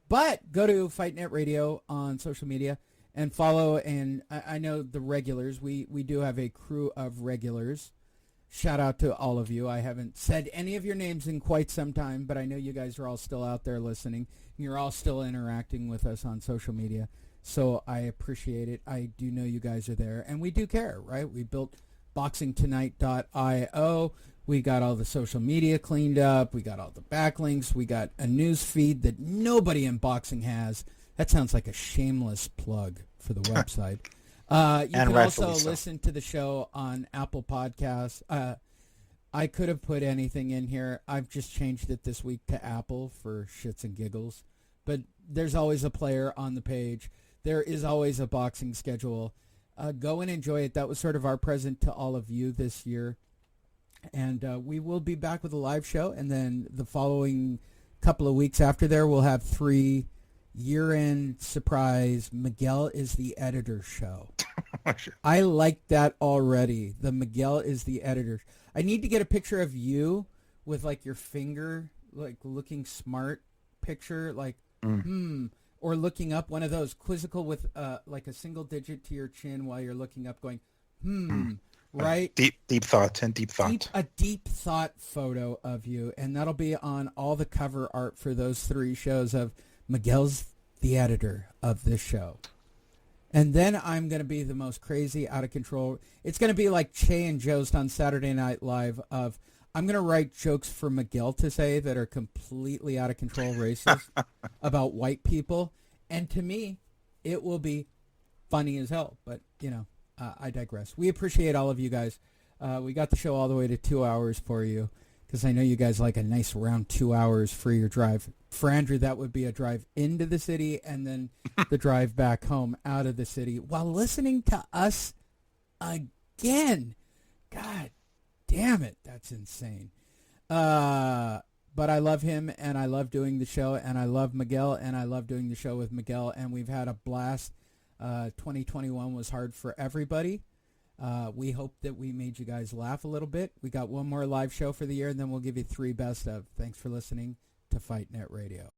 But go to FightNet Radio on social media and follow. And I know the regulars. We do have a crew of regulars. Shout out to all of you. I haven't said any of your names in quite some time, but I know you guys are all still out there listening. You're all still interacting with us on social media, so I appreciate it. I do know you guys are there, and we do care, right? We built boxingtonight.io. We got all the social media cleaned up. We got all the backlinks. We got a news feed that nobody in boxing has. That sounds like a shameless plug for the website. You can also listen to the show on Apple Podcasts. I could have put anything in here. I've just changed it this week to Apple for shits and giggles. But there's always a player on the page. there is always a boxing schedule. Go and enjoy it. That was sort of our present to all of you this year. And we will be back with a live show. And then the following couple of weeks after there, we'll have 3 year-end surprise Miguel is the editor show. I like that already. The Miguel is the editor. I need to get a picture of you with like your finger, like looking smart picture, like, or looking up, one of those quizzical with like a single digit to your chin while you're looking up going, right? Deep thought. A deep thought photo of you. And that'll be on all the cover art for those 3 shows of Miguel's the editor of this show. And then I'm going to be the most crazy, out of control. It's going to be like Che and Jost on Saturday Night Live of, I'm going to write jokes for Miguel to say that are completely out of control racist about white people. And to me, it will be funny as hell. But, I digress. We appreciate all of you guys. We got the show all the way to 2 hours for you because I know you guys like a nice round 2 hours for your drive. For Andrew, that would be a drive into the city and then the drive back home out of the city while listening to us again. God damn it. That's insane. But I love him and I love doing the show and I love Miguel and I love doing the show with Miguel and we've had a blast. 2021 was hard for everybody. We hope that we made you guys laugh a little bit. We got one more live show for the year and then we'll give you 3 best of. Thanks for listening to Fight Net Radio.